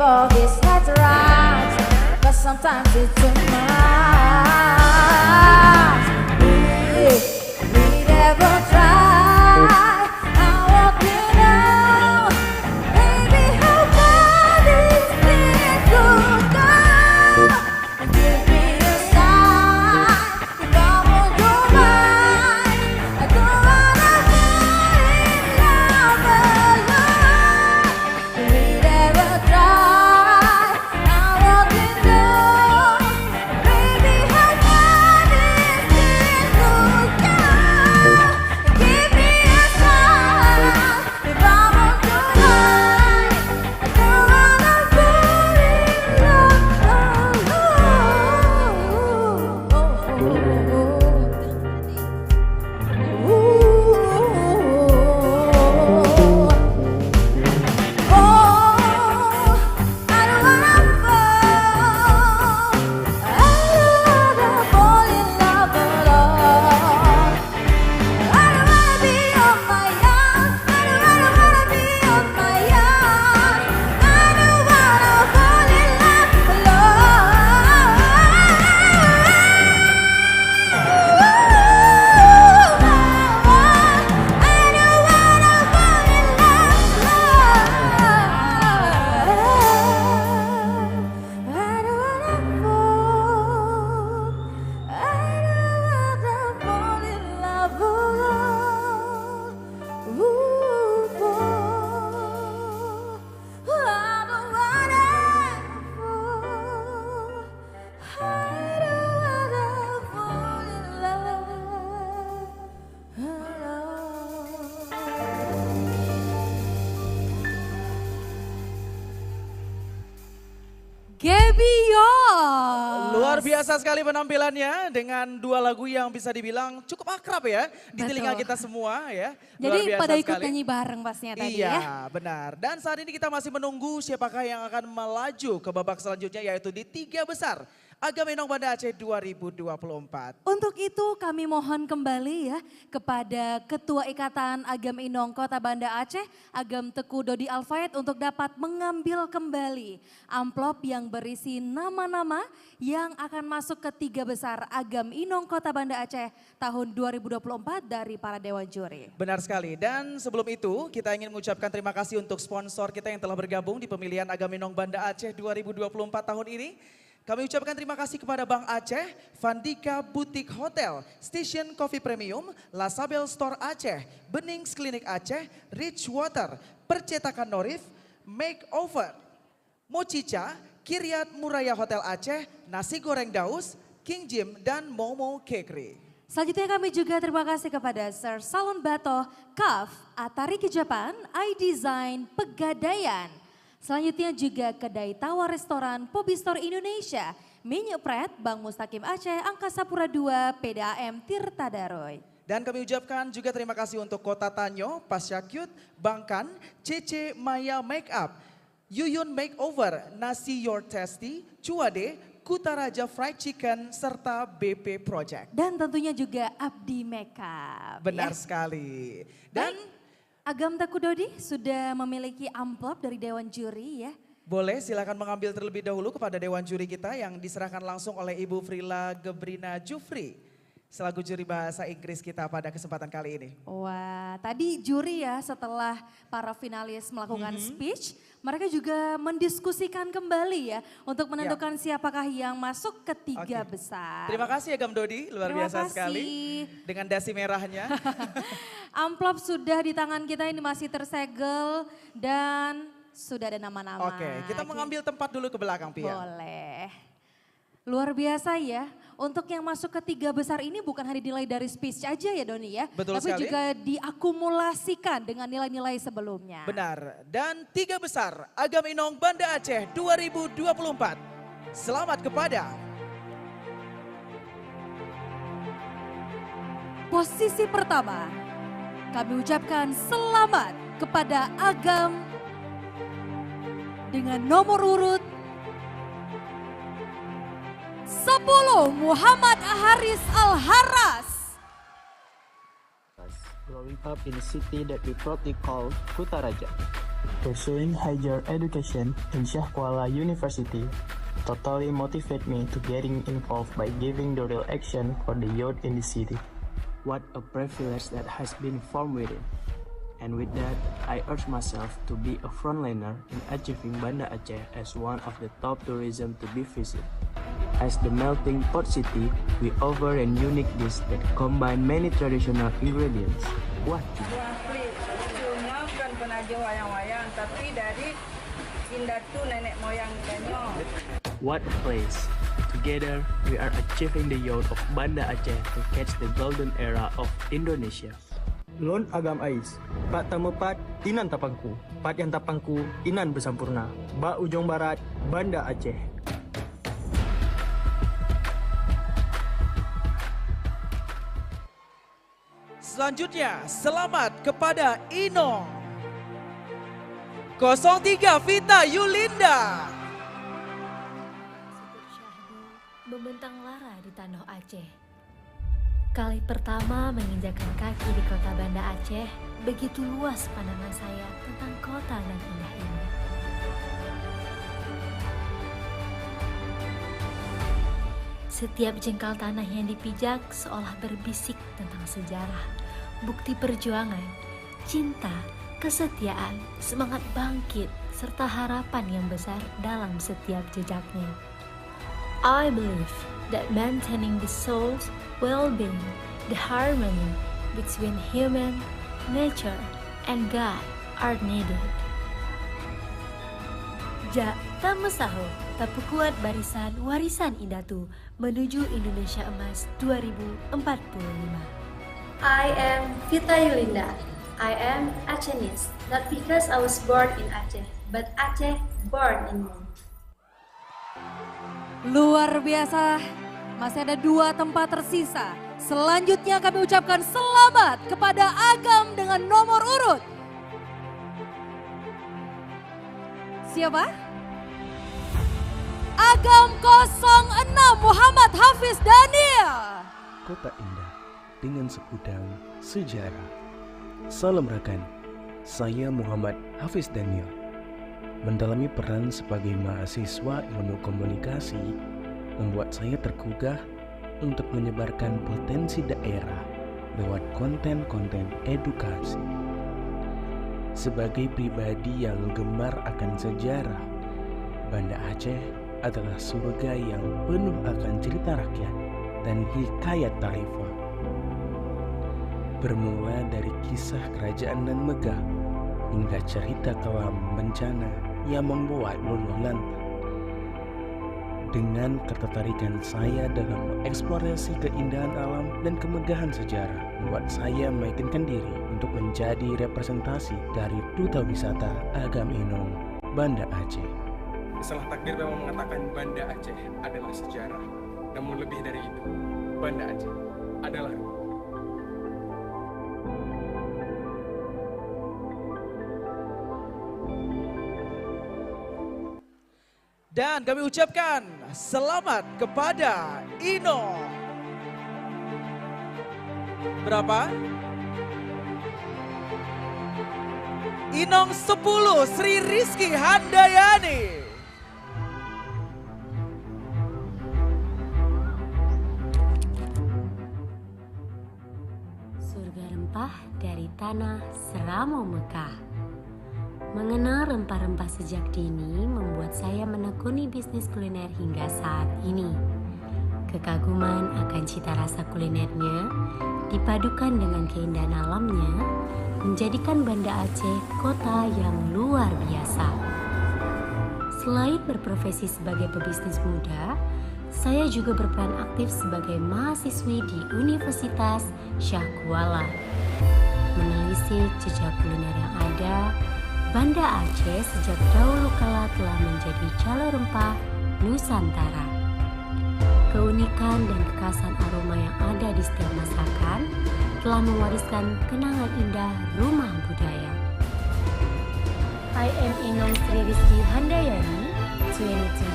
for this head right, but sometimes it's too much. If we never try, how what we know. Baby, how far this thing could go. Give me a sign if I won't do mine. I don't wanna fall in love alone. We never try. Gebios. Luar biasa sekali penampilannya dengan dua lagu yang bisa dibilang cukup akrab ya di telinga kita semua ya. Jadi pada ikut sekali. nyanyi bareng pastinya tadi iya, ya. Iya benar. Dan saat ini kita masih menunggu siapakah yang akan melaju ke babak selanjutnya yaitu di 3 besar. Agam Inong Banda Aceh 2024. Untuk itu kami mohon kembali ya kepada Ketua Ikatan Agam Inong Kota Banda Aceh, Agam Teku Dodi Alfayed untuk dapat mengambil kembali amplop yang berisi nama-nama yang akan masuk ke 3 besar Agam Inong Kota Banda Aceh tahun 2024 dari para Dewan Juri. Benar sekali, dan sebelum itu kita ingin mengucapkan terima kasih untuk sponsor kita yang telah bergabung di pemilihan Agam Inong Banda Aceh 2024 tahun ini. Kami ucapkan terima kasih kepada Bank Aceh, Vandika Boutique Hotel, Station Coffee Premium, Lasabel Store Aceh, Benings Klinik Aceh, Rich Water, Percetakan Norif, Makeover, Mochicha, Kiryat Muraya Hotel Aceh, Nasi Goreng Daus, King Jim, dan Momo Kekri. Selanjutnya kami juga terima kasih kepada Sir Salon Bato, Kaf, Atari Kejapan, iDesign, Pegadaian. Selanjutnya juga Kedai Tawar Restoran Pobistore Indonesia, Minyak Pret, Bank Mustaqim Aceh, Angkasa Pura II, PDAM Tirta Daroy. Dan kami ucapkan juga terima kasih untuk Kota Tanyo, Pasyakyut, Bangkan, CC Maya Makeup, Yuyun Makeover, Nasi Your Tasty, Cuade, Kutaraja Fried Chicken, serta BP Project. Dan tentunya juga Abdi Makeup. Benar sekali. Dan Agam Teku Dodi sudah memiliki amplop dari Dewan Juri ya. boleh silakan mengambil terlebih dahulu kepada Dewan Juri kita yang diserahkan langsung oleh Ibu Frila Gebrina Jufri selaku juri bahasa Inggris kita pada kesempatan kali ini. Wah, tadi juri ya setelah para finalis melakukan speech, mereka juga mendiskusikan kembali ya untuk menentukan siapakah yang masuk ke 3 besar. Terima kasih ya Gam Dodi, luar Terima biasa kasih. sekali dengan dasi merahnya. Amplop sudah di tangan kita ini masih tersegel dan sudah ada nama-nama. Oke, kita mengambil tempat dulu ke belakang Pia. Boleh. Luar biasa ya, untuk yang masuk ke 3 besar ini bukan hanya dinilai dari speech aja ya Doni ya. Betul tapi sekali. juga diakumulasikan dengan nilai-nilai sebelumnya. Benar, dan 3 besar Agam Inong Banda Aceh 2024. Selamat kepada posisi pertama, kami ucapkan selamat kepada Agam dengan nomor urut 10 Muhammad Haris Al-Haras. Growing up in a city that we proudly call Kutaraja. Pursuing higher education in Shah Kuala University totally motivate me to getting involved by giving the real action for the youth in the city. What a privilege that has been formed within. And with that, I urge myself to be a frontliner in achieving Banda Aceh as one of the top tourism to be visited. As the melting pot city, we offer a unique dish that combine many traditional ingredients. Wati. Lucunya bukan penaja wayang-wayang, tapi dari Indatu nenek moyang kita. What a place! Together, we are achieving the youth of Banda Aceh to catch the golden era of Indonesia. Lon Agam Ais, Pak Tamepat, Inan Tapangku, Pat yang Tapangku, Inan Besampurna, Ba Ujung Barat, Banda Aceh. selanjutnya selamat kepada Inong 03 Vita Yulinda. Membentang lara di tanah Aceh. Kali pertama menginjakan kaki di kota Banda Aceh, begitu luas pandangan saya tentang kota dan indah ini. Setiap jengkal tanah yang dipijak seolah berbisik tentang sejarah, bukti perjuangan, cinta, kesetiaan, semangat bangkit, serta harapan yang besar dalam setiap jejaknya. I believe that maintaining the soul's well-being, the harmony between human, nature, and God are needed. Ja, tamesaho, tapukuat barisan warisan Indatu menuju Indonesia Emas 2045. I am Vita Yulinda. I am Acehese, not because I was born in Aceh, but Aceh born in me. Luar biasa, masih ada 2 tempat tersisa. Selanjutnya kami ucapkan selamat kepada Agam dengan nomor urut. Siapa? Agam 06 Muhammad Hafiz Daniel. Kota indah dengan segudang sejarah. Salam rekan, saya Muhammad Hafiz Daniel. Mendalami peran sebagai mahasiswa ilmu komunikasi membuat saya tergugah untuk menyebarkan potensi daerah lewat konten-konten edukasi. Sebagai pribadi yang gemar akan sejarah, Banda Aceh adalah surga yang penuh akan cerita rakyat dan hikayat taifah. Bermula dari kisah kerajaan nan megah hingga cerita kelam bencana yang membuat luluh lantang. Dengan ketertarikan saya dalam mengeksplorasi keindahan alam dan kemegahan sejarah, membuat saya meyakinkan diri untuk menjadi representasi dari Duta Wisata Agam Inong Banda Aceh. Salah takdir memang mengatakan Banda Aceh adalah sejarah. Namun lebih dari itu, Banda Aceh adalah Dan kami ucapkan selamat kepada Inong. Berapa? Inong 10 Sri Rizky Handayani. Surga rempah dari tanah Seramo Mekah. Mengenal rempah-rempah sejak dini membuat saya menekuni bisnis kuliner hingga saat ini. Kekaguman akan cita rasa kulinernya dipadukan dengan keindahan alamnya menjadikan Banda Aceh kota yang luar biasa. Selain berprofesi sebagai pebisnis muda, saya juga berperan aktif sebagai mahasiswi di Universitas Syah Kuala. Menelisik jejak kuliner yang ada, Banda Aceh sejak dahulu kala telah menjadi jalur rempah Nusantara. Keunikan dan kekhasan aroma yang ada di setiap masakan telah mewariskan kenangan indah rumah budaya. I am Inong Sri Rizky Handayani, 22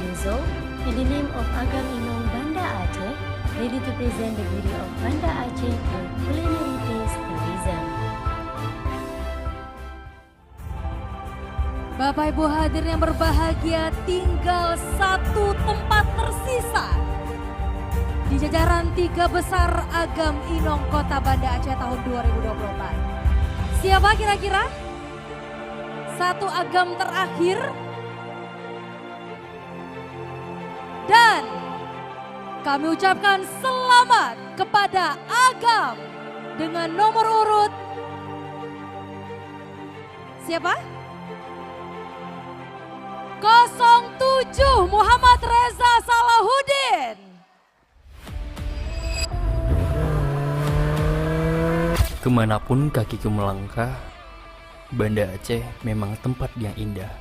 years old, in the name of Agam Inong Banda Aceh, ready to present the beauty of Banda Aceh through culinary taste tourism. Bapak Ibu hadirin yang berbahagia, tinggal satu tempat tersisa di jajaran 3 besar Agam Inong Kota Banda Aceh tahun 2024. Siapa kira-kira? Satu agam terakhir. Dan kami ucapkan selamat kepada agam dengan nomor urut siapa? 07 Muhammad Reza Salahuddin. Kemanapun kakiku melangkah, Banda Aceh memang tempat yang indah.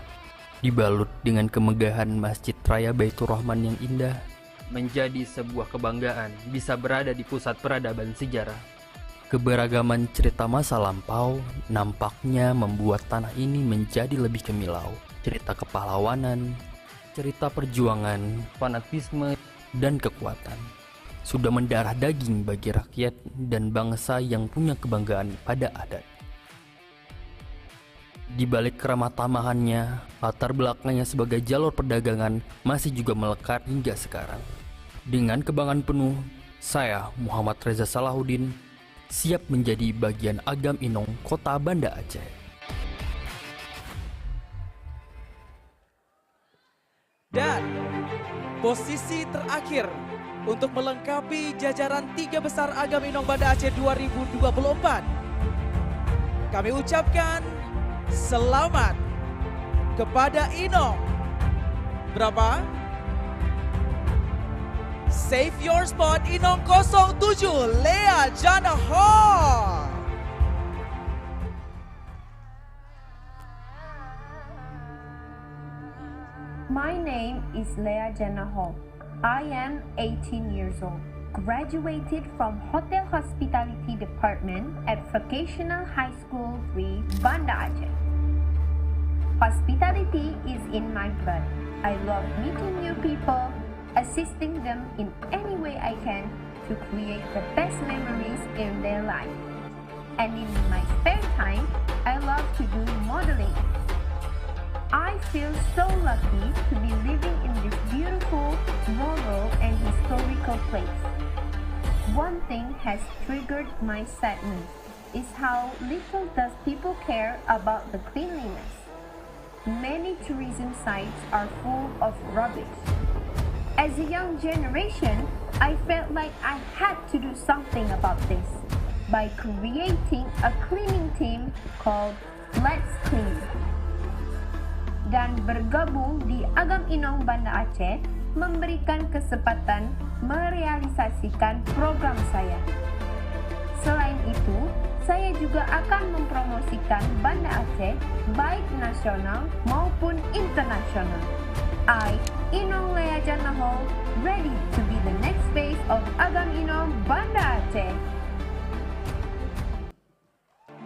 Dibalut dengan kemegahan Masjid Raya Baitur Rahman yang indah, menjadi sebuah kebanggaan bisa berada di pusat peradaban sejarah. Keberagaman cerita masa lampau nampaknya membuat tanah ini menjadi lebih kemilau. Cerita kepahlawanan, cerita perjuangan, fanatisme, dan kekuatan sudah mendarah daging bagi rakyat dan bangsa yang punya kebanggaan pada adat. Di balik keramah tamahannya, latar belakangnya sebagai jalur perdagangan masih juga melekat hingga sekarang. Dengan kebanggaan penuh, saya Muhammad Reza Salahuddin siap menjadi bagian Agam Inong Kota Banda Aceh. Dan posisi terakhir untuk melengkapi jajaran 3 besar Agam Inong Banda Aceh 2024. Kami ucapkan selamat kepada Inong. Berapa? Save your spot Inong 07 Lea Janahor. My name is Lea Janahol. I am 18 years old. Graduated from Hotel Hospitality Department at Vocational High School 3, Banda Aceh. Hospitality is in my blood. I love meeting new people, assisting them in any way I can to create the best memories in their life. And in my spare time, I love to do modeling. I feel so lucky to be living in this beautiful, rural and historical place. One thing has triggered my sadness is how little does people care about the cleanliness. Many tourism sites are full of rubbish. As a young generation, I felt like I had to do something about this by creating a cleaning team called Let's Clean. Dan bergabung di Agam Inong Banda Aceh memberikan kesempatan merealisasikan program saya. Selain itu, saya juga akan mempromosikan Banda Aceh baik nasional maupun internasional. I, Inong Lea Janahol, ready to be the next face of Agam Inong Banda Aceh.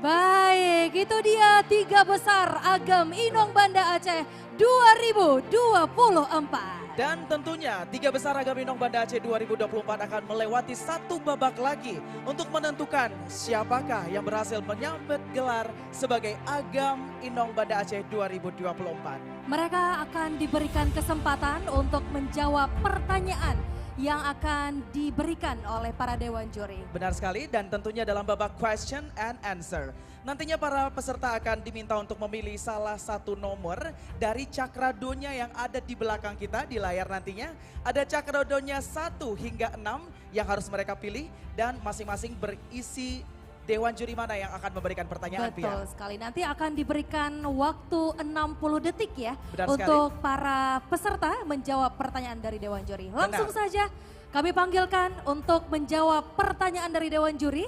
Baik, itu dia 3 besar Agam Inong Banda Aceh 2024. Dan tentunya 3 besar Agam Inong Banda Aceh 2024 akan melewati 1 babak lagi untuk menentukan siapakah yang berhasil menyabet gelar sebagai Agam Inong Banda Aceh 2024. Mereka akan diberikan kesempatan untuk menjawab pertanyaan yang akan diberikan oleh para dewan juri. Benar sekali, dan tentunya dalam babak question and answer. Nantinya para peserta akan diminta untuk memilih salah satu nomor dari cakradonya yang ada di belakang kita di layar nantinya. Ada cakradonya 1 hingga 6 yang harus mereka pilih dan masing-masing berisi dewan juri mana yang akan memberikan pertanyaan. Betul sekali, nanti akan diberikan waktu 60 detik ya. Benar untuk sekali. para peserta menjawab pertanyaan dari dewan juri. Langsung Benar. saja kami panggilkan untuk menjawab pertanyaan dari dewan juri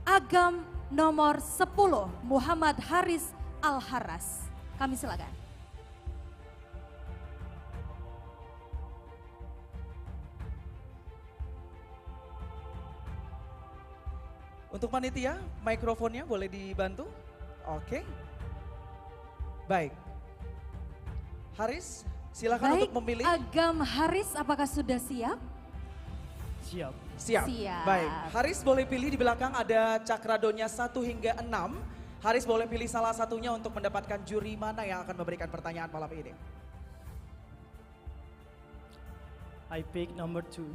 Agam nomor 10 Muhammad Haris Al-Haras. Kami silakan. Untuk panitia, mikrofonnya boleh dibantu? Oke. Baik. Haris, silakan Baik, untuk memilih. Agam Haris apakah sudah siap? Siap. Siap. Baik, Haris boleh pilih di belakang ada cakradonya 1 hingga 6. Haris boleh pilih salah satunya untuk mendapatkan juri mana yang akan memberikan pertanyaan malam ini. I pick number 2.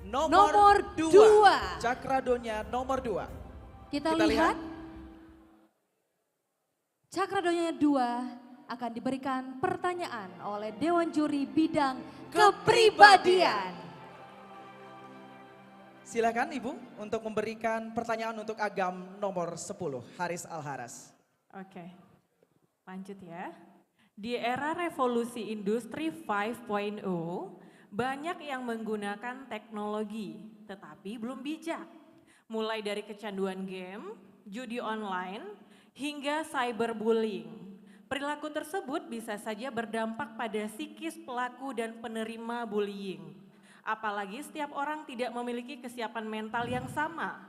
Nomor 2. Cakradonya nomor 2. Kita lihat. Cakradonya 2 akan diberikan pertanyaan oleh Dewan Juri bidang kepribadian. Silakan Ibu untuk memberikan pertanyaan untuk Agam nomor 10, Haris Al-Haras. Oke, lanjut ya. Di era revolusi industri 5.0, banyak yang menggunakan teknologi, tetapi belum bijak. Mulai dari kecanduan game, judi online, hingga cyberbullying. Perilaku tersebut bisa saja berdampak pada psikis pelaku dan penerima bullying. Apalagi setiap orang tidak memiliki kesiapan mental yang sama.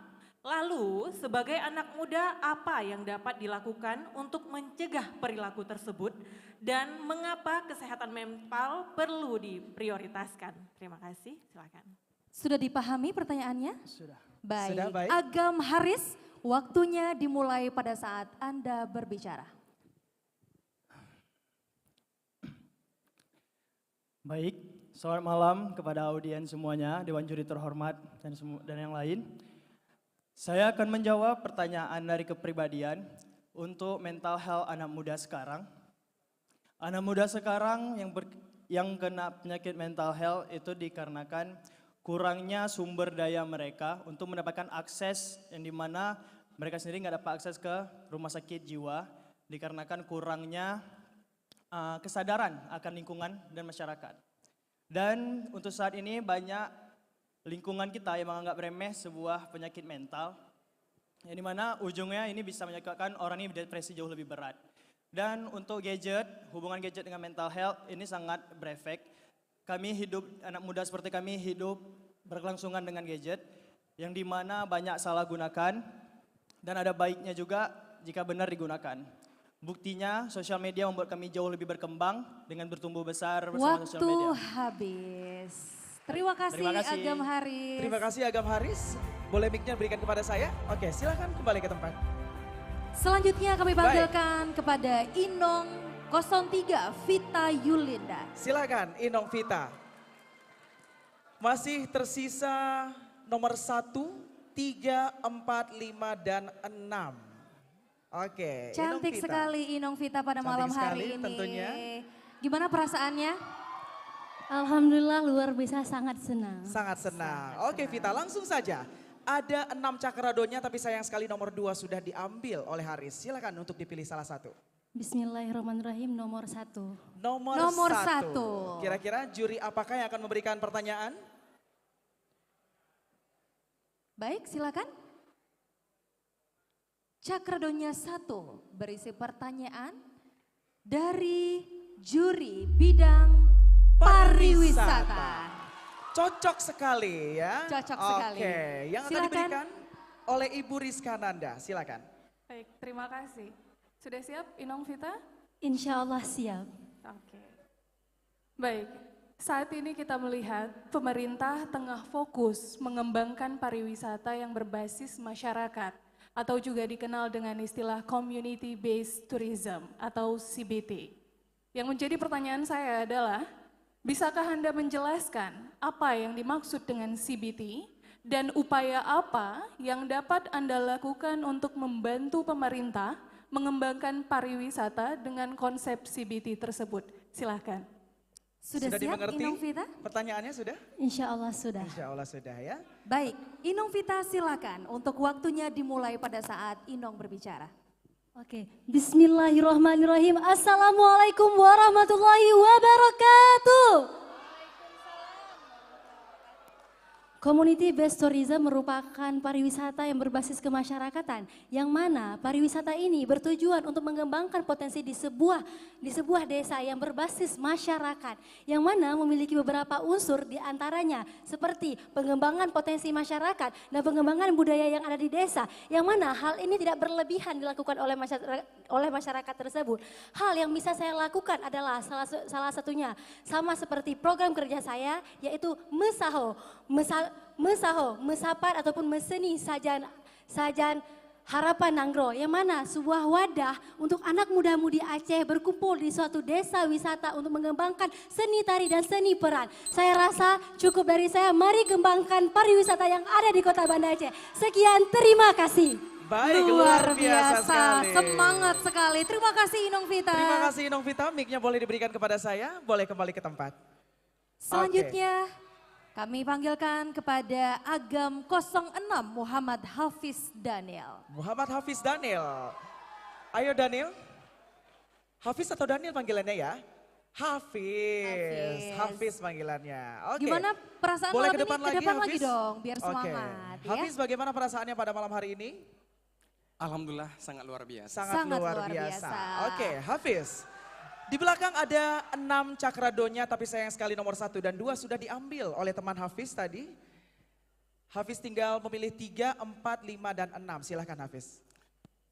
Lalu, sebagai anak muda, apa yang dapat dilakukan untuk mencegah perilaku tersebut dan mengapa kesehatan mental perlu diprioritaskan? Terima kasih, silakan. Sudah dipahami pertanyaannya? Sudah. Baik. Sudah, baik. Agam Haris, waktunya dimulai pada saat Anda berbicara. Baik, selamat malam kepada audiens semuanya, Dewan Juri terhormat dan yang lain. Saya akan menjawab pertanyaan dari kepribadian untuk mental health anak muda sekarang. Anak muda sekarang yang kena penyakit mental health itu dikarenakan kurangnya sumber daya mereka untuk mendapatkan akses yang dimana mereka sendiri nggak dapat akses ke rumah sakit jiwa dikarenakan kurangnya kesadaran akan lingkungan dan masyarakat. Dan untuk saat ini banyak lingkungan kita yang menganggap remeh sebuah penyakit mental, yang dimana ujungnya ini bisa menyebabkan orang ini depresi jauh lebih berat. Dan untuk gadget, hubungan gadget dengan mental health ini sangat berefek. Kami hidup, anak muda seperti kami hidup berkelangsungan dengan gadget, yang dimana banyak salah gunakan, dan ada baiknya juga jika benar digunakan. Buktinya sosial media membuat kami jauh lebih berkembang dengan bertumbuh besar bersama sosial Waktu media. habis. Terima kasih, Terima kasih. Agam Haris. Terima kasih Agam Haris. Boleh mic-nya berikan kepada saya? Oke, silakan kembali ke tempat. Selanjutnya kami panggilkan kepada Inong 03 Vita Yulinda. Silakan Inong Vita. Masih tersisa nomor 1, 3, 4, 5, dan 6. Oke, Inong Cantik Vita. sekali Inong Vita pada Cantik malam sekali, hari ini. tentunya. Gimana perasaannya? Alhamdulillah luar biasa sangat senang. Sangat senang. Oke Vita, langsung saja. Ada 6 cakradonya tapi sayang sekali nomor 2 sudah diambil oleh Haris. Silakan untuk dipilih salah satu. Bismillahirrahmanirrahim nomor 1. Nomor satu. Kira-kira juri apakah yang akan memberikan pertanyaan? Baik, silakan. Cakradonya 1 berisi pertanyaan dari juri bidang pariwisata. Cocok sekali ya. Cocok sekali. Oke, yang akan Silakan. diberikan oleh Ibu Rizka Nanda. Silakan. Baik, terima kasih. Sudah siap Inong Vita? Insya Allah siap. Oke. Baik, saat ini kita melihat pemerintah tengah fokus mengembangkan pariwisata yang berbasis masyarakat atau juga dikenal dengan istilah Community Based Tourism atau CBT. Yang menjadi pertanyaan saya adalah, bisakah Anda menjelaskan apa yang dimaksud dengan CBT dan upaya apa yang dapat Anda lakukan untuk membantu pemerintah mengembangkan pariwisata dengan konsep CBT tersebut? Silahkan. Sudah siap dimengerti? Inong Vita? Pertanyaannya sudah? Insya Allah sudah. Insya Allah sudah ya. Baik, Inong Vita silakan untuk waktunya dimulai pada saat Inong berbicara. Oke, Bismillahirrahmanirrahim. Assalamualaikum warahmatullahi wabarakatuh. Community Based Tourism merupakan pariwisata yang berbasis kemasyarakatan, yang mana pariwisata ini bertujuan untuk mengembangkan potensi di sebuah desa yang berbasis masyarakat, yang mana memiliki beberapa unsur diantaranya seperti pengembangan potensi masyarakat dan pengembangan budaya yang ada di desa, yang mana hal ini tidak berlebihan dilakukan oleh masyarakat tersebut. Hal yang bisa saya lakukan adalah salah satunya sama seperti program kerja saya, yaitu Mesapat ataupun meseni sajan harapan Nanggro, yang mana sebuah wadah untuk anak muda-mudi Aceh berkumpul di suatu desa wisata untuk mengembangkan seni tari dan seni peran. Saya rasa cukup dari saya, mari kembangkan pariwisata yang ada di Kota Banda Aceh. Sekian, terima kasih. Baik, Luar biasa sekali. semangat sekali. Terima kasih Inong Vita. Terima kasih Inong Vita, mic-nya boleh diberikan kepada saya, boleh kembali ke tempat. Selanjutnya kami panggilkan kepada Agam 06 Muhammad Hafiz Daniel. Muhammad Hafiz Daniel. Ayo Daniel. Hafiz atau Daniel panggilannya ya? Hafiz panggilannya. Oke. Gimana perasaan boleh malam ke depan ini? lagi, Ke depan lagi Hafiz? dong, biar Oke. semangat ya. Hafiz, bagaimana perasaannya pada malam hari ini? Alhamdulillah sangat luar biasa. Sangat luar biasa. Oke, Hafiz. Di belakang ada 6 cakradonya, tapi sayang sekali nomor 1 dan 2 sudah diambil oleh teman Hafiz tadi. Hafiz tinggal memilih 3, 4, 5, dan 6. Silahkan Hafiz.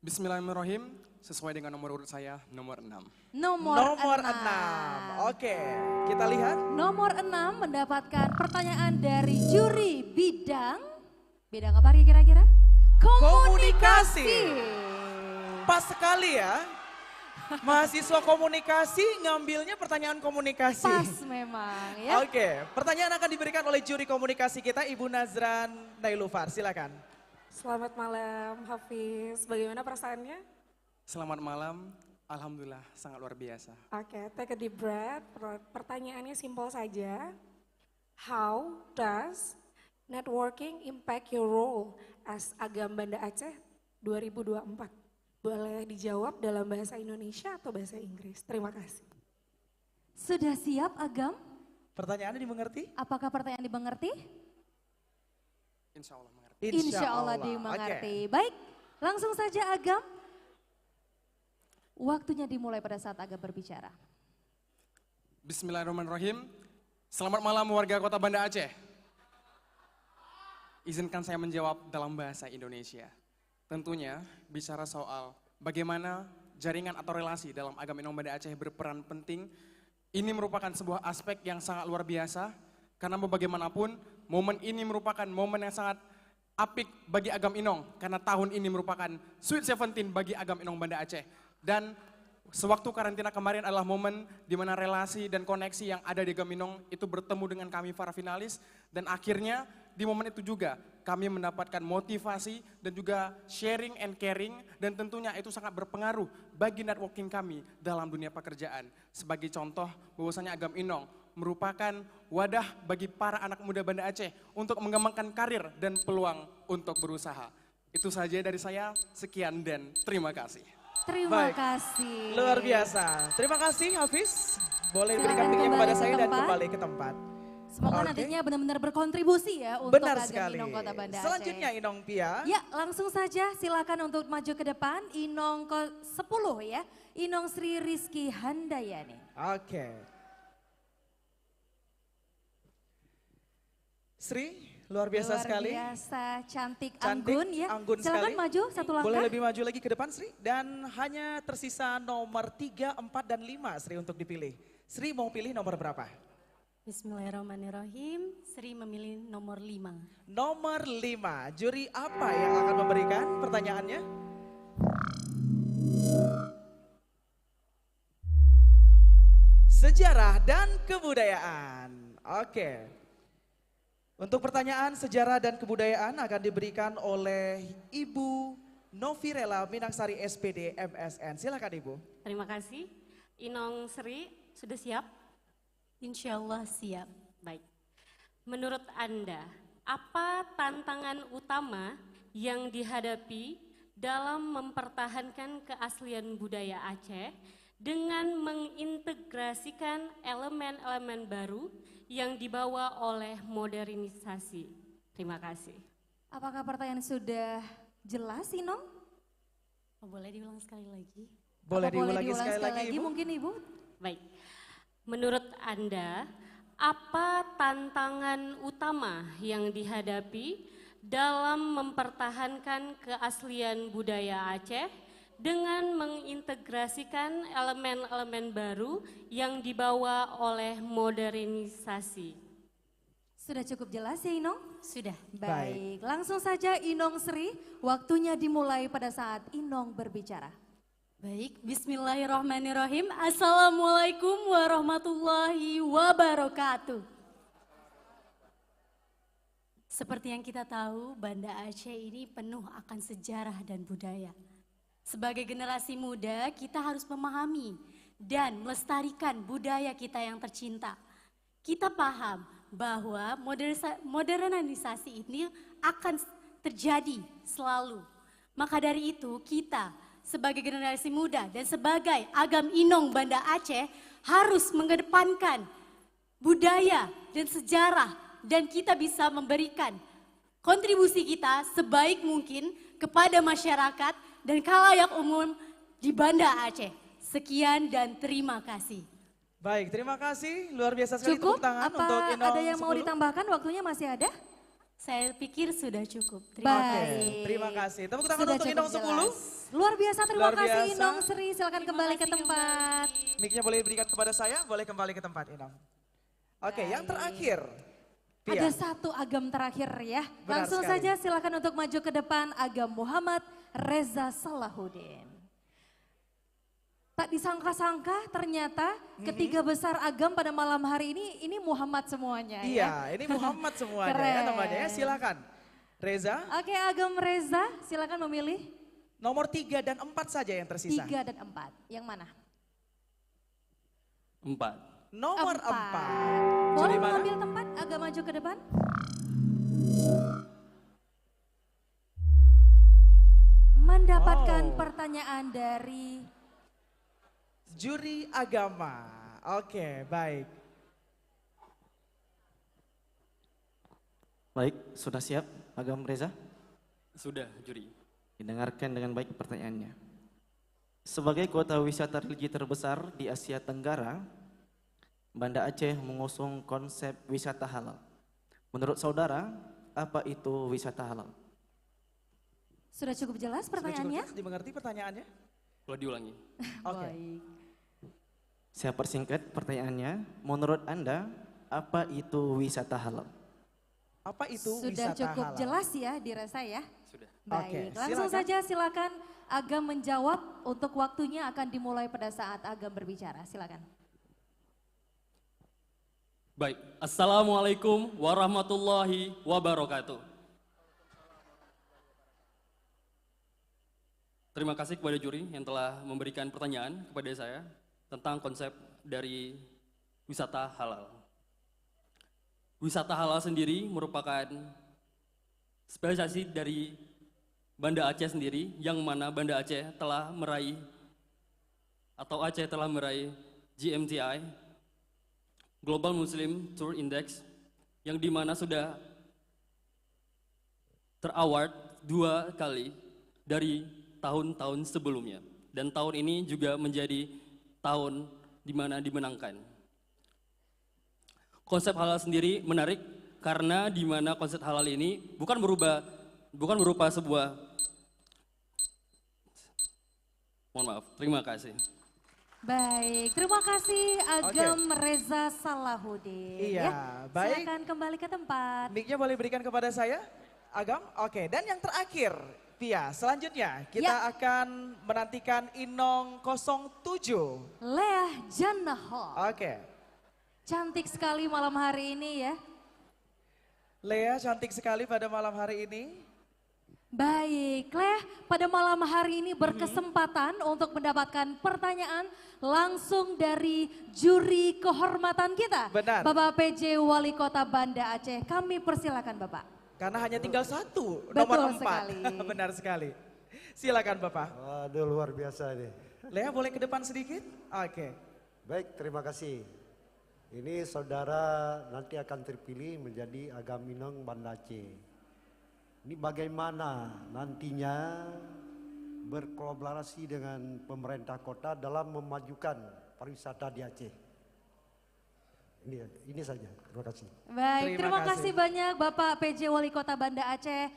Bismillahirrahmanirrahim, sesuai dengan nomor urut saya, nomor 6. Nomor 6. Oke, kita lihat. Nomor 6 mendapatkan pertanyaan dari juri bidang apa kira-kira? Komunikasi. Pas sekali ya. Mahasiswa komunikasi ngambilnya pertanyaan komunikasi. Pas memang ya. Oke, pertanyaan akan diberikan oleh juri komunikasi kita, Ibu Nazran Nailufar. Silakan. Selamat malam Hafiz, bagaimana perasaannya? Selamat malam, alhamdulillah sangat luar biasa. Oke, take a deep breath. Pertanyaannya simpel saja. How does networking impact your role as Agam Banda Aceh 2024? Boleh dijawab dalam bahasa Indonesia atau bahasa Inggris? Terima kasih. Sudah siap Agam? Pertanyaannya dimengerti? Apakah pertanyaan dimengerti? Insya Allah mengerti. Insya Allah dimengerti. Baik, langsung saja Agam. Waktunya dimulai pada saat Agam berbicara. Bismillahirrahmanirrahim. Selamat malam warga Kota Banda Aceh. Izinkan saya menjawab dalam bahasa Indonesia. Tentunya bicara soal bagaimana jaringan atau relasi dalam Agam Inong Banda Aceh berperan penting. Ini merupakan sebuah aspek yang sangat luar biasa, karena mau bagaimanapun momen ini merupakan momen yang sangat apik bagi Agam Inong, karena tahun ini merupakan Sweet 17 bagi Agam Inong Banda Aceh. Dan sewaktu karantina kemarin adalah momen di mana relasi dan koneksi yang ada di Agam Inong itu bertemu dengan kami para finalis, dan akhirnya di momen itu juga kami mendapatkan motivasi dan juga sharing and caring, dan tentunya itu sangat berpengaruh bagi networking kami dalam dunia pekerjaan. Sebagai contoh bahwasanya Agam Inong merupakan wadah bagi para anak muda Banda Aceh untuk mengembangkan karir dan peluang untuk berusaha. Itu saja dari saya, sekian dan terima kasih. Terima Baik. kasih. Luar biasa. Terima kasih Hafiz. Boleh Silakan berikan mic-nya kembali kepada ke saya dan tempat. kembali ke tempat. Semoga Oke. nantinya benar-benar berkontribusi ya untuk Benar Agam sekali. Inong Kota Banda Aceh. Selanjutnya Inong Pia. Ya, langsung saja silakan untuk maju ke depan. Inong ke-10 ya. Inong Sri Rizky Handayani. Oke. Sri, luar biasa sekali. Luar biasa, cantik, Cantik, anggun ya. anggun Silakan sekali. maju satu langkah. Boleh lebih maju lagi ke depan Sri. Dan hanya tersisa nomor 3, 4, dan 5 Sri untuk dipilih. Sri mau pilih nomor berapa? Bismillahirrahmanirrahim, Sri memilih nomor 5. Nomor 5, juri apa yang akan memberikan pertanyaannya? Sejarah dan kebudayaan. Oke. Untuk pertanyaan sejarah dan kebudayaan akan diberikan oleh Ibu Novirela Minangsari SPD MSN. Silakan Ibu. Terima kasih. Inong Sri, sudah siap? Insya Allah siap. Baik. Menurut Anda, apa tantangan utama yang dihadapi dalam mempertahankan keaslian budaya Aceh dengan mengintegrasikan elemen-elemen baru yang dibawa oleh modernisasi? Terima kasih. Apakah pertanyaan sudah jelas Inong? Boleh diulang sekali lagi? Boleh Apa diulangi sekali lagi Ibu? mungkin Ibu? Baik. Menurut Anda, apa tantangan utama yang dihadapi dalam mempertahankan keaslian budaya Aceh dengan mengintegrasikan elemen-elemen baru yang dibawa oleh modernisasi? Sudah cukup jelas ya Inong? Sudah. Baik, langsung saja Inong Sri, waktunya dimulai pada saat Inong berbicara. Baik, bismillahirrahmanirrahim. Assalamualaikum warahmatullahi wabarakatuh. Seperti yang kita tahu, Banda Aceh ini penuh akan sejarah dan budaya. Sebagai generasi muda, kita harus memahami dan melestarikan budaya kita yang tercinta. Kita paham bahwa modernisasi ini akan terjadi selalu. Maka dari itu kita sebagai generasi muda dan sebagai Agam Inong Banda Aceh harus mengedepankan budaya dan sejarah, dan kita bisa memberikan kontribusi kita sebaik mungkin kepada masyarakat dan khalayak umum di Banda Aceh. Sekian dan terima kasih. Baik, terima kasih. Luar biasa sekali Cukup? tepuk tangan Apa untuk Inong ada yang mau 10. ditambahkan? Waktunya masih ada? Saya pikir sudah cukup. Oke, terima kasih. Tepuk tangan Sudah untuk cukup Inong 10. jelas. Luar biasa, terima Luar kasih biasa. Inong Sri. Silakan kembali ke tempat. Mic-nya boleh diberikan kepada saya, boleh kembali ke tempat Inong. Oke, yang terakhir. Pia. Ada satu Agam terakhir ya. Benar Langsung sekali. saja silakan untuk maju ke depan Agam Muhammad Reza Salahuddin. Tak disangka-sangka ternyata ketiga besar Agam pada malam hari ini Muhammad semuanya ya. Iya, ini Muhammad semuanya ya Keren. namanya ya. Silakan. Reza, Oke Agam Reza, silakan memilih nomor 3 dan 4 saja yang tersisa. 3 dan 4. Yang mana? 4. Nomor 4. Boleh mengambil tempat agak maju ke depan? Mendapatkan pertanyaan dari Juri agama. Oke, baik. Baik, sudah siap Agam Reza? Sudah, juri. Didengarkan dengan baik pertanyaannya. Sebagai kota wisata religi terbesar di Asia Tenggara, Banda Aceh mengusung konsep wisata halal. Menurut saudara, apa itu wisata halal? Sudah cukup jelas pertanyaannya? Sudah cukup jelas dimengerti pertanyaannya? Boleh diulangi. Oke. Saya persingkat pertanyaannya. Menurut Anda, apa itu wisata halal? Apa itu Sudah wisata cukup halal? jelas ya dirasa ya? Sudah. Baik, Oke, langsung silakan. saja silakan Agam menjawab. Untuk waktunya akan dimulai pada saat Agam berbicara. Silakan. Baik, Assalamualaikum warahmatullahi wabarakatuh. Terima kasih kepada juri yang telah memberikan pertanyaan kepada saya tentang konsep dari wisata halal. Wisata halal sendiri merupakan spesialisasi dari Banda Aceh sendiri, yang mana Banda Aceh telah meraih atau Aceh telah meraih GMTI, Global Muslim Tour Index, yang dimana sudah teraward 2 kali dari tahun-tahun sebelumnya. Dan tahun ini juga menjadi tahun di mana dimenangkan. Konsep halal sendiri menarik karena di mana konsep halal ini bukan berupa sebuah, mohon maaf, terima kasih. Baik, terima kasih Agam Reza Salahuddin. Iya, ya. baik. Silakan kembali ke tempat. Mic-nya boleh berikan kepada saya, Agam? Oke, dan yang terakhir, Pia, selanjutnya kita akan menantikan Inong 07. Leah Jannahol. Oke. Cantik sekali malam hari ini ya. Lea cantik sekali pada malam hari ini. Baik, Leah pada malam hari ini berkesempatan untuk mendapatkan pertanyaan langsung dari juri kehormatan kita. Benar. Bapak PJ Wali Kota Banda Aceh, kami persilakan Bapak. Karena hanya tinggal satu, Betul nomor 4. sekali. Benar sekali. Silakan Bapak. Waduh, luar biasa ini. Lea boleh ke depan sedikit? Oke. Baik, terima kasih. Ini saudara nanti akan terpilih menjadi Agam Inong Banda Aceh. Ini bagaimana nantinya berkolaborasi dengan pemerintah kota dalam memajukan pariwisata di Aceh. Ini saja, terima kasih. Baik, terima kasih banyak Bapak PJ Wali Kota Banda Aceh.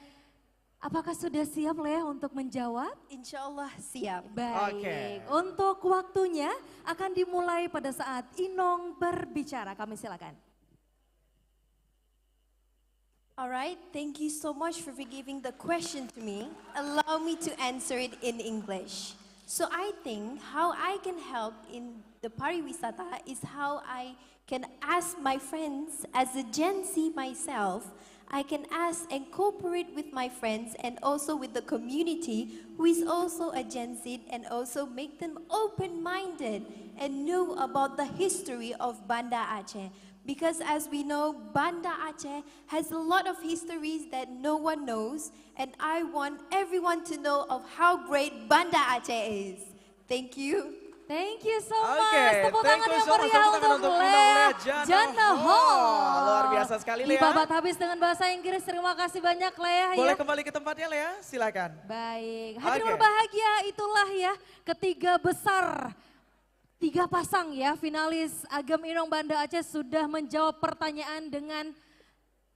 Apakah sudah siap Leah untuk menjawab? Insya Allah siap. Baik, untuk waktunya akan dimulai pada saat Inong berbicara. Kami silakan. Alright, thank you so much for giving the question to me. Allow me to answer it in English. So I think how I can help in the pariwisata is how I can ask my friends as a Gen Z myself. I can ask and cooperate with my friends and also with the community who is also a Gen Z and also make them open-minded and know about the history of Banda Aceh. Because as we know, Banda Aceh has a lot of histories that no one knows, and I want everyone to know of how great Banda Aceh is. Thank you. Thank you so much. Tepuk tangan yang meriah Tepuk tangan untuk untuk Leah Jannahol. Jannahol. Luar biasa sekali Lea. Dibabat habis dengan bahasa Inggris. Terima kasih banyak Leah Boleh ya. kembali ke tempatnya Lea, silakan. Baik, hadirin berbahagia, itulah ya ketiga besar. 3 pasang ya finalis Agam Inong Banda Aceh sudah menjawab pertanyaan dengan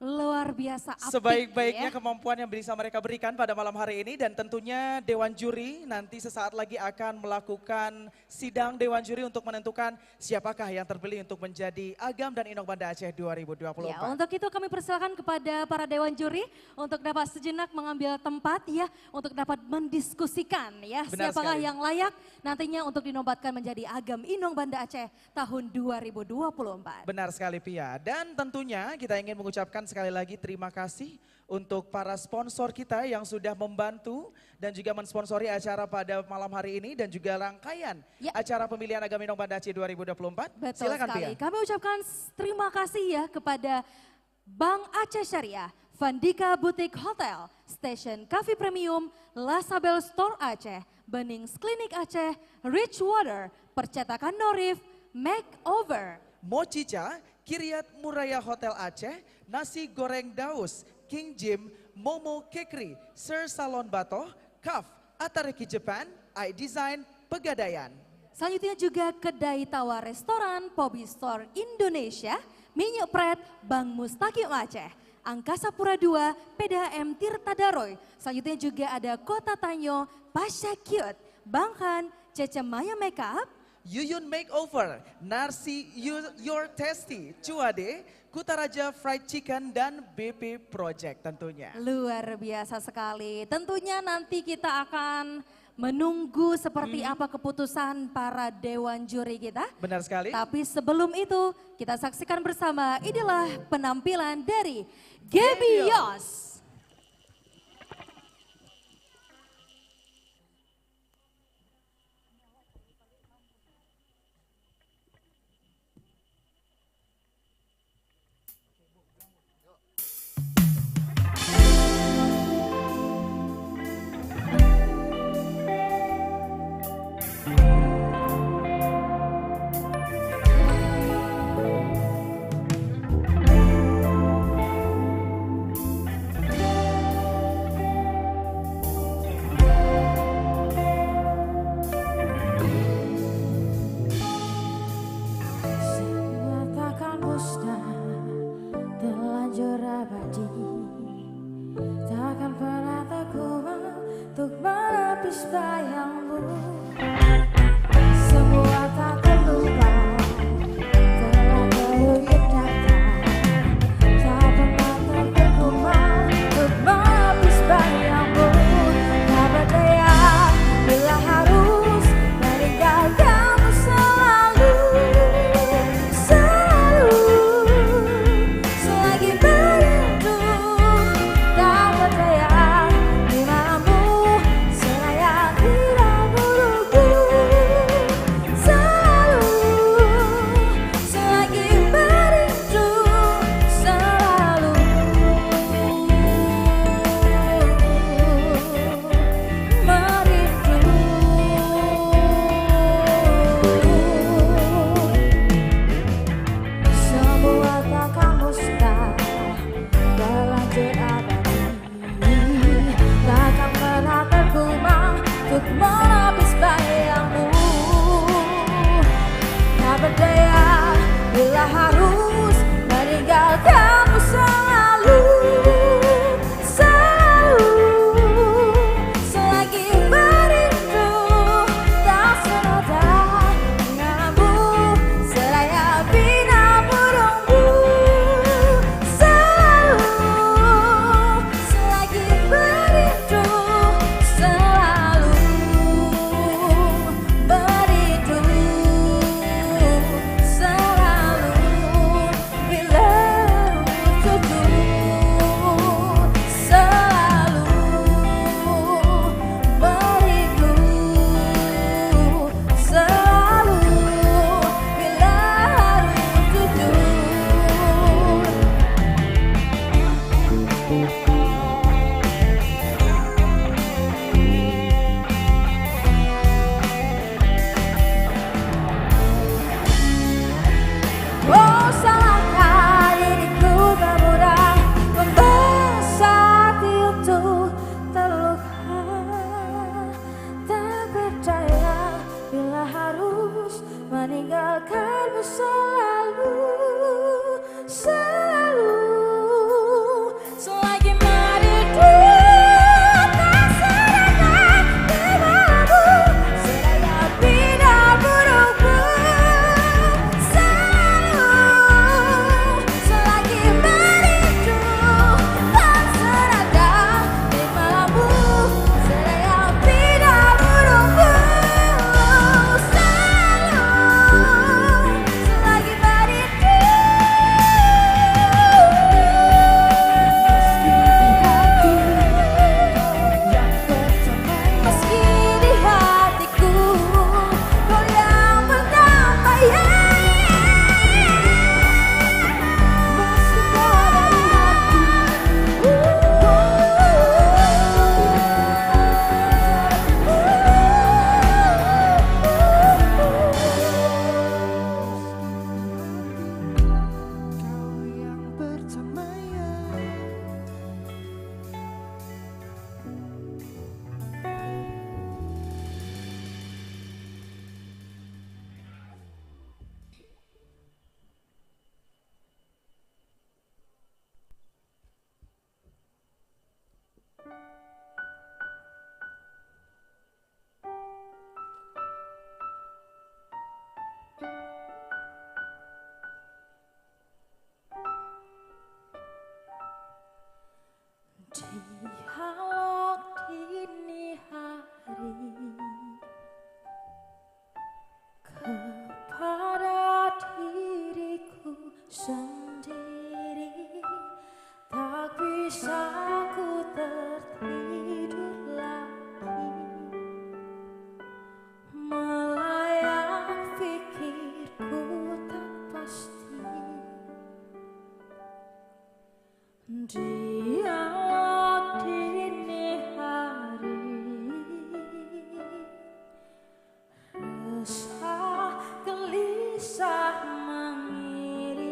luar biasa apik. Sebaik-baiknya ya. kemampuan yang bisa mereka berikan pada malam hari ini, dan tentunya Dewan Juri nanti sesaat lagi akan melakukan sidang Dewan Juri untuk menentukan siapakah yang terpilih untuk menjadi Agam dan Inong Banda Aceh 2024. Ya, untuk itu kami persilakan kepada para Dewan Juri untuk dapat sejenak mengambil tempat ya, untuk dapat mendiskusikan ya Benar siapakah sekali. yang layak nantinya untuk dinobatkan menjadi Agam Inong Banda Aceh tahun 2024. Benar sekali Pia, dan tentunya kita ingin mengucapkan sekali lagi terima kasih untuk para sponsor kita yang sudah membantu dan juga mensponsori acara pada malam hari ini dan juga rangkaian acara pemilihan Agam Inong Banda Aceh 2024. Betul Silakan sekali. Pia. Kami ucapkan terima kasih ya kepada Bank Aceh Syariah, Vandika Boutique Hotel, Station Cafe Premium, Lasabel Store Aceh, Benings Klinik Aceh, Rich Water, Percetakan Norif, Makeover, Mochicha, Kiryat Muraya Hotel Aceh, Nasi Goreng Daus, King Jim, Momo Kekri, Sir Salon Batoh, Kaf, Atareki Japan, iDesign, Pegadaian. Selanjutnya juga Kedai Tawar Restoran, Pobi Store Indonesia, Minyak Pret, Bang Mustaqim Aceh, Angkasa Pura II, PDAM Tirta Daroy. Selanjutnya juga ada Kota Tanyo, Pasha Cute, Bang Han, Cece Maya Makeup, Yuyun Makeover, Narsi Your Tasty, Cuade, Kutaraja Fried Chicken, dan BP Project tentunya. luar biasa sekali. Tentunya nanti kita akan menunggu seperti apa keputusan para dewan juri kita. Benar sekali. Tapi sebelum itu kita saksikan bersama, inilah penampilan dari Gebios. Takkan musnah, terlanjur abadi. Takkan pernah terkuat untuk menepis bayangmu. Semua tak terlupa, telah berulang datang. Tak pernah terkuat untuk menepis bayangmu. Tak berdaya bila harus meninggalkanmu selalu. Selagi merindu, tak berdaya di malammu, seraya tidak menunggu. Selagi merindu, selalu merindu. Semua takkan musnah, terlanjur abadi. Takkan pernah terkumat untuk menepis bayangmu. Tak berdaya bila harus meninggalkanmu selalu. Selagi merindu, tak senada denganmu, seraya bina burungmu. Selagi merindu, selalu merindu. Selalu bila tujuh, selalu merindu. Selalu bila tujuh. Oh, salahkah diriku bermudah membesar hati untuk terluka. Tak berdaya bila harus meninggalkanmu selalu. Selagi merindu, tak senada denganmu, seraya bina burungmu. Selagi merindu, tak senada di malammu, seraya bina burungmu. Selagi merindu, Dialog dini hari kepada diriku sendiri, tak bisa ku tertidur lagi, melayang pikirku tak pasti. Dialog dini hari, resah gelisah mengiringi,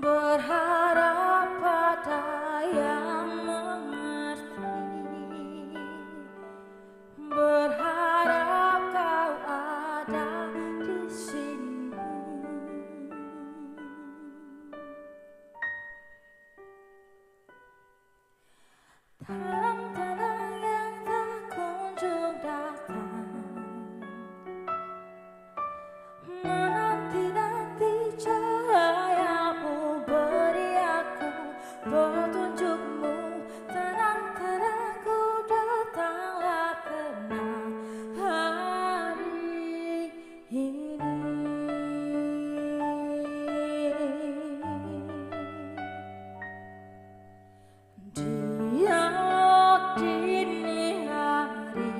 berharap pada yang mengerti, berharap kau ada di sini. Tenang-tenang yang tak kunjung datang, menanti-nanti cahayamu, beri aku petunjukmu. Tenang-tenang ku datanglah tenang hari ini. Dialog dini hari,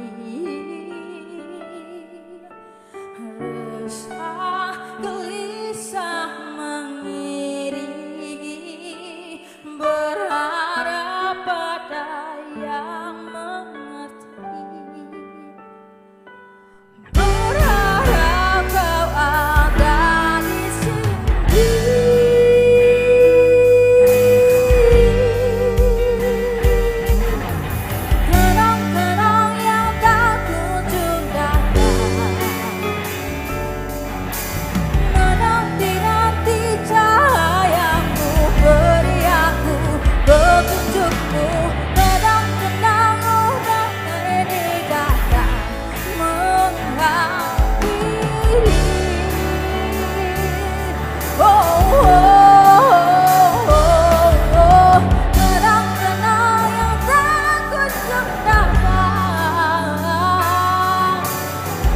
resah gelisah mengiringi, berharap pada yang mengerti, berharap kau ada di sini. Kenang-kenang yang tak kunjung datang, menanti-nanti cahayamu, beri aku petunjukmu. Tenang-tenang udah ini datang menghampiri. Tenang-tenang yang tak kunjung datang,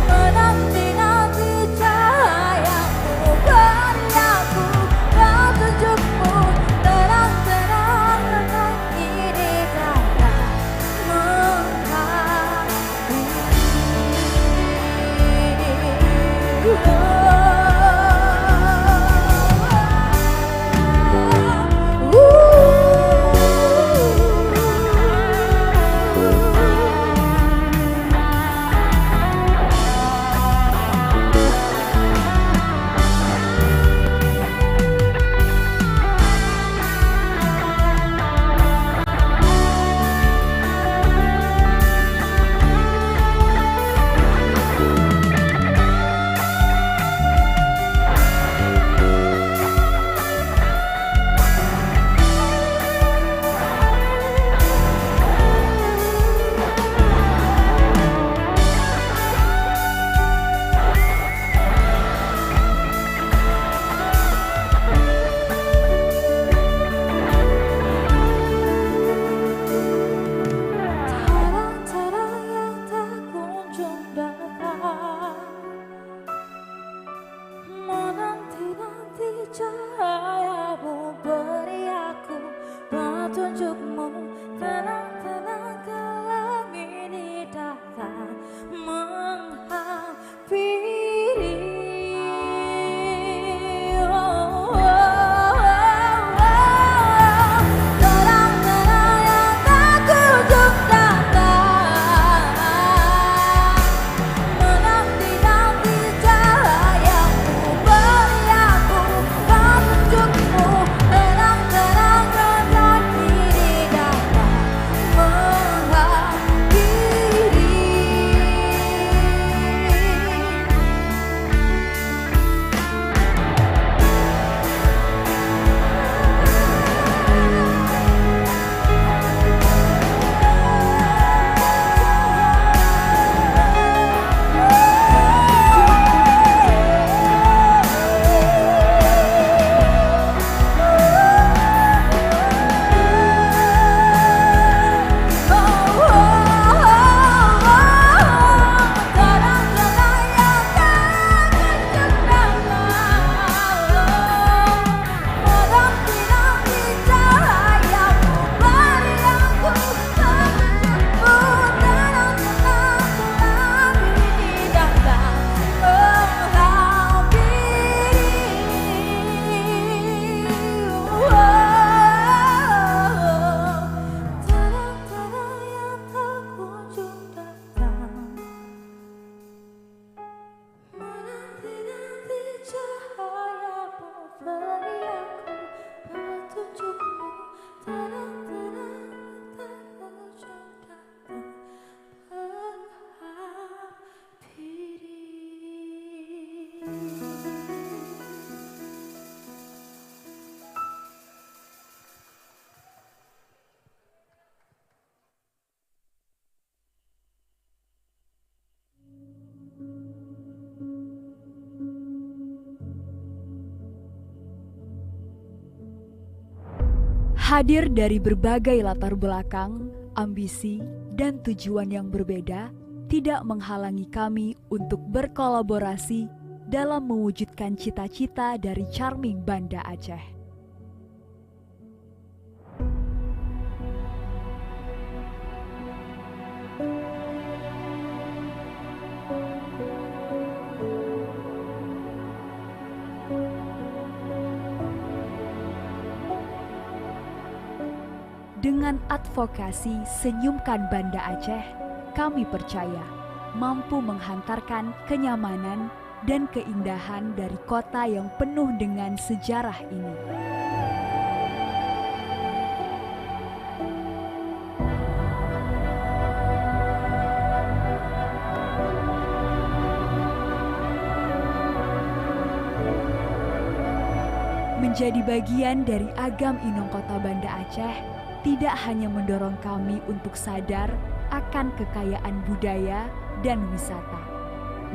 menanti-nanti cahayamu, beri aku petunjukmu. Tenang-tenang ini datang Hadir dari berbagai latar belakang, ambisi, dan tujuan yang berbeda tidak menghalangi kami untuk berkolaborasi dalam mewujudkan cita-cita dari Charming Banda Aceh. Dengan advokasi Senyumkan Banda Aceh, kami percaya mampu menghantarkan kenyamanan dan keindahan dari kota yang penuh dengan sejarah ini. Menjadi bagian dari Agam Inong Kota Banda Aceh tidak hanya mendorong kami untuk sadar akan kekayaan budaya dan wisata,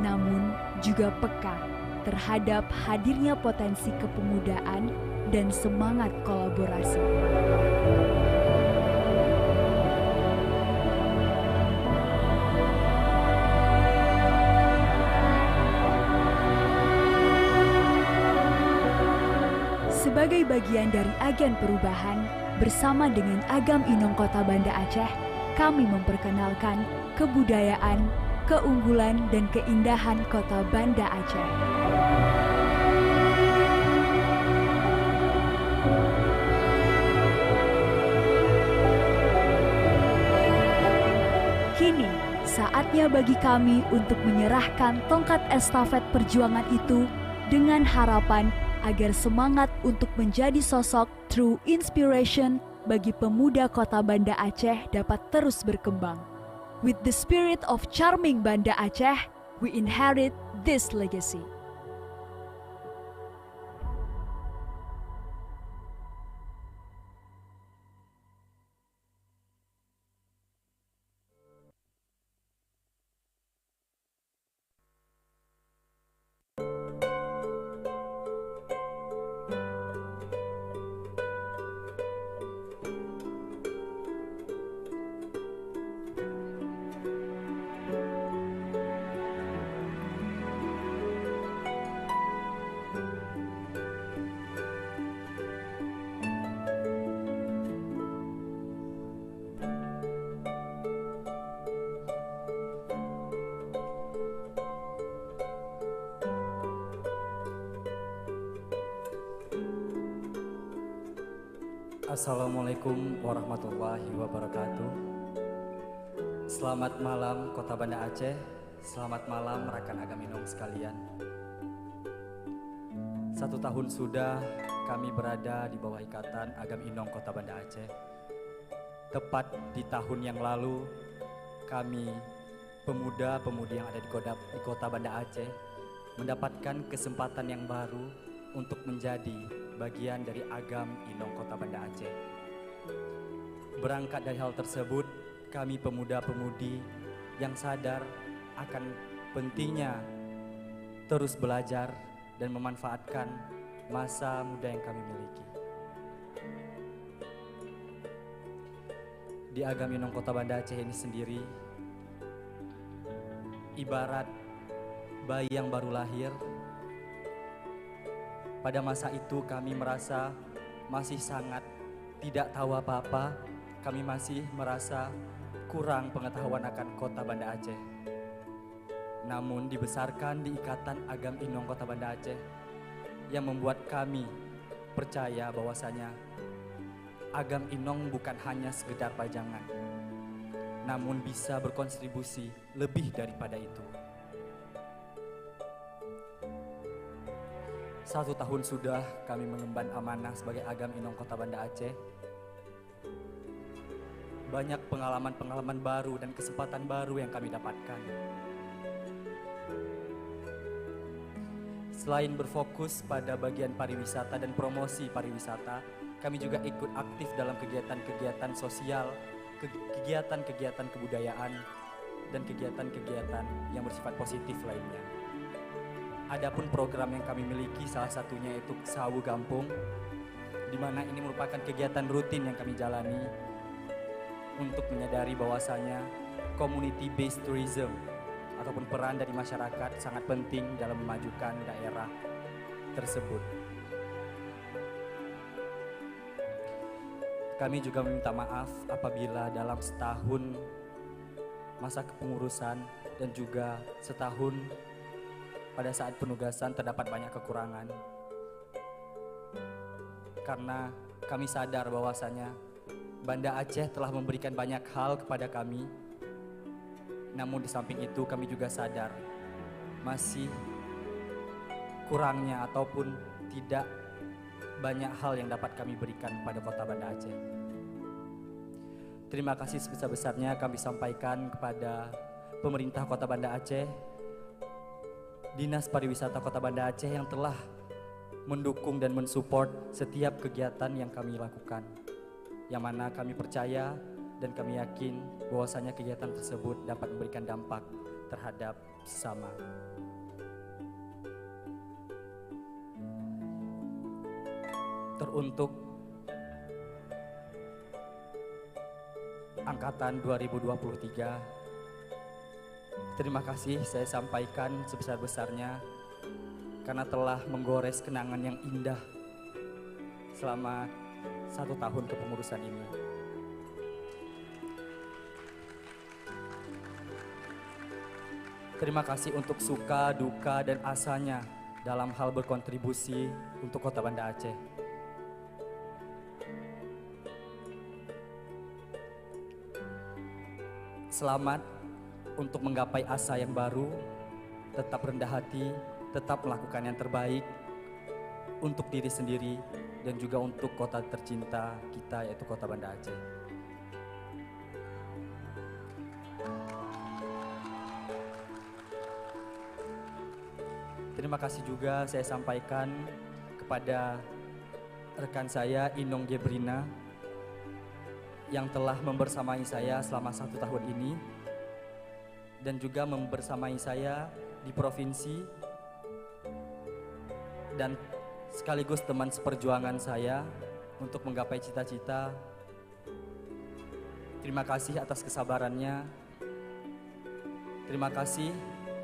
namun juga peka terhadap hadirnya potensi kepemudaan dan semangat kolaborasi. Sebagai bagian dari agen perubahan, bersama dengan Agam Inong Kota Banda Aceh, kami memperkenalkan kebudayaan, keunggulan, dan keindahan Kota Banda Aceh. Kini, saatnya bagi kami untuk menyerahkan tongkat estafet perjuangan itu dengan harapan agar semangat untuk menjadi sosok true inspiration bagi pemuda Kota Banda Aceh dapat terus berkembang. With the spirit of Charming Banda Aceh, we inherit this legacy. Assalamualaikum warahmatullahi wabarakatuh. Selamat malam Kota Banda Aceh, selamat malam rekan Agam Inong sekalian. 1 tahun sudah kami berada di bawah ikatan Agam Inong Kota Banda Aceh. Tepat di tahun yang lalu, kami pemuda-pemudi yang ada di Kota Banda Aceh mendapatkan kesempatan yang baru untuk menjadi bagian dari Agam Inong Kota Banda Aceh. Berangkat dari hal tersebut, kami pemuda-pemudi yang sadar akan pentingnya terus belajar dan memanfaatkan masa muda yang kami miliki. Di Agam Inong Kota Banda Aceh ini sendiri, ibarat bayi yang baru lahir. Pada masa itu kami merasa masih sangat tidak tahu apa-apa, kami masih merasa kurang pengetahuan akan Kota Banda Aceh. Namun dibesarkan di ikatan Agam Inong Kota Banda Aceh yang membuat kami percaya bahwasanya Agam Inong bukan hanya sekedar pajangan, namun bisa berkontribusi lebih daripada itu. 1 tahun sudah kami mengemban amanah sebagai Agam Inong Kota Banda Aceh. Banyak pengalaman-pengalaman baru dan kesempatan baru yang kami dapatkan. Selain berfokus pada bagian pariwisata dan promosi pariwisata, kami juga ikut aktif dalam kegiatan-kegiatan sosial, kegiatan-kegiatan kebudayaan, dan kegiatan-kegiatan yang bersifat positif lainnya. Adapun program yang kami miliki salah satunya yaitu Sawu Gampung, di mana ini merupakan kegiatan rutin yang kami jalani untuk menyadari bahwasanya community based tourism ataupun peran dari masyarakat sangat penting dalam memajukan daerah tersebut. Kami juga meminta maaf apabila dalam setahun masa kepengurusan dan juga setahun pada saat penugasan terdapat banyak kekurangan. Karena kami sadar bahwasanya Banda Aceh telah memberikan banyak hal kepada kami. Namun di samping itu kami juga sadar masih kurangnya ataupun tidak banyak hal yang dapat kami berikan pada kota Banda Aceh. Terima kasih sebesar-besarnya kami sampaikan kepada pemerintah kota Banda Aceh, Dinas Pariwisata Kota Banda Aceh yang telah mendukung dan mensupport setiap kegiatan yang kami lakukan. Yang mana kami percaya dan kami yakin bahwasanya kegiatan tersebut dapat memberikan dampak terhadap sesama. Teruntuk angkatan 2023, terima kasih saya sampaikan sebesar-besarnya karena telah menggores kenangan yang indah selama 1 tahun kepengurusan ini. Terima kasih untuk suka, duka, dan asanya dalam hal berkontribusi untuk Kota Banda Aceh. Selamat untuk menggapai asa yang baru, tetap rendah hati, tetap melakukan yang terbaik untuk diri sendiri dan juga untuk kota tercinta kita yaitu Kota Banda Aceh. Terima kasih juga saya sampaikan kepada rekan saya Inong Gebrina yang telah membersamai saya selama 1 tahun ini dan juga membersamai saya di provinsi dan sekaligus teman seperjuangan saya untuk menggapai cita-cita. Terima kasih atas kesabarannya, terima kasih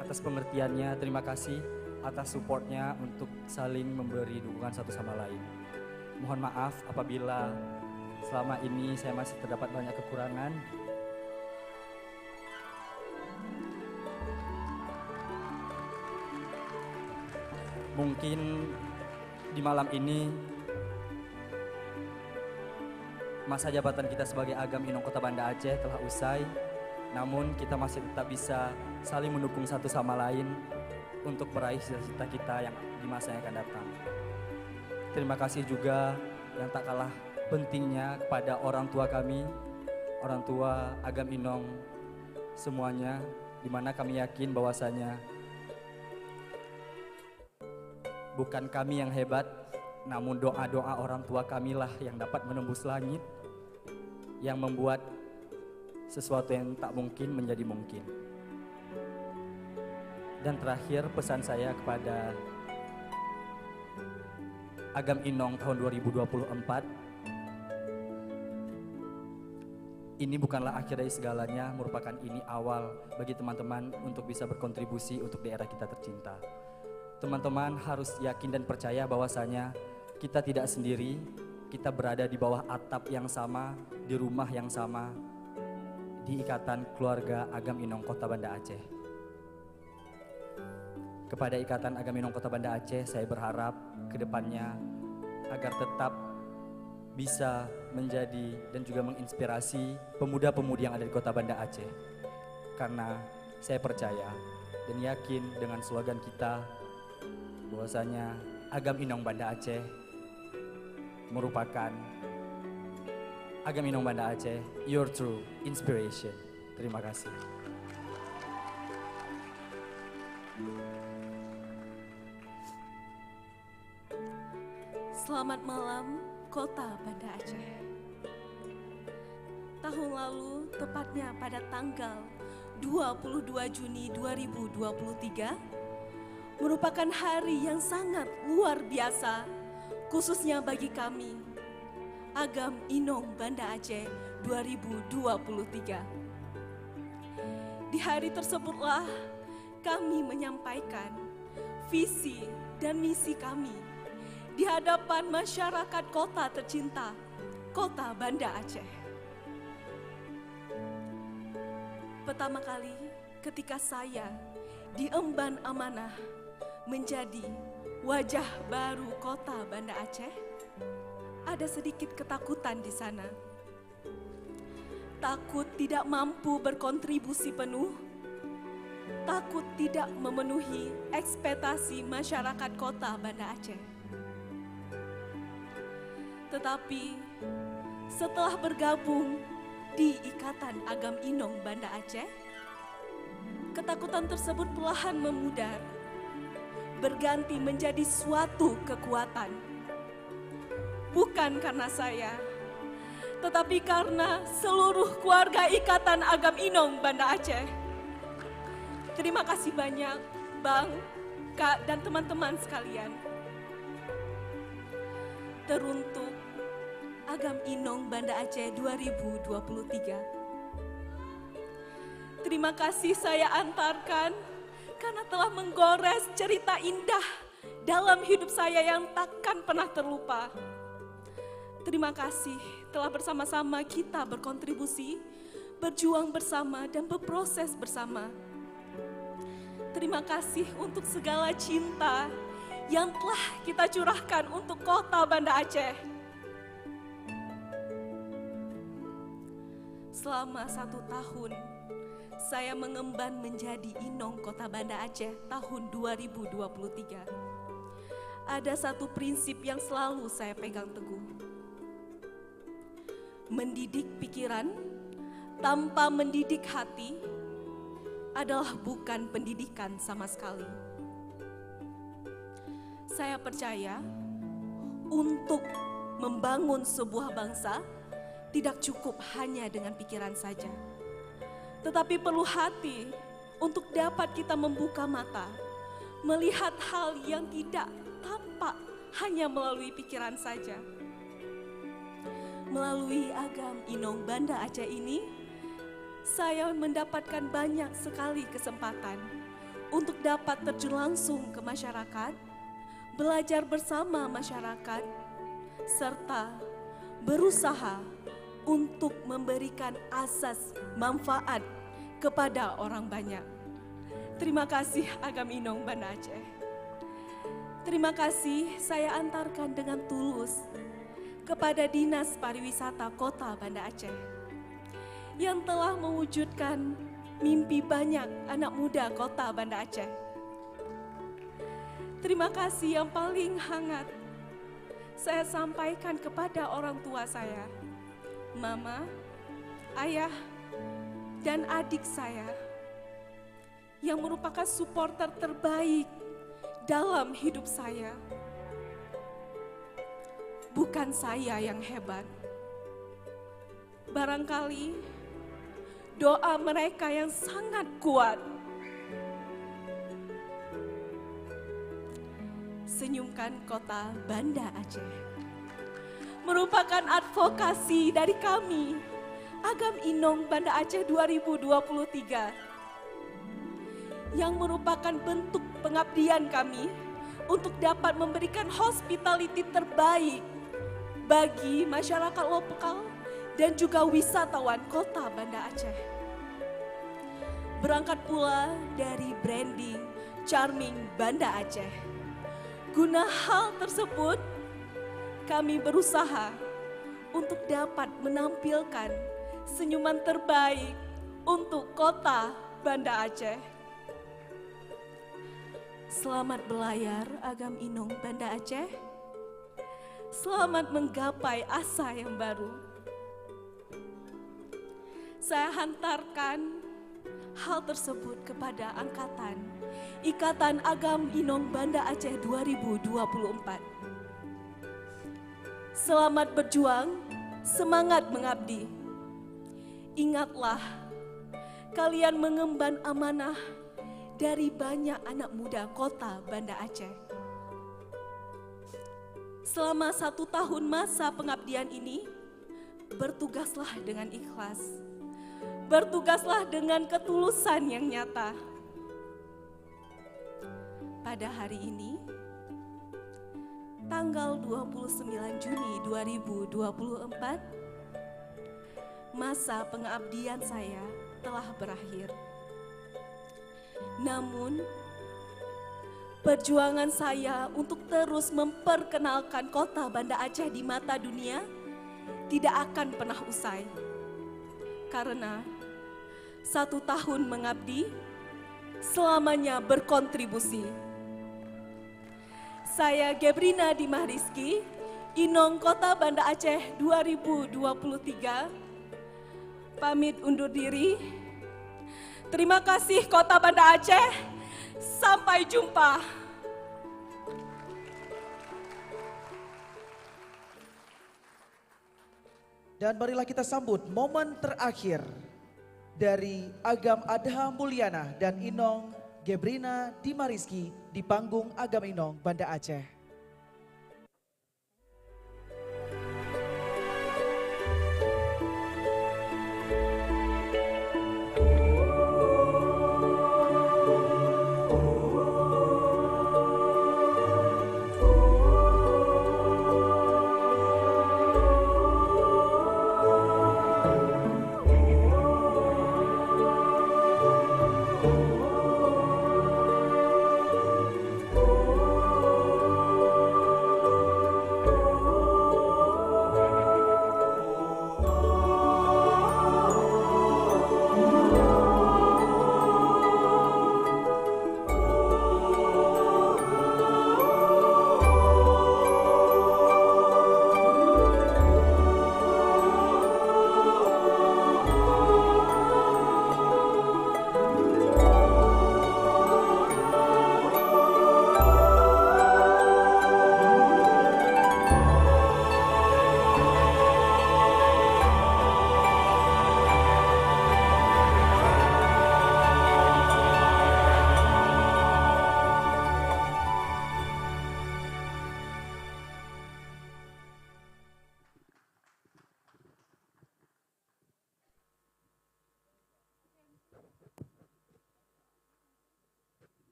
atas pengertiannya, terima kasih atas supportnya untuk saling memberi dukungan satu sama lain. Mohon maaf apabila selama ini saya masih terdapat banyak kekurangan. Mungkin di malam ini masa jabatan kita sebagai Agam Inong Kota Banda Aceh telah usai, namun kita masih tetap bisa saling mendukung satu sama lain untuk meraih cita-cita kita yang di masa yang akan datang. Terima kasih juga yang tak kalah pentingnya kepada orang tua kami, orang tua Agam Inong semuanya, di mana kami yakin bahwasanya bukan kami yang hebat, namun doa-doa orang tua kamilah yang dapat menembus langit, yang membuat sesuatu yang tak mungkin menjadi mungkin. Dan terakhir pesan saya kepada Agam Inong tahun 2024, ini bukanlah akhir dari segalanya, merupakan ini awal bagi teman-teman untuk bisa berkontribusi untuk daerah kita tercinta. Teman-teman harus yakin dan percaya bahwasanya kita tidak sendiri, kita berada di bawah atap yang sama, di rumah yang sama, di ikatan keluarga Agam Inong Kota Banda Aceh. Kepada ikatan Agam Inong Kota Banda Aceh, saya berharap ke depannya agar tetap bisa menjadi dan juga menginspirasi pemuda-pemudi yang ada di Kota Banda Aceh. Karena saya percaya dan yakin dengan slogan kita bahwasanya Agam Inong Banda Aceh merupakan Agam Inong Banda Aceh, your true inspiration. Terima kasih. Selamat malam, Kota Banda Aceh. Tahun lalu, tepatnya pada tanggal 22 Juni 2023, merupakan hari yang sangat luar biasa, khususnya bagi kami, Agam Inong Banda Aceh 2023. Di hari tersebutlah kami menyampaikan visi dan misi kami di hadapan masyarakat kota tercinta, Kota Banda Aceh. Pertama kali ketika saya diemban amanah menjadi wajah baru Kota Banda Aceh, ada sedikit ketakutan di sana. Takut tidak mampu berkontribusi penuh, takut tidak memenuhi ekspektasi masyarakat Kota Banda Aceh. Tetapi setelah bergabung di Ikatan Agam Inong Banda Aceh, ketakutan tersebut perlahan memudar, berganti menjadi suatu kekuatan. Bukan karena saya, tetapi karena seluruh keluarga Ikatan Agam Inong Banda Aceh. Terima kasih banyak Bang, Kak, dan teman-teman sekalian. Teruntuk Agam Inong Banda Aceh 2023. Terima kasih saya antarkan karena telah menggores cerita indah dalam hidup saya yang takkan pernah terlupa. Terima kasih telah bersama-sama kita berkontribusi, berjuang bersama dan berproses bersama. Terima kasih untuk segala cinta yang telah kita curahkan untuk Kota Banda Aceh. Selama 1 tahun, saya mengemban menjadi Inong Kota Banda Aceh tahun 2023. Ada satu prinsip yang selalu saya pegang teguh. Mendidik pikiran tanpa mendidik hati adalah bukan pendidikan sama sekali. Saya percaya untuk membangun sebuah bangsa tidak cukup hanya dengan pikiran saja, tetapi perlu hati untuk dapat kita membuka mata, melihat hal yang tidak tampak hanya melalui pikiran saja. Melalui Agam Inong Banda Aceh ini, saya mendapatkan banyak sekali kesempatan untuk dapat terjun langsung ke masyarakat, belajar bersama masyarakat, serta berusaha untuk memberikan asas manfaat kepada orang banyak. Terima kasih Agam Inong Banda Aceh. Terima kasih saya antarkan dengan tulus kepada Dinas Pariwisata Kota Banda Aceh yang telah mewujudkan mimpi banyak anak muda Kota Banda Aceh. Terima kasih yang paling hangat saya sampaikan kepada orang tua saya, mama, ayah, dan adik saya yang merupakan supporter terbaik dalam hidup saya. Bukan saya yang hebat. Barangkali doa mereka yang sangat kuat. Senyumkan Kota Banda Aceh merupakan advokasi dari kami, Agam Inong Banda Aceh 2023, yang merupakan bentuk pengabdian kami untuk dapat memberikan hospitality terbaik bagi masyarakat lokal dan juga wisatawan Kota Banda Aceh. Berangkat pula dari branding Charming Banda Aceh. Guna hal tersebut, kami berusaha untuk dapat menampilkan senyuman terbaik untuk Kota Banda Aceh. Selamat berlayar Agam Inong Banda Aceh. Selamat menggapai asa yang baru. Saya hantarkan hal tersebut kepada angkatan Ikatan Agam Inong Banda Aceh 2024. Selamat berjuang, semangat mengabdi. Ingatlah, kalian mengemban amanah dari banyak anak muda Kota Banda Aceh. selama 1 tahun masa pengabdian ini, bertugaslah dengan ikhlas. Bertugaslah dengan ketulusan yang nyata. Pada hari ini, tanggal 29 Juni 2024, masa pengabdian saya telah berakhir. Namun, perjuangan saya untuk terus memperkenalkan kota Banda Aceh di mata dunia tidak akan pernah usai. Karena 1 tahun mengabdi, selamanya berkontribusi. Saya Gebrina Dimah Rizky, Inong Kota Banda Aceh 2023, pamit undur diri. Terima kasih Kota Banda Aceh, sampai jumpa. Dan marilah kita sambut momen terakhir dari Agam Adha Mulyana dan Inong Gebrina Dimah Rizky di panggung Agam Inong Banda Aceh.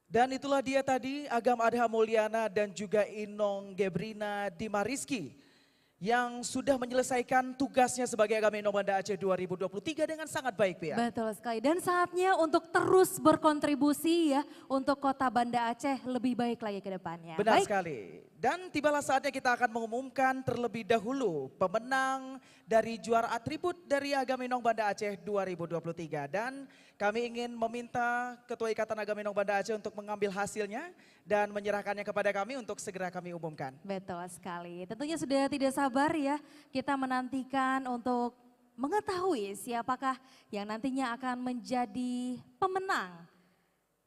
Dan itulah dia tadi Agam Adha Mulyana dan juga Inong Gebrina Dimah Rizky yang sudah menyelesaikan tugasnya sebagai Agam Inong Banda Aceh 2023 dengan sangat baik, Pia. Betul sekali. Dan saatnya untuk terus berkontribusi ya untuk Kota Banda Aceh lebih baik lagi ke depannya. Benar Baik. sekali. Dan tibalah saatnya kita akan mengumumkan terlebih dahulu pemenang dari juara atribut dari Agam Inong Banda Aceh 2023. Dan kami ingin meminta Ketua Ikatan Agam Inong Banda Aceh untuk mengambil hasilnya dan menyerahkannya kepada kami untuk segera kami umumkan. Betul sekali. Tentunya sudah tidak sabar ya kita menantikan untuk mengetahui siapakah yang nantinya akan menjadi pemenang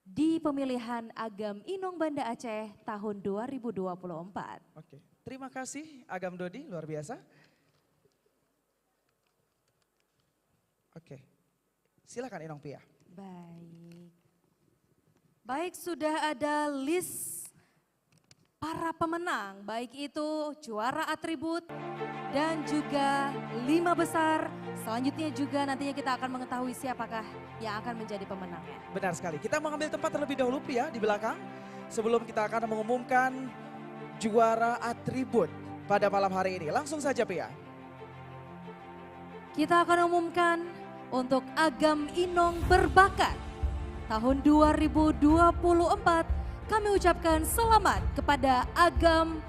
di pemilihan Agam Inong Banda Aceh tahun 2024. Oke, terima kasih Agam Dodi, luar biasa. Oke, silakan Inong Pia. Baik. Baik, sudah ada list para pemenang, baik itu juara atribut dan juga 5 besar. Selanjutnya juga nantinya kita akan mengetahui siapakah yang akan menjadi pemenangnya. Benar sekali, kita mengambil tempat terlebih dahulu Pia di belakang. Sebelum kita akan mengumumkan juara atribut pada malam hari ini. Langsung saja Pia. Kita akan umumkan untuk Agam Inong Berbakat tahun 2024. Kami ucapkan selamat kepada Agam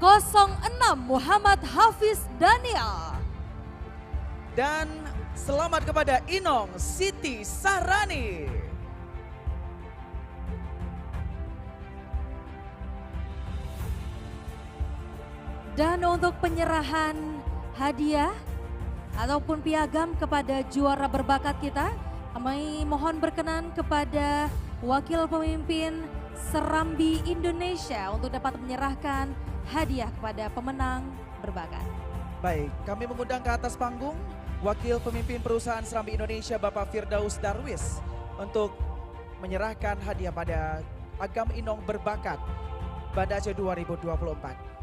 06 Muhammad Hafiz Daniel. Dan selamat kepada Inong Siti Sarani. Dan untuk penyerahan hadiah ataupun piagam kepada juara berbakat kita, kami mohon berkenan kepada Wakil Pemimpin Serambi Indonesia untuk dapat menyerahkan hadiah kepada pemenang berbakat. Baik, kami mengundang ke atas panggung Wakil Pemimpin Perusahaan Serambi Indonesia Bapak Firdaus Darwis untuk menyerahkan hadiah pada Agam Inong Berbakat Banda Aceh 2024.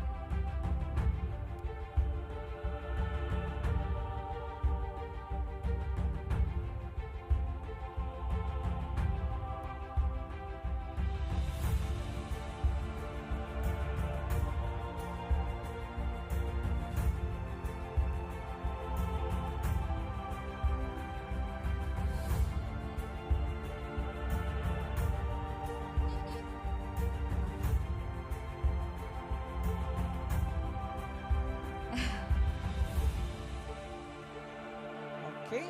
Oke.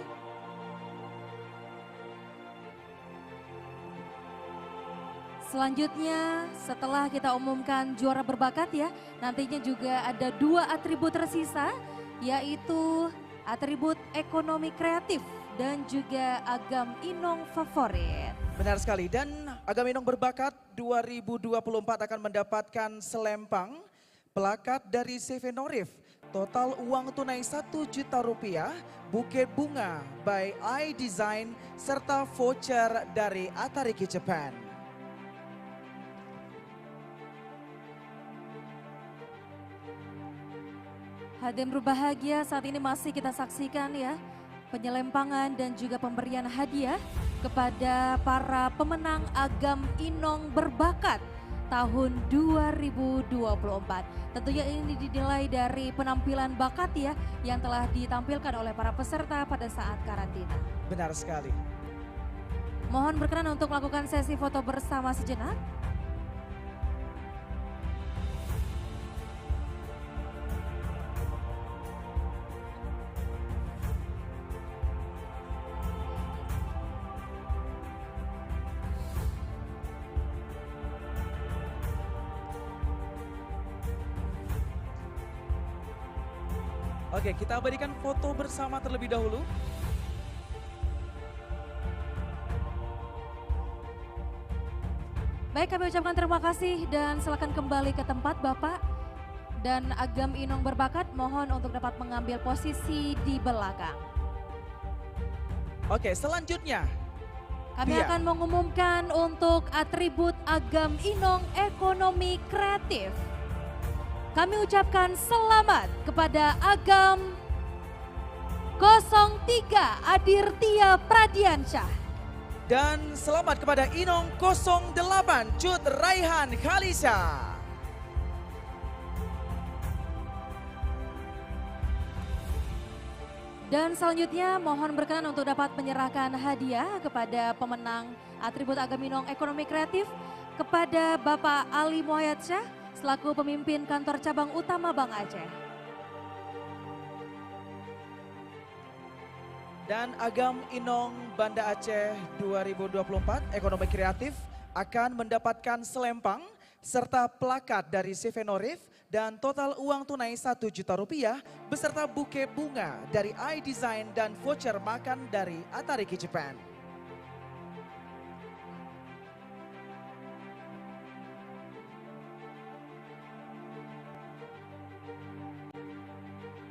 Selanjutnya setelah kita umumkan juara berbakat ya, nantinya juga ada 2 atribut tersisa, yaitu atribut ekonomi kreatif dan juga Agam Inong favorit. Benar sekali, dan Agam Inong berbakat 2024 akan mendapatkan selempang plakat dari CV Norif. Total uang tunai Rp1 juta, buket bunga by iDesign, serta voucher dari Atariki Japan. Hadirin berbahagia, saat ini masih kita saksikan ya penyelempangan dan juga pemberian hadiah kepada para pemenang Agam Inong berbakat tahun 2024. Tentunya ini dinilai dari penampilan bakat ya yang telah ditampilkan oleh para peserta pada saat karantina. Benar sekali. Mohon berkenan untuk melakukan sesi foto bersama sejenak. Oke, kita abadikan foto bersama terlebih dahulu. Baik, kami ucapkan terima kasih dan silakan kembali ke tempat Bapak. Dan Agam Inong berbakat mohon untuk dapat mengambil posisi di belakang. Oke, selanjutnya Kami Pia. akan mengumumkan untuk atribut Agam Inong ekonomi kreatif. Kami ucapkan selamat kepada Agam 03 Adirtia Pradiansyah. Dan selamat kepada Inong 08 Cut Raihan Khalisa. Dan selanjutnya mohon berkenan untuk dapat menyerahkan hadiah kepada pemenang atribut Agam Inong ekonomi kreatif kepada Bapak Ali Muhayyadsyah selaku pemimpin kantor cabang utama Bank Aceh. Dan Agam Inong Banda Aceh 2024 ekonomi kreatif akan mendapatkan selempang serta plakat dari CV Norif dan total uang tunai Rp1 juta beserta buket bunga dari iDesign dan voucher makan dari Atariki Japan.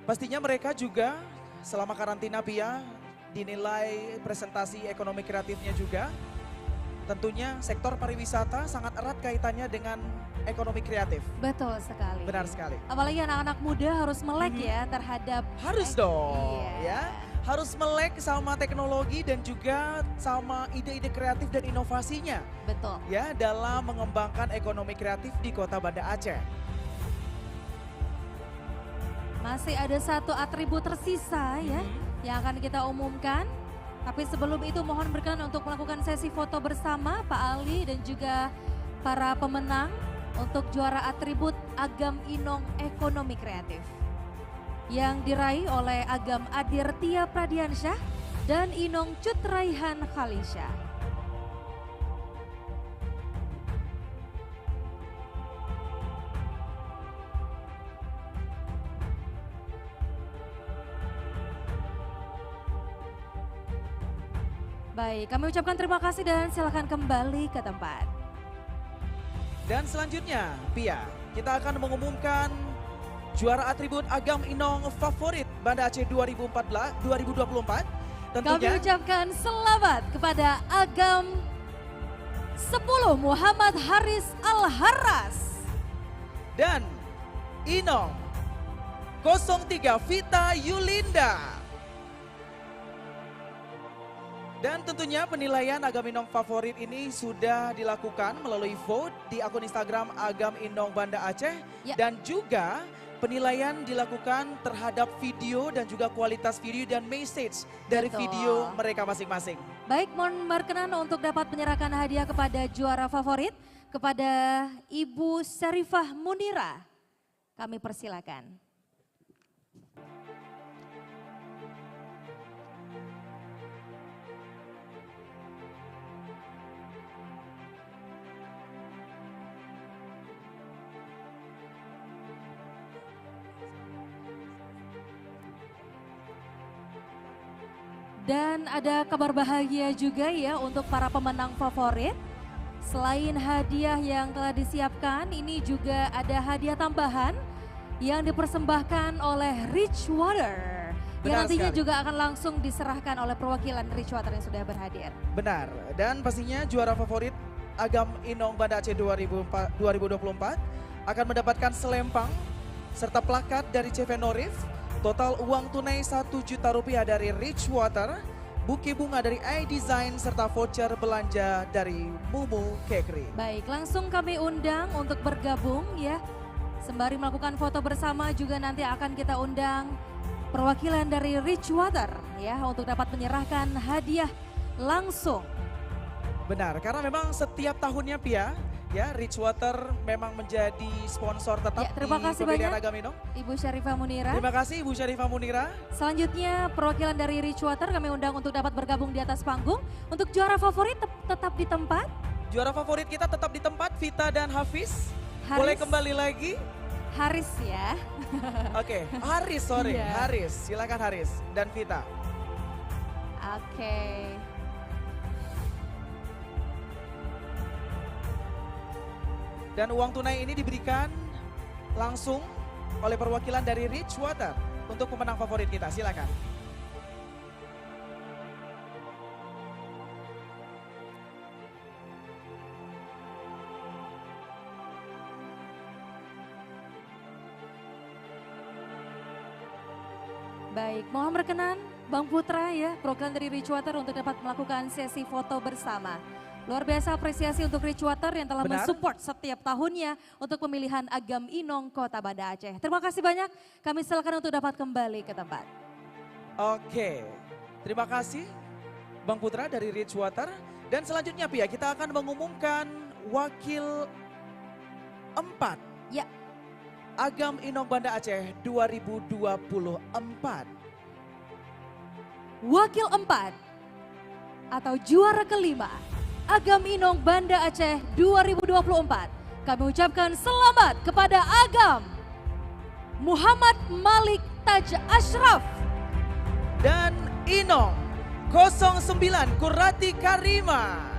Pastinya mereka juga selama karantina Pia dinilai presentasi ekonomi kreatifnya juga. Tentunya sektor pariwisata sangat erat kaitannya dengan ekonomi kreatif. Betul sekali. Benar sekali. Apalagi anak-anak muda harus melek ya terhadap. Harus dong Iya. ya. Harus melek sama teknologi dan juga sama ide-ide kreatif dan inovasinya. Betul. Ya, dalam mengembangkan ekonomi kreatif di Kota Banda Aceh. Masih ada satu atribut tersisa ya yang akan kita umumkan. Tapi sebelum itu mohon berkenan untuk melakukan sesi foto bersama Pak Ali dan juga para pemenang untuk juara atribut Agam Inong ekonomi kreatif. Yang diraih oleh Agam Adirtia Pradiansyah dan Inong Cut Raihan Khalisa. Baik, kami ucapkan terima kasih dan silakan kembali ke tempat. Dan selanjutnya, Pia, kita akan mengumumkan juara atribut Agam Inong favorit Banda Aceh 2024. Kami Tentunya ucapkan selamat kepada Agam 10 Muhammad Haris Al-Harras. Dan Inong 03 Vita Yulinda. Dan tentunya penilaian Agam Inong favorit ini sudah dilakukan melalui vote di akun Instagram Agam Inong Banda Aceh. Ya. Dan juga penilaian dilakukan terhadap video dan juga kualitas video dan message dari Betul. video mereka masing-masing. Baik, mohon berkenan untuk dapat menyerahkan hadiah kepada juara favorit, kepada Ibu Syarifah Munira. Kami persilakan. Dan ada kabar bahagia juga ya untuk para pemenang favorit. Selain hadiah yang telah disiapkan, ini juga ada hadiah tambahan yang dipersembahkan oleh Richwater. Yang Benar nantinya sekali. juga akan langsung diserahkan oleh perwakilan Richwater yang sudah berhadir. Benar, dan pastinya juara favorit Agam Inong Banda Aceh 2024 akan mendapatkan selempang serta plakat dari CV Norif, total uang tunai Rp1 juta dari Richwater, buke bunga dari iDesign serta voucher belanja dari Mumu Kekri. Baik, langsung kami undang untuk bergabung ya. Sembari melakukan foto bersama juga nanti akan kita undang perwakilan dari Richwater ya untuk dapat menyerahkan hadiah langsung. Benar, karena memang setiap tahunnya Pia, ya Richwater memang menjadi sponsor tetap Terima di kasih pemilihan banyak Agam Inong. Ibu Syarifah Munira. Terima kasih Ibu Syarifah Munira. Selanjutnya perwakilan dari Richwater kami undang untuk dapat bergabung di atas panggung. Untuk juara favorit tetap di tempat. Juara favorit kita tetap di tempat, Vita dan Hafiz. Haris. Boleh kembali lagi? Haris ya. Oke, Haris sorry, Iya. Haris. Silakan Haris dan Vita. Oke. Dan uang tunai ini diberikan langsung oleh perwakilan dari Richwater untuk pemenang favorit kita. Silakan. Baik, mohon berkenan Bang Putra ya, perwakilan dari Richwater untuk dapat melakukan sesi foto bersama. Luar biasa apresiasi untuk Richwater yang telah Benar. mensupport setiap tahunnya untuk pemilihan Agam Inong Kota Banda Aceh. Terima kasih banyak, kami silakan untuk dapat kembali ke tempat. Oke, terima kasih Bang Putra dari Richwater. Dan selanjutnya Pia, kita akan mengumumkan wakil 4. Ya. Agam Inong Banda Aceh 2024. Wakil 4 atau juara kelima Agam Inong Banda Aceh 2024. Kami ucapkan selamat kepada Agam Muhammad Malik Taj Ashraf dan Inong 09 Kurati Karima.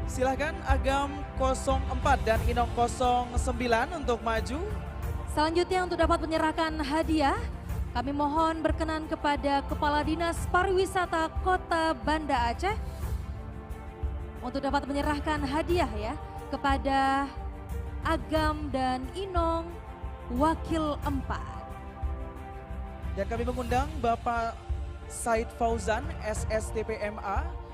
Silahkan Agam 04 dan Inong 09 untuk maju. Selanjutnya untuk dapat menyerahkan hadiah, kami mohon berkenan kepada Kepala Dinas Pariwisata Kota Banda Aceh untuk dapat menyerahkan hadiah ya kepada Agam dan Inong Wakil 4. Dan kami mengundang Bapak Said Fauzan, SSTPMA,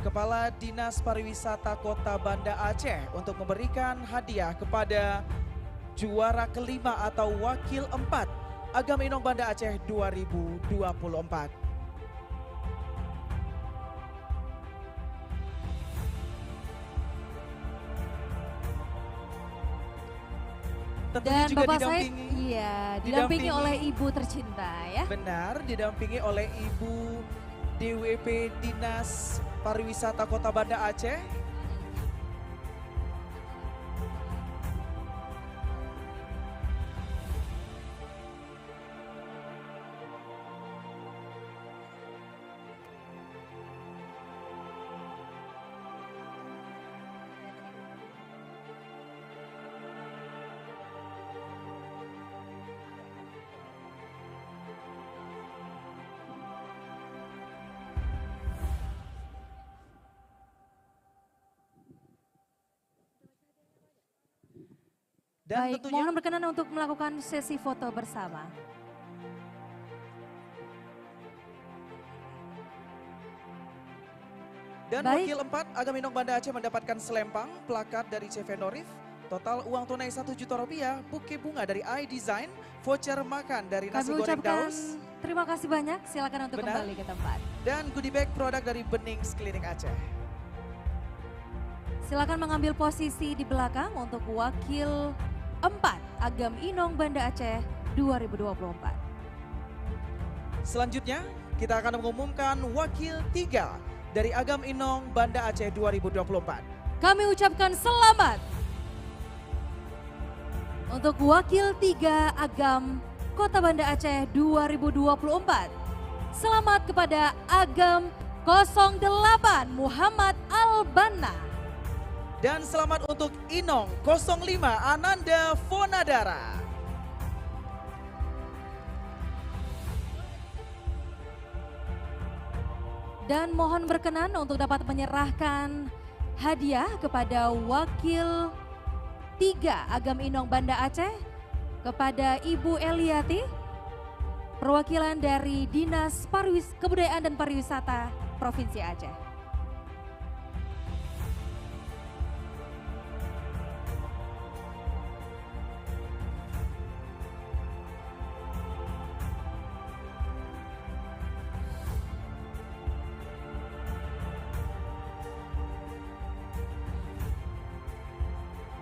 Kepala Dinas Pariwisata Kota Banda Aceh untuk memberikan hadiah kepada juara kelima atau wakil 4 Agam Inong Banda Aceh 2024. Tentunya Dan juga Bapak Said, didampingi, iya, didampingi oleh Ibu tercinta ya. Benar, didampingi oleh Ibu DWP Dinas Pariwisata Kota Banda Aceh. Dan Baik, tentunya mohon berkenan untuk melakukan sesi foto bersama. dan Baik. wakil 4 Agam Inong Banda Aceh mendapatkan selempang plakat dari CV Norif, total uang tunai Rp1.000.000, buke bunga dari iDesign, voucher makan dari nasi Kami goreng ucapkan Daus, terima kasih banyak, silakan untuk Benar. kembali ke tempat. dan goodie bag produk dari Benings Klinik Aceh. Silakan mengambil posisi di belakang untuk wakil 4 Agam Inong Banda Aceh 2024. Selanjutnya kita akan mengumumkan wakil 3 dari Agam Inong Banda Aceh 2024. Kami ucapkan selamat untuk wakil 3 Agam Kota Banda Aceh 2024. Selamat kepada Agam 08 Muhammad Albana. Dan selamat untuk Inong 05 Ananda Fonadara. Dan mohon berkenan untuk dapat menyerahkan hadiah kepada wakil 3 Agam Inong Banda Aceh kepada Ibu Eliati, perwakilan dari Dinas Kebudayaan dan Pariwisata Provinsi Aceh.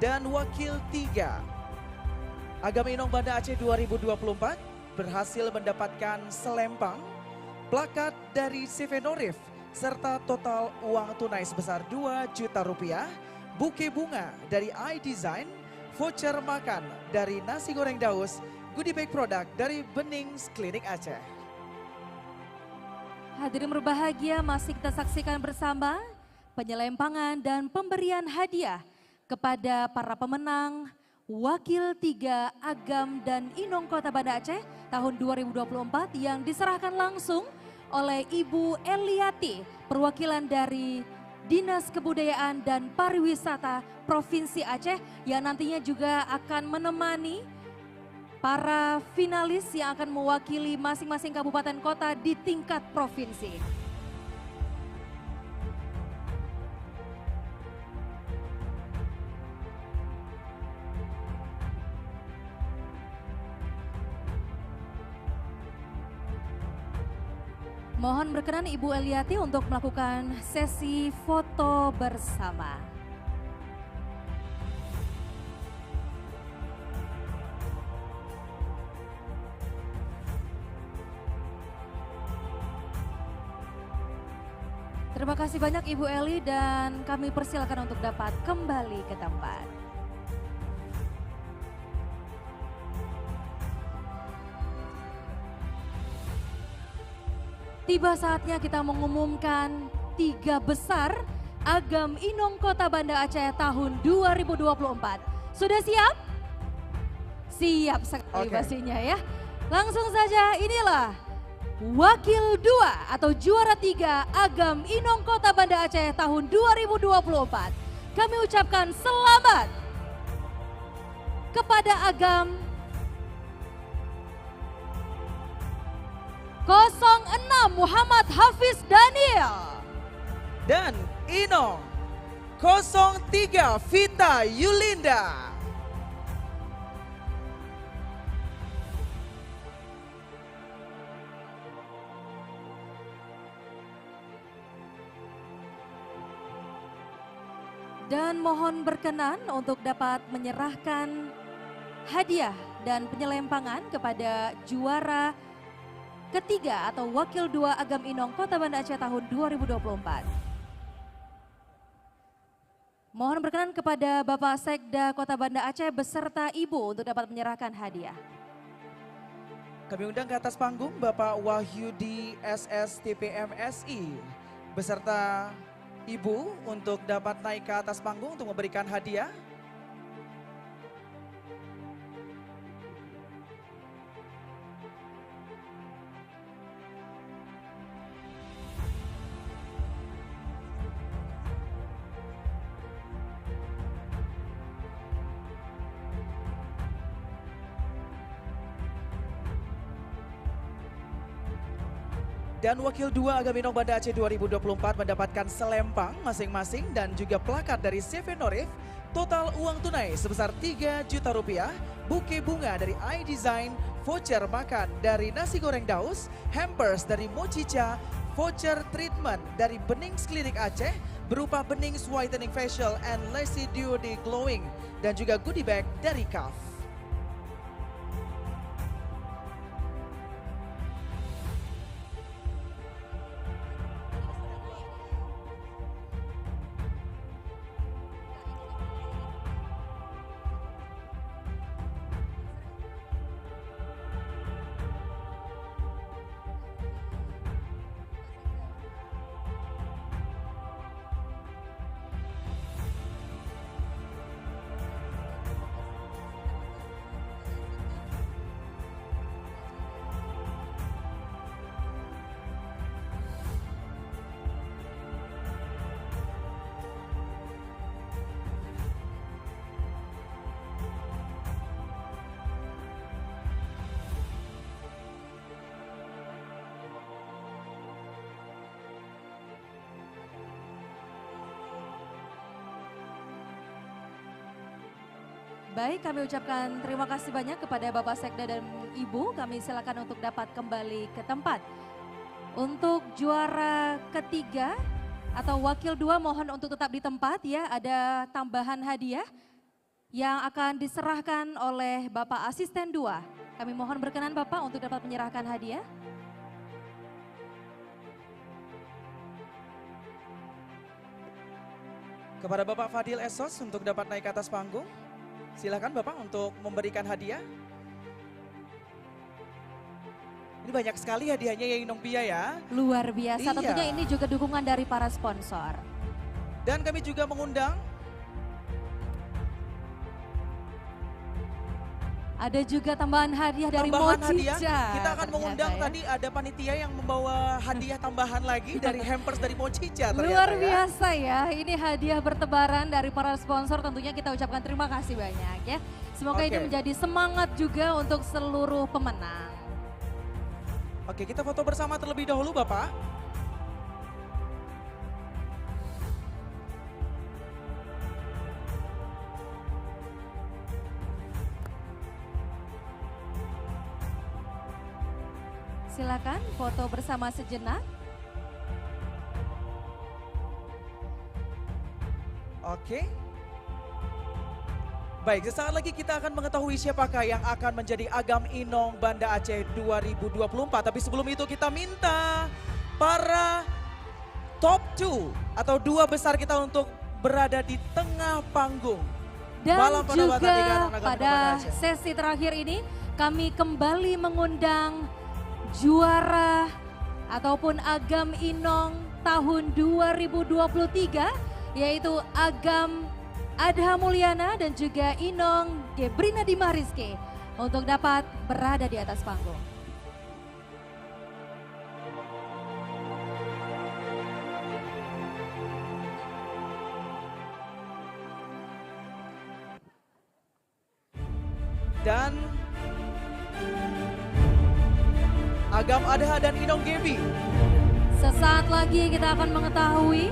Dan wakil 3 Agam Inong Banda Aceh 2024 berhasil mendapatkan selempang plakat dari CV Norif serta total uang tunai sebesar Rp2 juta, buke bunga dari iDesign, voucher makan dari nasi goreng Daus, goodie bag produk dari Benings Klinik Aceh. Hadirin berbahagia, masih kita saksikan bersama penyelempangan dan pemberian hadiah kepada para pemenang Wakil 3 Agam dan Inong Kota Banda Aceh tahun 2024 yang diserahkan langsung oleh Ibu Eliati, perwakilan dari Dinas Kebudayaan dan Pariwisata Provinsi Aceh yang nantinya juga akan menemani para finalis yang akan mewakili masing-masing kabupaten kota di tingkat provinsi. Mohon berkenan Ibu Eliati untuk melakukan sesi foto bersama. Terima kasih banyak Ibu Eli dan kami persilakan untuk dapat kembali ke tempat. Tiba saatnya kita mengumumkan 3 besar Agam Inong Kota Banda Aceh tahun 2024. Sudah siap? Siap sekali pastinya ya. Langsung saja inilah Wakil 2 atau juara 3 Agam Inong Kota Banda Aceh tahun 2024. Kami ucapkan selamat kepada Agam 06 Muhammad Hafiz Daniel. Dan Inong 03 Vita Yulinda. Dan mohon berkenan untuk dapat menyerahkan hadiah dan penyelempangan kepada juara ketiga atau Wakil 2 Agam Inong Kota Banda Aceh tahun 2024. Mohon berkenan kepada Bapak Sekda Kota Banda Aceh beserta Ibu untuk dapat menyerahkan hadiah. Kami undang ke atas panggung Bapak Wahyudi SSTPMSI beserta Ibu untuk dapat naik ke atas panggung untuk memberikan hadiah. Dan Wakil 2 Agam Inong Banda Aceh 2024 mendapatkan selempang masing-masing dan juga plakat dari CV Norif. Total uang tunai sebesar 3 juta rupiah, buke bunga dari iDesign, voucher makan dari Nasi Goreng Daus, hampers dari Mochicha, voucher treatment dari Benings Klinik Aceh berupa Benings Whitening Facial and Lacy Dew de Glowing, dan juga goodie bag dari KAF. Baik, kami ucapkan terima kasih banyak kepada Bapak Sekda dan Ibu. Kami silakan untuk dapat kembali ke tempat. Untuk juara ketiga atau wakil 2 mohon untuk tetap di tempat ya. Ada tambahan hadiah yang akan diserahkan oleh Bapak Asisten 2. Kami mohon berkenan Bapak untuk dapat menyerahkan hadiah. Kepada Bapak Fadil Esos untuk dapat naik ke atas panggung. Silakan Bapak untuk memberikan hadiah. Ini banyak sekali hadiahnya ya Inong Pia ya. Luar biasa, Iya. tentunya ini juga dukungan dari para sponsor. Dan kami juga mengundang Ada juga tambahan hadiah dari tambahan Mochicha. hadiah. Kita akan mengundang ternyata ya. tadi ada panitia yang membawa hadiah tambahan lagi dari hampers dari Mochicha ternyata Luar ya. biasa ya, ini hadiah bertebaran dari para sponsor, tentunya kita ucapkan terima kasih banyak ya. Semoga ini Oke. menjadi semangat juga untuk seluruh pemenang. Oke, kita foto bersama terlebih dahulu Bapak. Silakan foto bersama sejenak. Oke. Baik, sesaat lagi kita akan mengetahui siapakah yang akan menjadi Agam Inong Banda Aceh 2024. Tapi sebelum itu kita minta para top 2 atau 2 besar kita untuk berada di tengah panggung. Dan Malam juga pertandingan Agam Inong Banda pada Aceh. sesi terakhir ini kami kembali mengundang juara ataupun Agam Inong tahun 2023 yaitu Agam Adha Mulyana dan juga Inong Gebrina Dimariske untuk dapat berada di atas panggung. Dan Agam Adha dan Inong Gebi. Sesaat lagi kita akan mengetahui,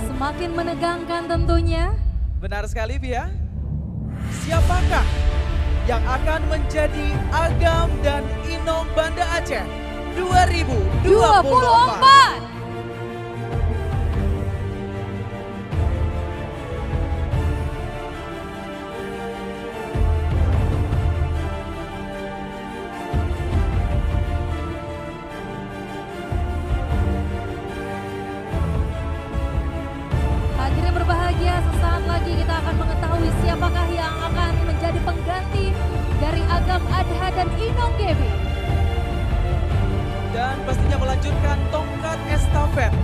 semakin menegangkan tentunya. Benar sekali Bia. Siapakah yang akan menjadi Agam dan Inong Banda Aceh 2024? Hadirin berbahagia, sesaat lagi kita akan mengetahui siapakah yang akan menjadi pengganti dari Agam Adha dan Inong Gebi. Dan pastinya melanjutkan tongkat estafet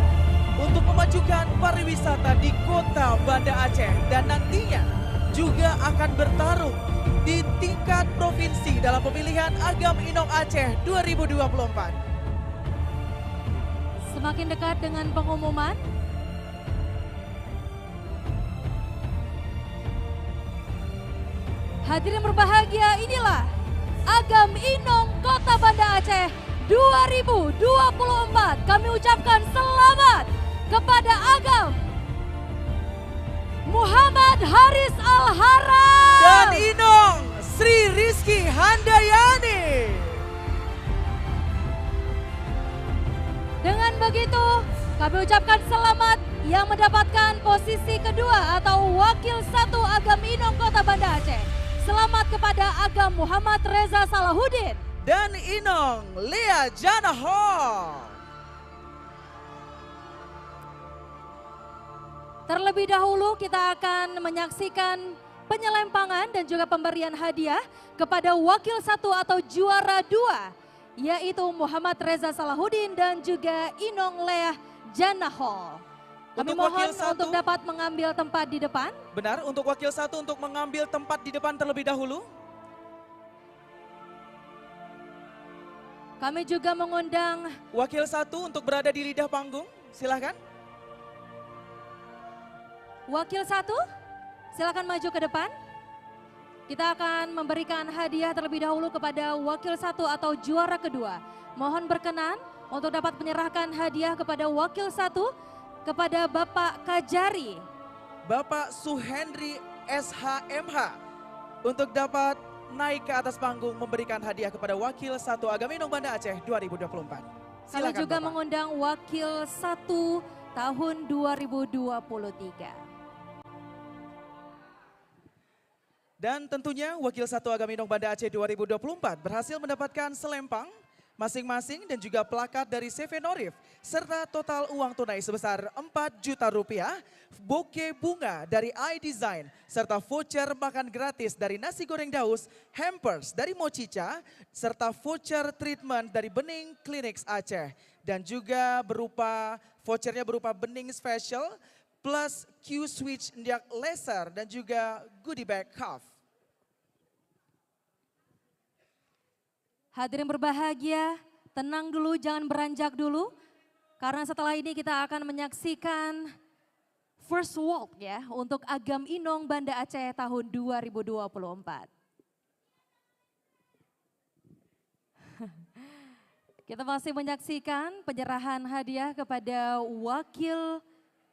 untuk memajukan pariwisata di kota Banda Aceh. Dan nantinya juga akan bertarung di tingkat provinsi dalam pemilihan Agam Inong Aceh 2024. Semakin dekat dengan pengumuman, hadirin berbahagia, inilah Agam Inong Kota Banda Aceh 2024. Kami ucapkan selamat kepada Agam Muhammad Haris Al-Haras dan Inong Sri Rizky Handayani. Dengan begitu, kami ucapkan selamat yang mendapatkan posisi kedua atau wakil satu Agam Inong Kota Banda Aceh. Selamat kepada Agam Muhammad Reza Salahuddin dan Inong Lea Janahor. Terlebih dahulu kita akan menyaksikan penyelempangan dan juga pemberian hadiah kepada wakil satu atau juara dua, yaitu Muhammad Reza Salahuddin dan juga Inong Lea Janahor. Kami mohon untuk dapat mengambil tempat di depan. Benar, untuk wakil satu untuk mengambil tempat di depan terlebih dahulu. Kami juga mengundang wakil satu untuk berada di lidah panggung, silahkan. Wakil satu, silakan maju ke depan. Kita akan memberikan hadiah terlebih dahulu kepada wakil satu atau juara kedua. Mohon berkenan untuk dapat menyerahkan hadiah kepada wakil satu kepada Bapak Kajari. Bapak Suhendri SHMH untuk dapat naik ke atas panggung memberikan hadiah kepada wakil satu Agam Inong Banda Aceh 2024. Kami juga Bapak mengundang wakil satu tahun 2023. Dan tentunya wakil satu Agam Inong Banda Aceh 2024 berhasil mendapatkan selempang masing-masing dan juga plakat dari CV Norif serta total uang tunai sebesar 4 juta rupiah, bouquet bunga dari iDesign serta voucher makan gratis dari nasi goreng daus, hampers dari Mochicha serta voucher treatment dari Bening Clinics Aceh dan juga vouchernya berupa Bening Special plus Q-Switch Ndiak Laser dan juga goodie bag cuff. Hadirin berbahagia, tenang dulu, jangan beranjak dulu. Karena setelah ini kita akan menyaksikan first walk ya untuk Agam Inong Banda Aceh tahun 2024. Kita masih menyaksikan penyerahan hadiah kepada wakil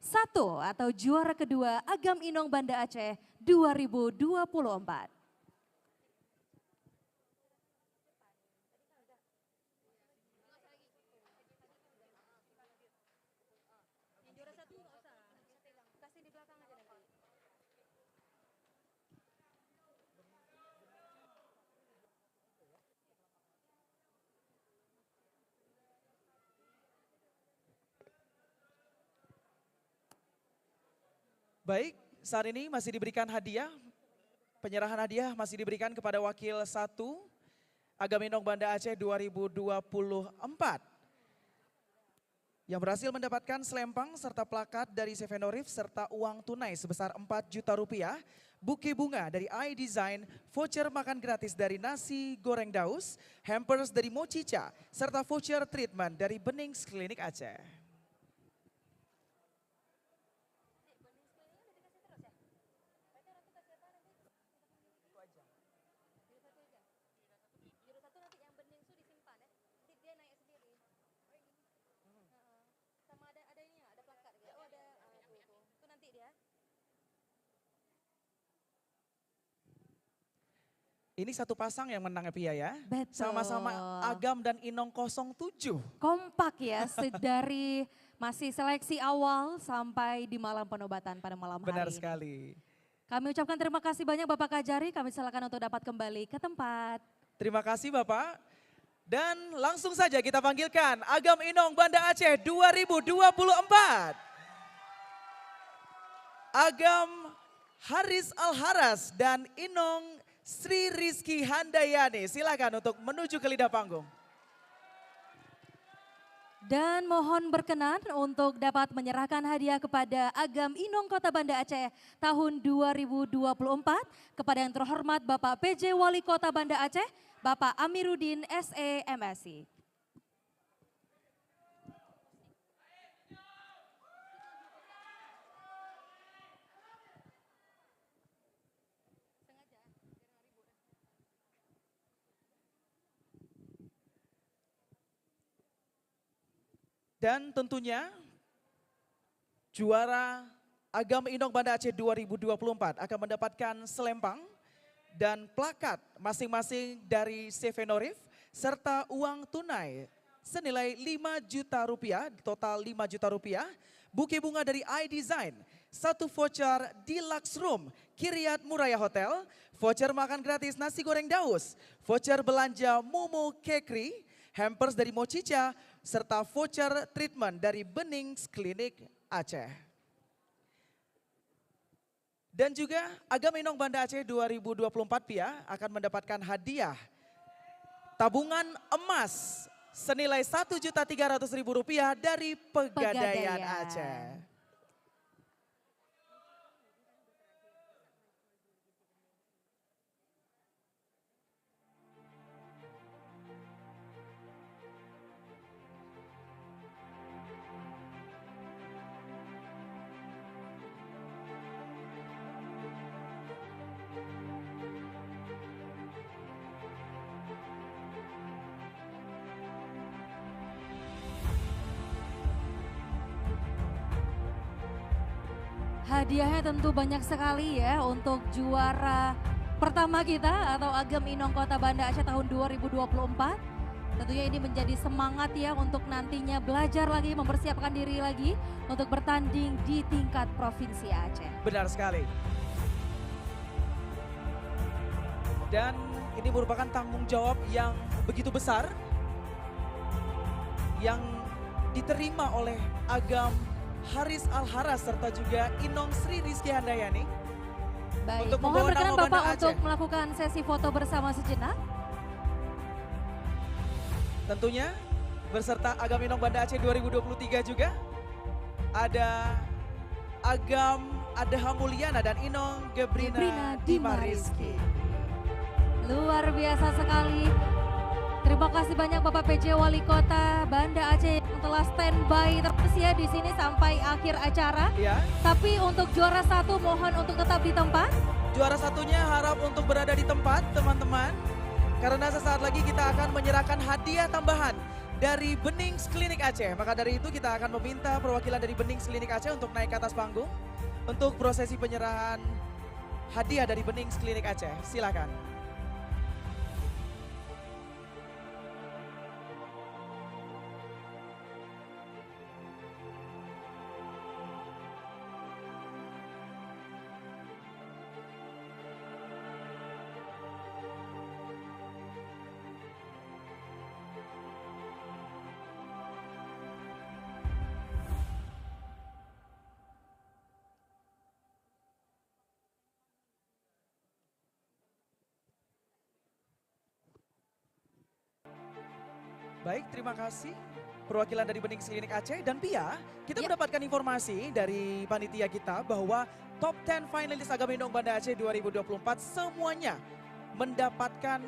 satu atau juara kedua Agam Inong Banda Aceh 2024. Baik, saat ini masih diberikan hadiah, penyerahan hadiah masih diberikan kepada wakil satu Agam Inong Banda Aceh 2024 yang berhasil mendapatkan selempang serta plakat dari CV Norif serta uang tunai sebesar 4 juta rupiah, bouquet bunga dari iDesign, voucher makan gratis dari nasi goreng daus, hampers dari Mochicha, serta voucher treatment dari Bening Clinic Aceh. Ini satu pasang yang menang ya Pia ya. Betul. Sama-sama Agam dan Inong 07. Kompak ya, dari masih seleksi awal sampai di malam penobatan pada malam hari. Benar sekali. Kami ucapkan terima kasih banyak Bapak Kajari, kami silakan untuk dapat kembali ke tempat. Terima kasih Bapak. Dan langsung saja kita panggilkan Agam Inong Banda Aceh 2024. Agam Haris Al-Haras dan Inong Sri Rizky Handayani, silakan untuk menuju ke lidah panggung. Dan mohon berkenan untuk dapat menyerahkan hadiah kepada Agam Inong Kota Banda Aceh tahun 2024 kepada yang terhormat Bapak PJ Wali Kota Banda Aceh, Bapak Amiruddin SE MSI. Dan tentunya juara Agam Inong Banda Aceh 2024 akan mendapatkan selempang dan plakat masing-masing dari CV Norif serta uang tunai senilai 5 juta rupiah, total 5 juta rupiah, buke bunga dari iDesign, satu voucher Deluxe Room Kiryat Muraya Hotel, voucher makan gratis nasi goreng Daus, voucher belanja Momo Kekri, hampers dari Mochicha, serta voucher treatment dari Benings Klinik Aceh. Dan juga Agam Inong Banda Aceh 2024 Pia akan mendapatkan hadiah tabungan emas senilai Rp1.300.000 dari Pegadaian Aceh. Hadiahnya tentu banyak sekali ya untuk juara pertama kita atau Agam Inong Kota Banda Aceh tahun 2024. Tentunya ini menjadi semangat ya untuk nantinya belajar lagi, mempersiapkan diri lagi untuk bertanding di tingkat Provinsi Aceh. Benar sekali. Dan ini merupakan tanggung jawab yang begitu besar yang diterima oleh Agam Haris Alharas serta juga Inong Sri Rizky Handayani. Baik, untuk mohon membawa berkenan nama Bapak Banda untuk Aceh. melakukan sesi foto bersama sejenak. Tentunya berserta Agam Inong Banda Aceh 2023 juga ada Agam Adaha Mulyana dan Inong Gebrina Dimariski. Luar biasa sekali. Terima kasih banyak Bapak PJ Wali Kota Banda Aceh yang telah standby terus ya di sini sampai akhir acara. Ya. Tapi untuk juara satu mohon untuk tetap di tempat. Juara satunya harap untuk berada di tempat teman-teman. Karena sesaat lagi kita akan menyerahkan hadiah tambahan dari Benings Klinik Aceh. Maka dari itu kita akan meminta perwakilan dari Benings Klinik Aceh untuk naik ke atas panggung. Untuk prosesi penyerahan hadiah dari Benings Klinik Aceh. Silakan. Baik, terima kasih perwakilan dari Benings Klinik Aceh. Dan Pia, kita mendapatkan informasi dari panitia kita bahwa top 10 finalis Agam Inong Banda Aceh 2024 semuanya mendapatkan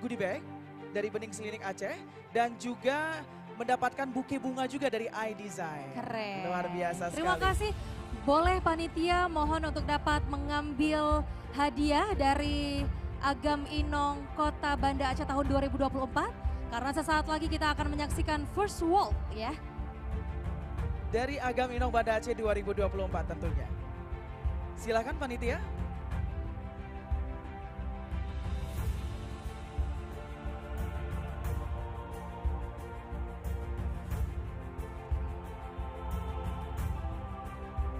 goodie bag dari Benings Klinik Aceh dan juga mendapatkan buke bunga juga dari iDesign. Keren. Luar biasa sekali. Terima kasih. Boleh panitia mohon untuk dapat mengambil hadiah dari Agam Inong Kota Banda Aceh tahun 2024. Karena sesaat lagi kita akan menyaksikan First Walk ya. Dari Agam Inong Banda Aceh 2024 tentunya. Silakan panitia.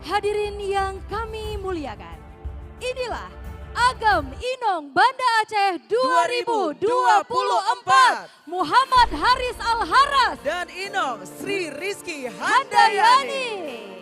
Hadirin yang kami muliakan, inilah Agam Inong Banda Aceh 2024. Muhammad Haris Alharas dan Inong Sri Rizky Handayani.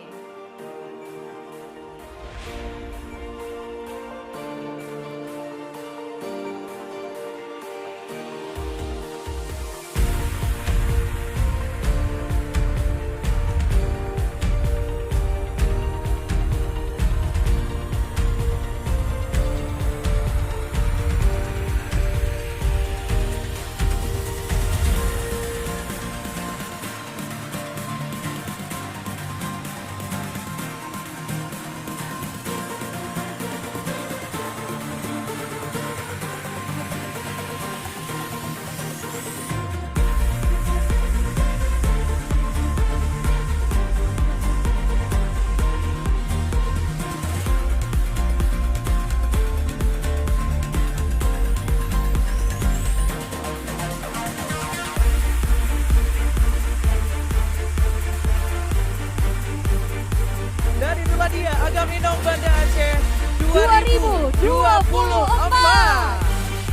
Inong Banda Aceh 2024.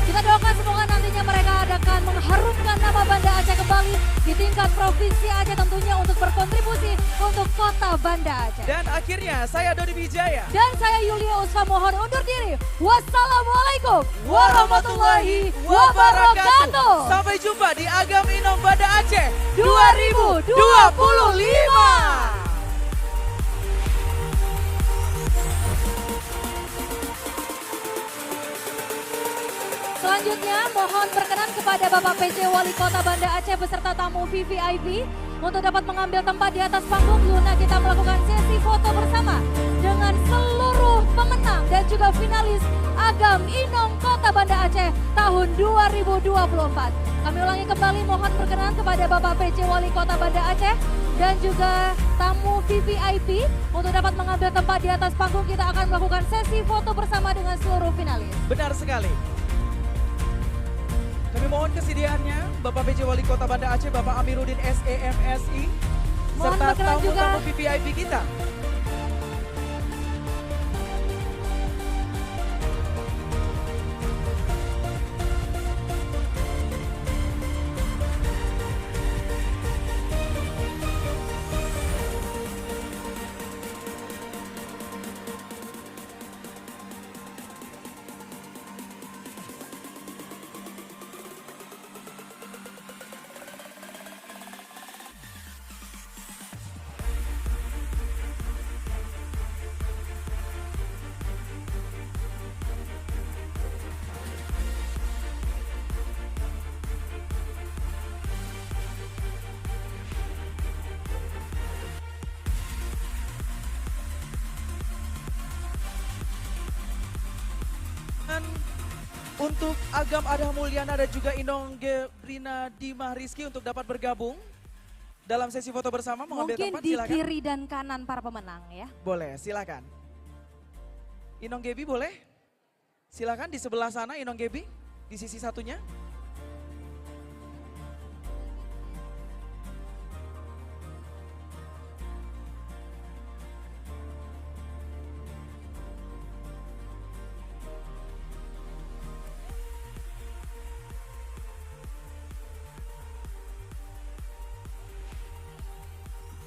Kita doakan semoga nantinya mereka akan mengharumkan nama Banda Aceh kembali di tingkat Provinsi Aceh tentunya untuk berkontribusi untuk Kota Banda Aceh. Dan akhirnya saya Dodi Wijaya. Dan saya Yulia Usfa mohon undur diri. Wassalamualaikum warahmatullahi wabarakatuh. Sampai jumpa di Agam Inong Banda Aceh 2025. Selanjutnya mohon berkenan kepada Bapak PJ Wali Kota Banda Aceh beserta tamu VVIP untuk dapat mengambil tempat di atas panggung. Guna kita melakukan sesi foto bersama dengan seluruh pemenang dan juga finalis Agam Inong Kota Banda Aceh tahun 2024. Kami ulangi kembali, mohon berkenan kepada Bapak PJ Wali Kota Banda Aceh dan juga tamu VVIP untuk dapat mengambil tempat di atas panggung. Kita akan melakukan sesi foto bersama dengan seluruh finalis. Benar sekali. Kami mohon kesediaannya Bapak PJ Wali Kota Banda Aceh, Bapak Amiruddin SEMSI, serta tamu-tamu VVIP kita. Untuk Agam Adah Mulyana dan juga Inong Gebrina Dimah Rizky untuk dapat bergabung dalam sesi foto bersama, mengambil Mungkin tempat, di silakan. kiri dan kanan para pemenang ya. Boleh, silakan. Inong Gebi boleh? Silakan di sebelah sana Inong Gebi, di sisi satunya.